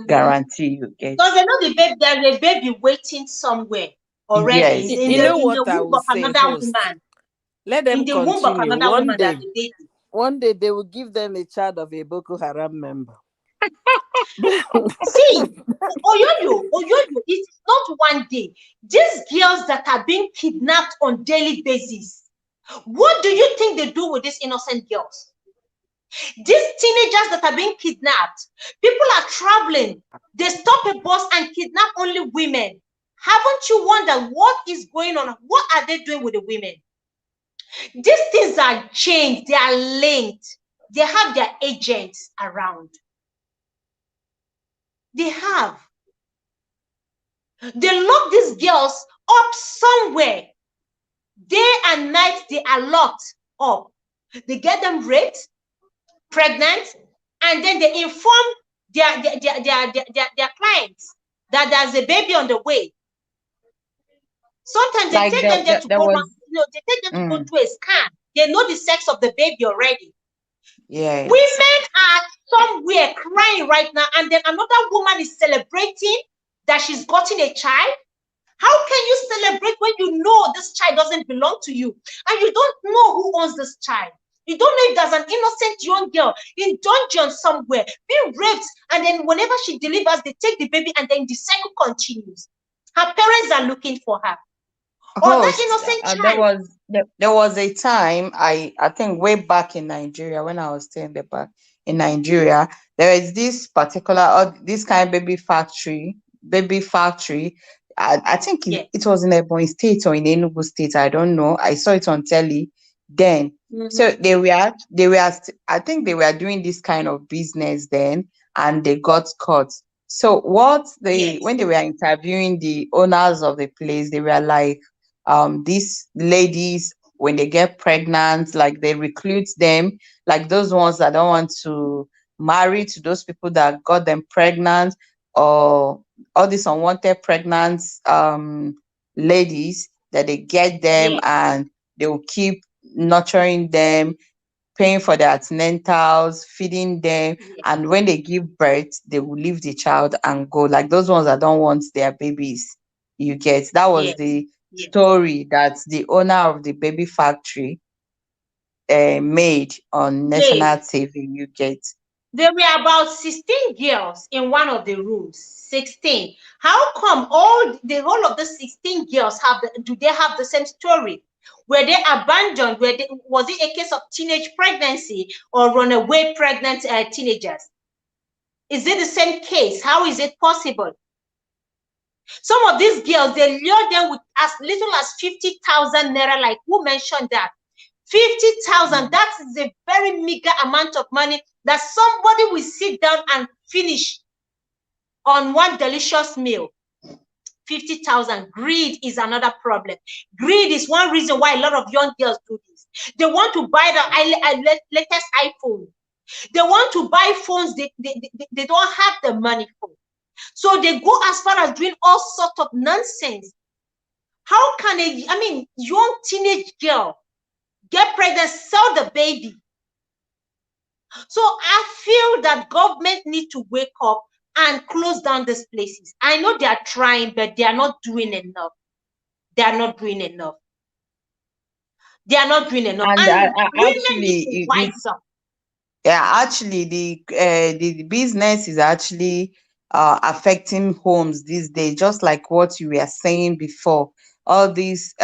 guarantee. You get, because they know the baby. There's a baby waiting somewhere already. Yes, in the womb of another woman. Let them continue. Womb of another woman, that's the baby. One day they will give them a child of a Boko Haram member. See, Oyoyo, it's not one day. These girls that are being kidnapped on daily basis, what do you think they do with these innocent girls? These teenagers that are being kidnapped, people are traveling. They stop a bus and kidnap only women. Haven't you wondered what is going on? What are they doing with the women? These things are changed. They are linked. They have their agents around. They have. They lock these girls up somewhere. Day and night, they are locked up. They get them raped, pregnant, and then they inform their clients that there's a baby on the way. Sometimes they take them there to go around. they take them to go do a scan. They know the sex of the baby already. Yes. Women are somewhere crying right now, and then another woman is celebrating that she's gotten a child. How can you celebrate when you know this child doesn't belong to you, and you don't know who owns this child? You don't know if there's an innocent young girl in dungeon somewhere being raped, and then whenever she delivers, they take the baby, and then the cycle continues. Her parents are looking for her. Or that innocent child. There was a time, I think way back in Nigeria, when I was still in Nigeria, there is this particular this kind of baby factory. I think it was in Ebonyi State or in Enugu State. I don't know. I saw it on telly then. So they were I think they were doing this kind of business then, and they got caught. So when they were interviewing the owners of the place, they were like, these ladies, when they get pregnant, like they recruit them, like those ones that don't want to marry to those people that got them pregnant, or all these unwanted pregnant ladies, that they get them and they will keep nurturing them, paying for their antenatals, feeding them, and when they give birth, they will leave the child and go. Like those ones that don't want their babies. You get that was the story that the owner of the baby factory made on national TV. You get. There were about 16 girls in one of the rooms. 16. How come the whole of the 16 girls do they have the same story? Were they abandoned? Was it a case of teenage pregnancy or runaway pregnant teenagers? Is it the same case? How is it possible? Some of these girls, they lure them with as little as 50,000 naira, like who mentioned that? 50,000, that is a very meager amount of money that somebody will sit down and finish on one delicious meal. 50,000. Greed is another problem. Greed is one reason why a lot of young girls do this. They want to buy the latest iPhone. They want to buy phones they don't have the money for. So they go as far as doing all sorts of nonsense. How can young teenage girl get pregnant, sell the baby? So I feel that government need to wake up and close down these places. I know they are trying, but they are not doing enough. They are not doing enough. They are not doing enough. And women need to wise up. Yeah, actually, the business is actually affecting homes these days, just like what you were saying before. All these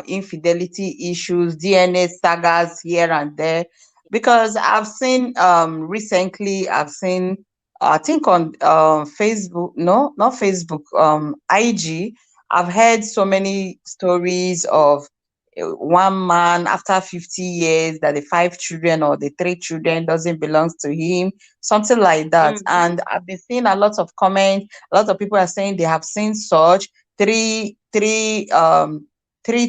infidelity issues, DNA sagas here and there. Because I've seen recently, I think on Facebook, no, not Facebook, IG, I've heard so many stories of one man after 50 years that the 5 children or the 3 children doesn't belong to him, something like that. And I've been seeing a lot of comments. A lot of people are saying they have seen such three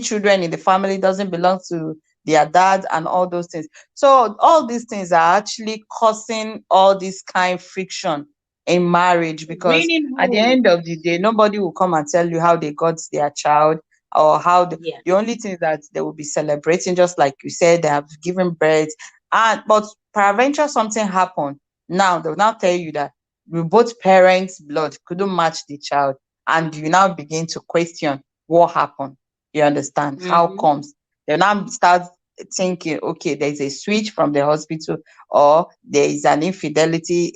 children in the family doesn't belong to their dad and all those things. So all these things are actually causing all this kind of friction in marriage, because at the end of the day, nobody will come and tell you how they got their child, or how the only thing that they will be celebrating, just like you said, they have given birth, but peradventure something happened. Now they'll now tell you that both parents' blood couldn't match the child, and you now begin to question what happened. You understand? How comes? They now start thinking, okay, there's a switch from the hospital, or there is an infidelity,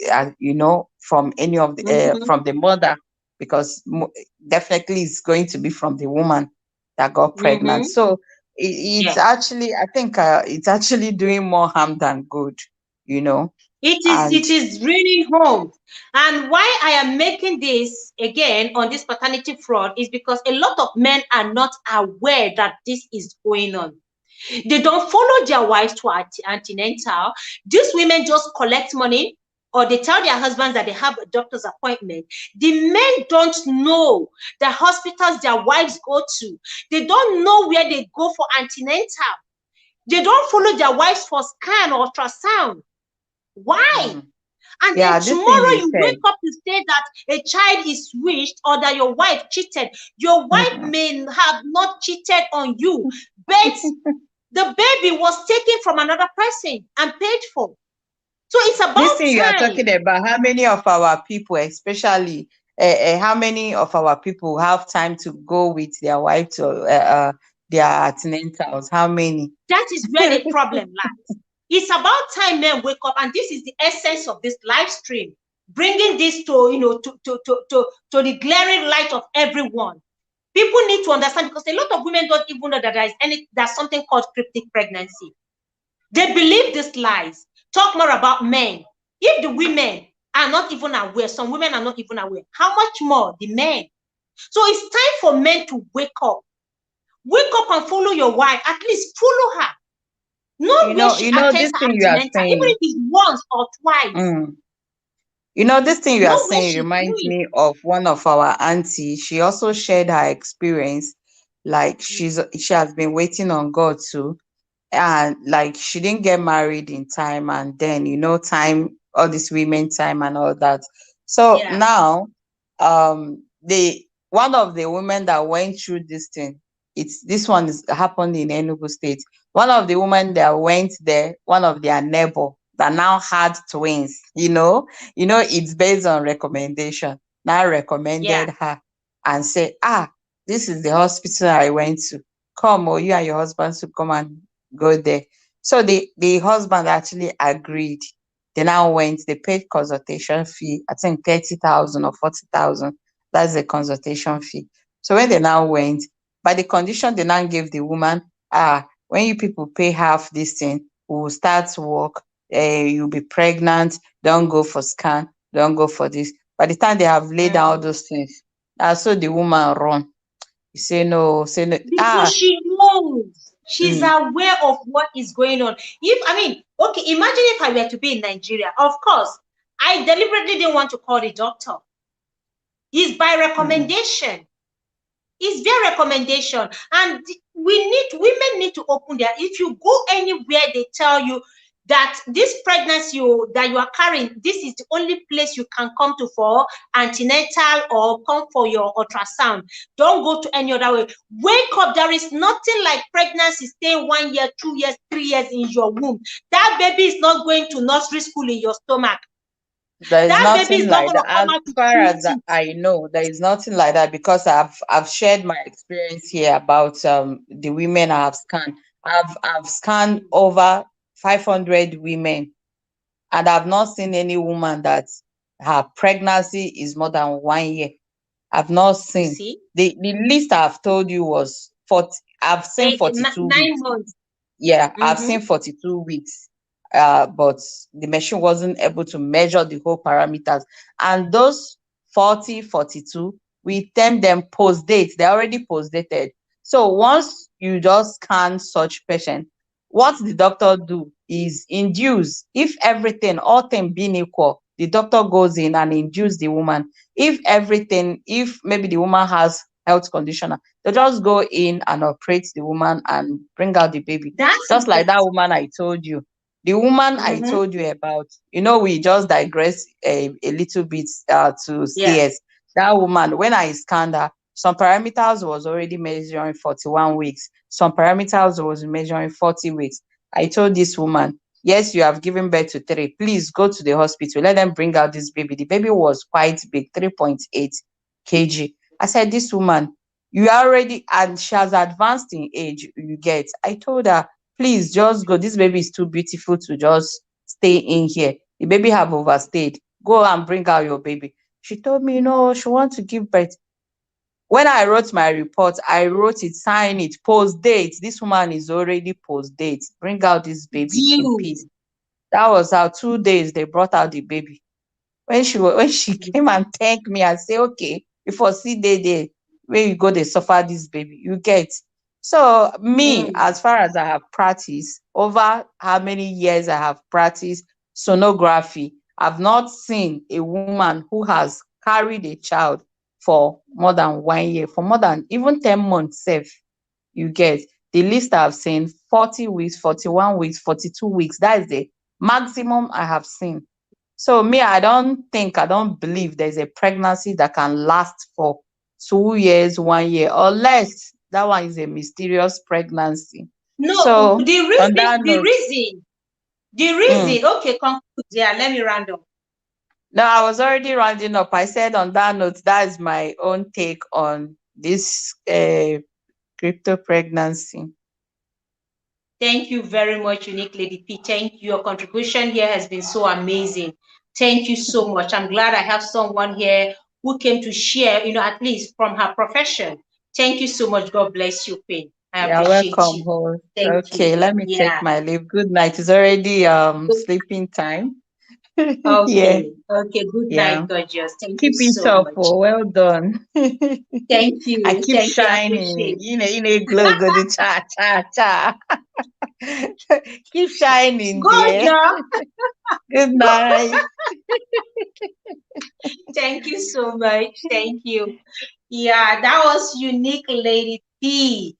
from any of the from the mother, because definitely it's going to be from the woman that got pregnant. So it's actually, I think it's actually doing more harm than good, It is bringing home. And why I am making this again on this paternity fraud is because a lot of men are not aware that this is going on. They don't follow their wives to antenatal. These women just collect money, or they tell their husbands that they have a doctor's appointment. The men don't know the hospitals their wives go to. They don't know where they go for antenatal. They don't follow their wives for scan or ultrasound. Why? And then tomorrow you wake up to say that a child is switched or that your wife cheated. Your wife may have not cheated on you, but the baby was taken from another person and paid for. So it's about this thing time. You are talking about how many of our people, especially how many of our people have time to go with their wife to their antenatals? How many? That is where the problem lies. It's about time men wake up, and this is the essence of this live stream, bringing this to to the glaring light of everyone. People need to understand, because a lot of women don't even know that there's something called cryptic pregnancy. They believe these lies. Talk more about men. If the women are not even aware, some women are not even aware, how much more the men? So it's time for men to wake up. Wake up and follow your wife. At least follow her. Not where she attends her antenatal, even if it's once or twice. This thing you are saying reminds me of one of our aunties. She also shared her experience. Like she has been waiting on God too, and like she didn't get married in time, and then time, all this women time and all that. So now, one of the women that went through this thing, this one is happened in Enugu State. One of the women that went there, one of their neighbor that now had twins, it's based on recommendation. Now recommended her and said, this is the hospital I went to. Come, or you and your husband to come and go there. So the husband actually agreed. They now went, they paid consultation fee, I think 30,000 or 40,000. That's the consultation fee. So when they now went, by the condition they now gave the woman, when you people pay half this thing, we will start to work, you'll be pregnant, don't go for scan, don't go for this. By the time they have laid down all those things, so the woman run. You say no. Because she knows. She's aware of what is going on. Imagine if I were to be in Nigeria. Of course, I deliberately didn't want to call the doctor. It's by recommendation. It's their recommendation. And women need to open their, if you go anywhere, they tell you that this pregnancy that you are carrying, this is the only place you can come to for antenatal or come for your ultrasound. Don't go to any other way. Wake up. There is nothing like pregnancy staying 1 year, 2 years, 3 years in your womb. That baby is not going to nursery school in your stomach. There is nothing like that. As far as I know, there is nothing like that, because I've shared my experience here about the women I have scanned. I've scanned over 500 women, and I've not seen any woman that her pregnancy is more than 1 year. I've not seen. The least I've told you was 40. I've seen 42 9 months. Yeah, I've seen 42 weeks. But the machine wasn't able to measure the whole parameters. And those 40, 42, we term them post-date. They're already post-dated. So once you just scan such patient, what the doctor do is induce, if everything, all things being equal, the doctor goes in and induce the woman. If maybe the woman has health condition, they just go in and operate the woman and bring out the baby. Just like that woman I told you. The woman I told you about, we just digress a little bit to CS. That woman, when I scanned her, some parameters was already measuring 41 weeks. Some parameters was measuring 40 weeks. I told this woman, yes, you have given birth to 3. Please go to the hospital. Let them bring out this baby. The baby was quite big, 3.8 kg. I said, this woman, you already, and she has advanced in age, you get. I told her, please just go. This baby is too beautiful to just stay in here. The baby have overstayed. Go and bring out your baby. She told me, no, she wants to give birth. When I wrote my report, I wrote it, sign it, post date. This woman is already post date. Bring out this baby in peace. That was how 2 days they brought out the baby. When she came and thanked me, I say, okay, before see day where you go, they suffer this baby. You get. So me, as far as I have practiced, over how many years I have practiced sonography, I've not seen a woman who has carried a child for more than 1 year, for more than even 10 months safe. You get. The least I've seen 40 weeks, 41 weeks, 42 weeks. That is the maximum I have seen. So me, I don't believe there's a pregnancy that can last for 2 years, 1 year, unless that one is a mysterious pregnancy. No, So the on that note, reason, okay, conclude. Yeah, let me round up. no, I was already rounding up. I said on that note, that is my own take on this crypto pregnancy. Thank you very much, Unique Lady P. Thank you. Your contribution here has been so amazing. Thank you so much. I'm glad I have someone here who came to share, at least from her profession. Thank you so much. God bless you, Queen. I appreciate welcome, you. host. Thank Okay, you. let me take my leave. Good night. It's already sleeping time. Okay. Okay. Good Yeah. night, gorgeous. Thank Keep you it so up. much. Oh, well done. Thank you. I keep Thank you. I shining. appreciate In a glow, go the cha cha cha. Keep shining, dear. Gorgeous. Good night. Thank you so much. Thank you. Yeah, that was Unique Lady P.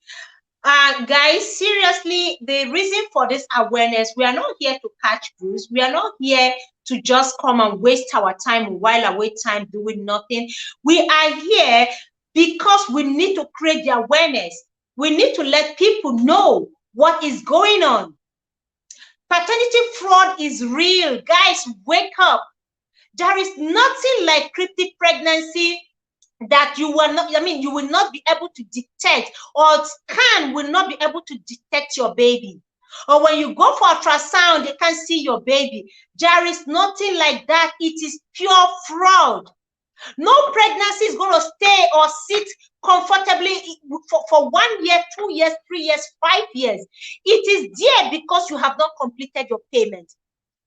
Guys, seriously, the reason for this awareness, we are not here to catch booze. We are not here to just come and waste our time while away time doing nothing. We are here because we need to create the awareness. We need to let people know what is going on. Paternity fraud is real. Guys, wake up. There is nothing like cryptic pregnancy that you will not, you will not be able to detect, or scan will not be able to detect your baby. Or when you go for ultrasound, they can't see your baby. There is nothing like that. It is pure fraud. No pregnancy is going to stay or sit comfortably for 1 year, 2 years, 3 years, 5 years. It is there because you have not completed your payment.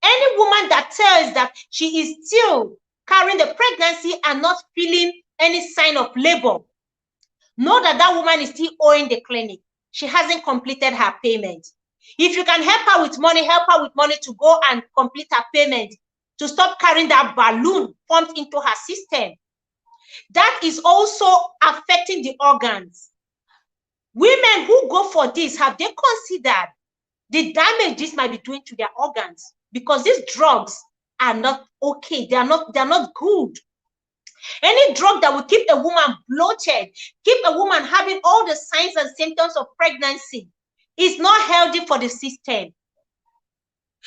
Any woman that tells that she is still carrying the pregnancy and not feeling any sign of labor, know that that woman is still owing the clinic. She hasn't completed her payment. If you can help her with money, help her with money to go and complete her payment, to stop carrying that balloon pumped into her system. That is also affecting the organs. Women who go for this, have they considered the damage this might be doing to their organs? Because these drugs are not okay. They're not good. Any drug that will keep a woman bloated, keep a woman having all the signs and symptoms of pregnancy, is not healthy for the system.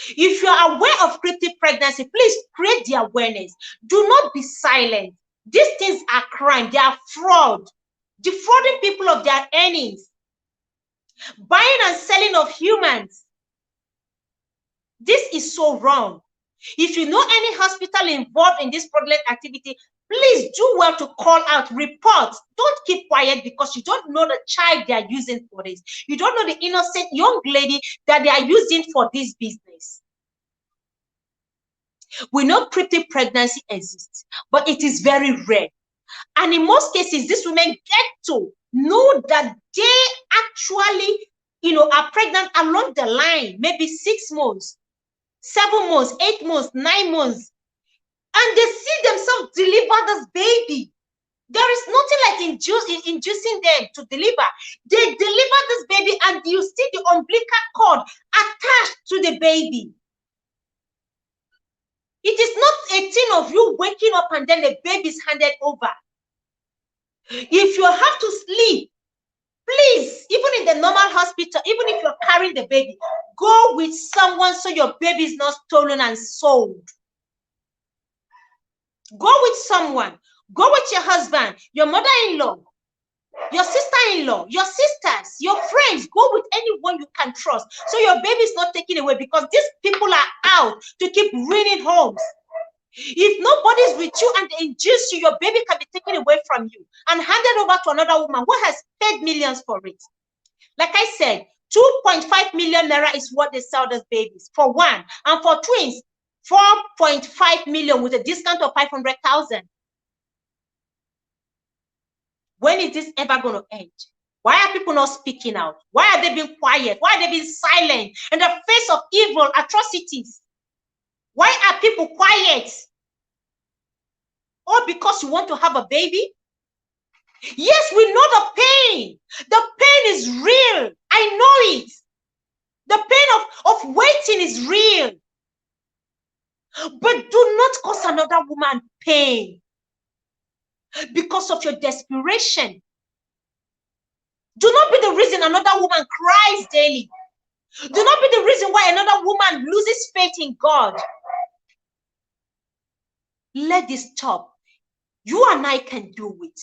If you are aware of cryptic pregnancy, please create the awareness. Do not be silent. These things are crime. They are fraud. Defrauding people of their earnings. Buying and selling of humans. This is so wrong. If you know any hospital involved in this fraudulent activity, please do well to call out, report. Don't keep quiet, because you don't know the child they are using for this. You don't know the innocent young lady that they are using for this business. We know cryptic pregnancy exists, but it is very rare. And in most cases, these women get to know that they actually, are pregnant along the line, maybe 6 months, 7 months, 8 months, 9 months, and they see themselves deliver this baby. There is nothing like inducing them to deliver. They deliver this baby, and you see the umbilical cord attached to the baby. It is not a thing of you waking up and then the baby is handed over. If you have to sleep, please, even in the normal hospital, even if you're carrying the baby, go with someone so your baby is not stolen and sold. Go with someone. Go with your husband, your mother-in-law, your sister-in-law, your sisters, your friends. Go with anyone you can trust so your baby is not taken away, because these people are out to keep ruining homes. If nobody's with you and they induce you, your baby can be taken away from you and handed over to another woman who has paid millions for it. Like I said, 2.5 million naira is what they sell those babies for one. And for twins, 4.5 million with a discount of 500,000. When is this ever going to end? Why are people not speaking out? Why are they being quiet? Why are they being silent in the face of evil atrocities? Why are people quiet? All because you want to have a baby? Yes, we know the pain. The pain is real. I know it. The pain of waiting is real. But do woman pain because of your desperation. Do not be the reason another woman cries daily. Do not be the reason why another woman loses faith in God. Let this stop. You and I can do it.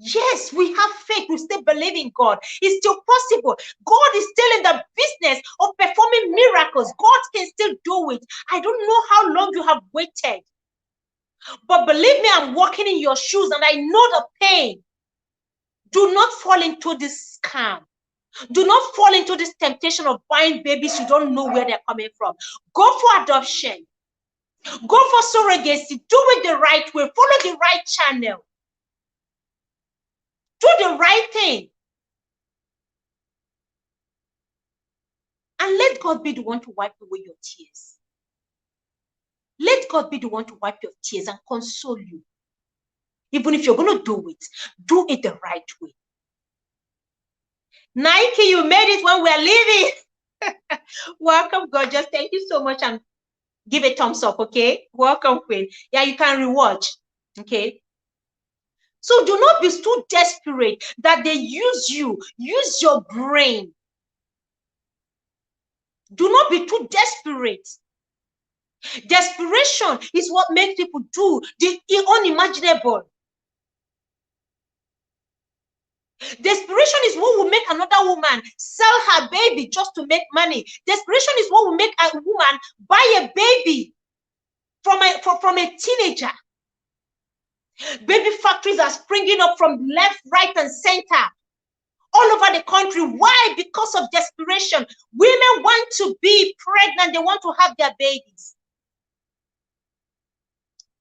Yes, we have faith. We still believe in God. It's still possible. God is still in the business of performing miracles. God can still do it. I don't know how long you have waited. But believe me, I'm walking in your shoes and I know the pain. Do not fall into this scam. Do not fall into this temptation of buying babies you don't know where they're coming from. Go for adoption. Go for surrogacy. Do it the right way. Follow the right channel. Do the right thing. And let God be the one to wipe away your tears. Let God be the one to wipe your tears and console you. Even if you're going to do it the right way. Nike, you made it when we're leaving. Welcome, gorgeous. Thank you so much. And give a thumbs up, okay? Welcome, Queen. Yeah, you can rewatch, okay? So do not be too desperate that they use you. Use your brain. Do not be too desperate. Desperation is what makes people do the unimaginable. Desperation is what will make another woman sell her baby just to make money. Desperation is what will make a woman buy a baby from a teenager. Baby factories are springing up from left, right, and center all over the country. Why? Because of desperation. Women want to be pregnant. They want to have their babies.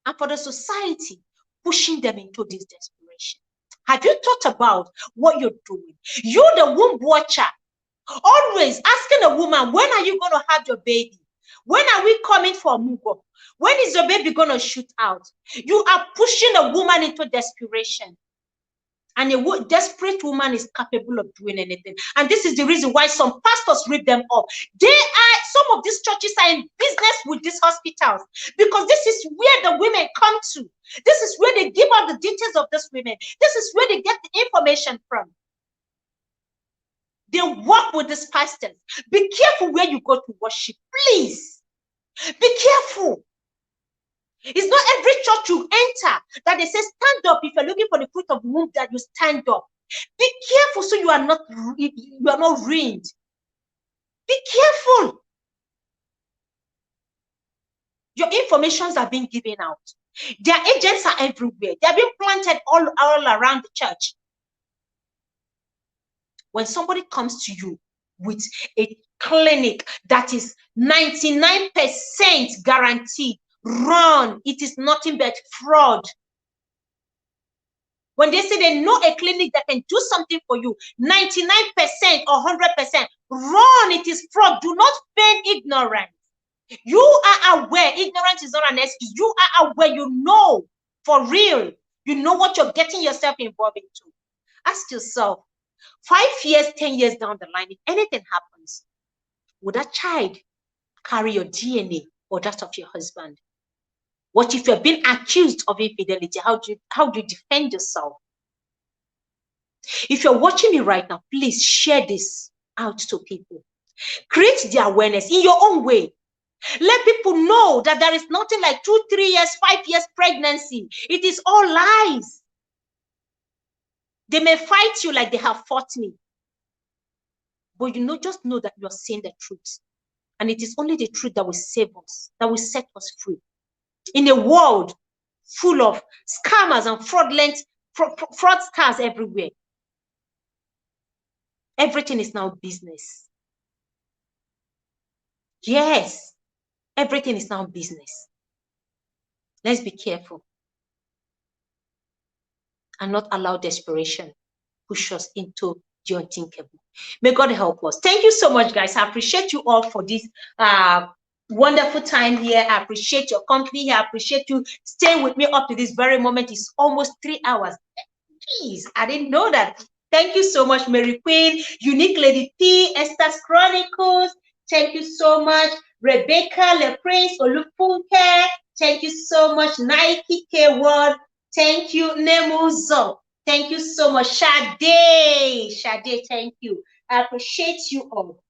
And for the society, pushing them into this desperation. Have you thought about what you're doing? You're the womb watcher. Always asking a woman, when are you going to have your baby? When are we coming for Mugo? When is your baby going to shoot out? You are pushing a woman into desperation. And a desperate woman is capable of doing anything. And this is the reason why some pastors rip them off. Some of these churches are in business with these hospitals because this is where the women come to. This is where they give out the details of these women. This is where they get the information from. They work with these pastors. Be careful where you go to worship, please. Be careful. It's not every church you enter that they say stand up. If you're looking for the fruit of the womb, that you stand up. Be careful so you are not ruined. Be careful. Your informations are being given out. Their agents are everywhere. They are being planted all around the church. When somebody comes to you with a clinic that is 99% guaranteed, run. It is nothing but fraud. When they say they know a clinic that can do something for you, 99% or 100%, run. It is fraud. Do not feign ignorance. You are aware. Ignorance is not an excuse. You are aware. You know for real. You know what you're getting yourself involved into. Ask yourself, 5 years, 10 years down the line, if anything happens, would that child carry your DNA or that of your husband? What if you're being accused of infidelity? How do you defend yourself? If you're watching me right now, please share this out to people. Create the awareness in your own way. Let people know that there is nothing like 2, 3 years, 5 years pregnancy. It is all lies. They may fight you like they have fought me. But just know that you're saying the truth. And it is only the truth that will save us, that will set us free. In a world full of scammers and fraudsters everywhere, everything is now business. Yes, everything is now business. Let's be careful and not allow desperation push us into the unthinkable. May God help us. Thank you so much, guys. I appreciate you all for this wonderful time here. I appreciate your company here. I appreciate you staying with me up to this very moment. It's almost 3 hours. Jeez, I didn't know that. Thank you so much, Mary Queen, Unique Lady P, Esther's Chronicles. Thank you so much, Rebecca, Le Prince, Olufunke. Thank you so much, Nike K1. Thank you, Nemuzo. Thank you so much, Sade. Sade, thank you. I appreciate you all.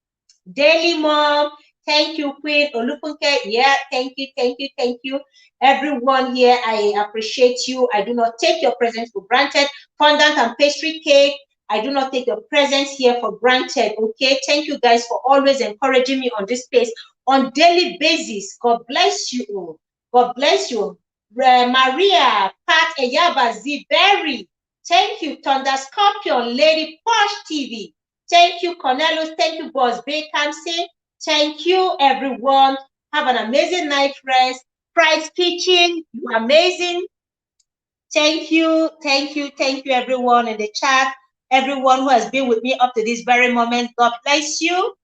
Daily Mom, thank you, Queen Olufunke. Yeah, thank you, thank you, thank you. Everyone here, I appreciate you. I do not take your presence for granted. Fondant and pastry cake, I do not take your presence here for granted. Okay, thank you guys for always encouraging me on this space on daily basis. God bless you all. God bless you. Maria, Pat Eyaba, Ziberi. Thank you, Thunder Scorpion, Lady Posh TV. Thank you, Cornelius. Thank you, Boss Bakamsi. Thank you, everyone. Have an amazing night rest. Price Kitchen, you're amazing. Thank you, thank you, thank you, everyone in the chat. Everyone who has been with me up to this very moment. God bless you.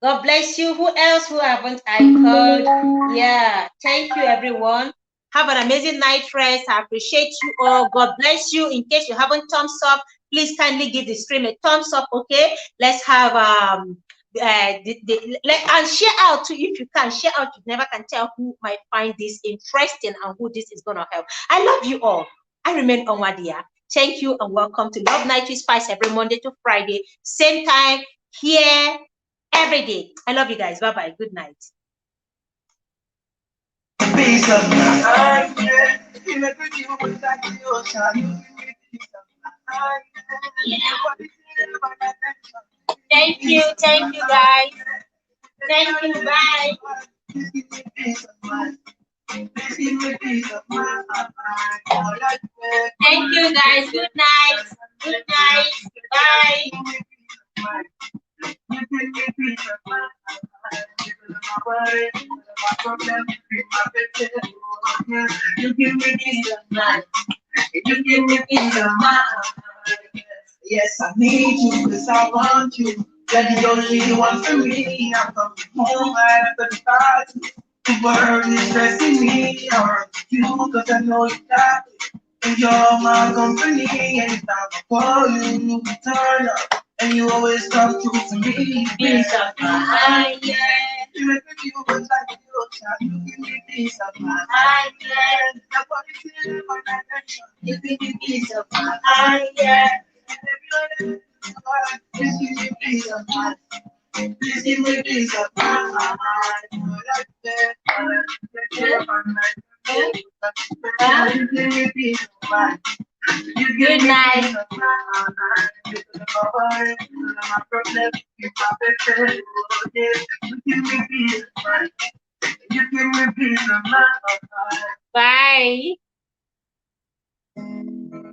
God bless you. Who else who haven't I called? Yeah, thank you, everyone. Have an amazing night rest. I appreciate you all. God bless you. In case you haven't thumbs up, please kindly give the stream a thumbs up. Okay, let's have and share out too. If you can share out, you never can tell who might find this interesting and who this is gonna help. I love you all. I remain Onwadia. Thank you and welcome to Love Night with Spice every Monday to Friday, same time here every day. I love you guys. Bye bye. Good night. Thank you guys. Thank you. Bye. Thank you guys. Good night. Good night. Bye. You give me peace of mind. You give me peace of mind. Yes, I need you because I want you. You're the only one for me. I'm coming home after the party. The world is stressing me out. You because I know you got it. And you're my company. Anytime I call you, you turn up. And you always come through for me. Peace of mind, yeah. You make me feel like the ocean. You give me peace of mind, yeah. Nobody feels my connection. You give me peace of mind, yeah. Please give me peace of mind. Please give me peace of mind. Good night. Bye.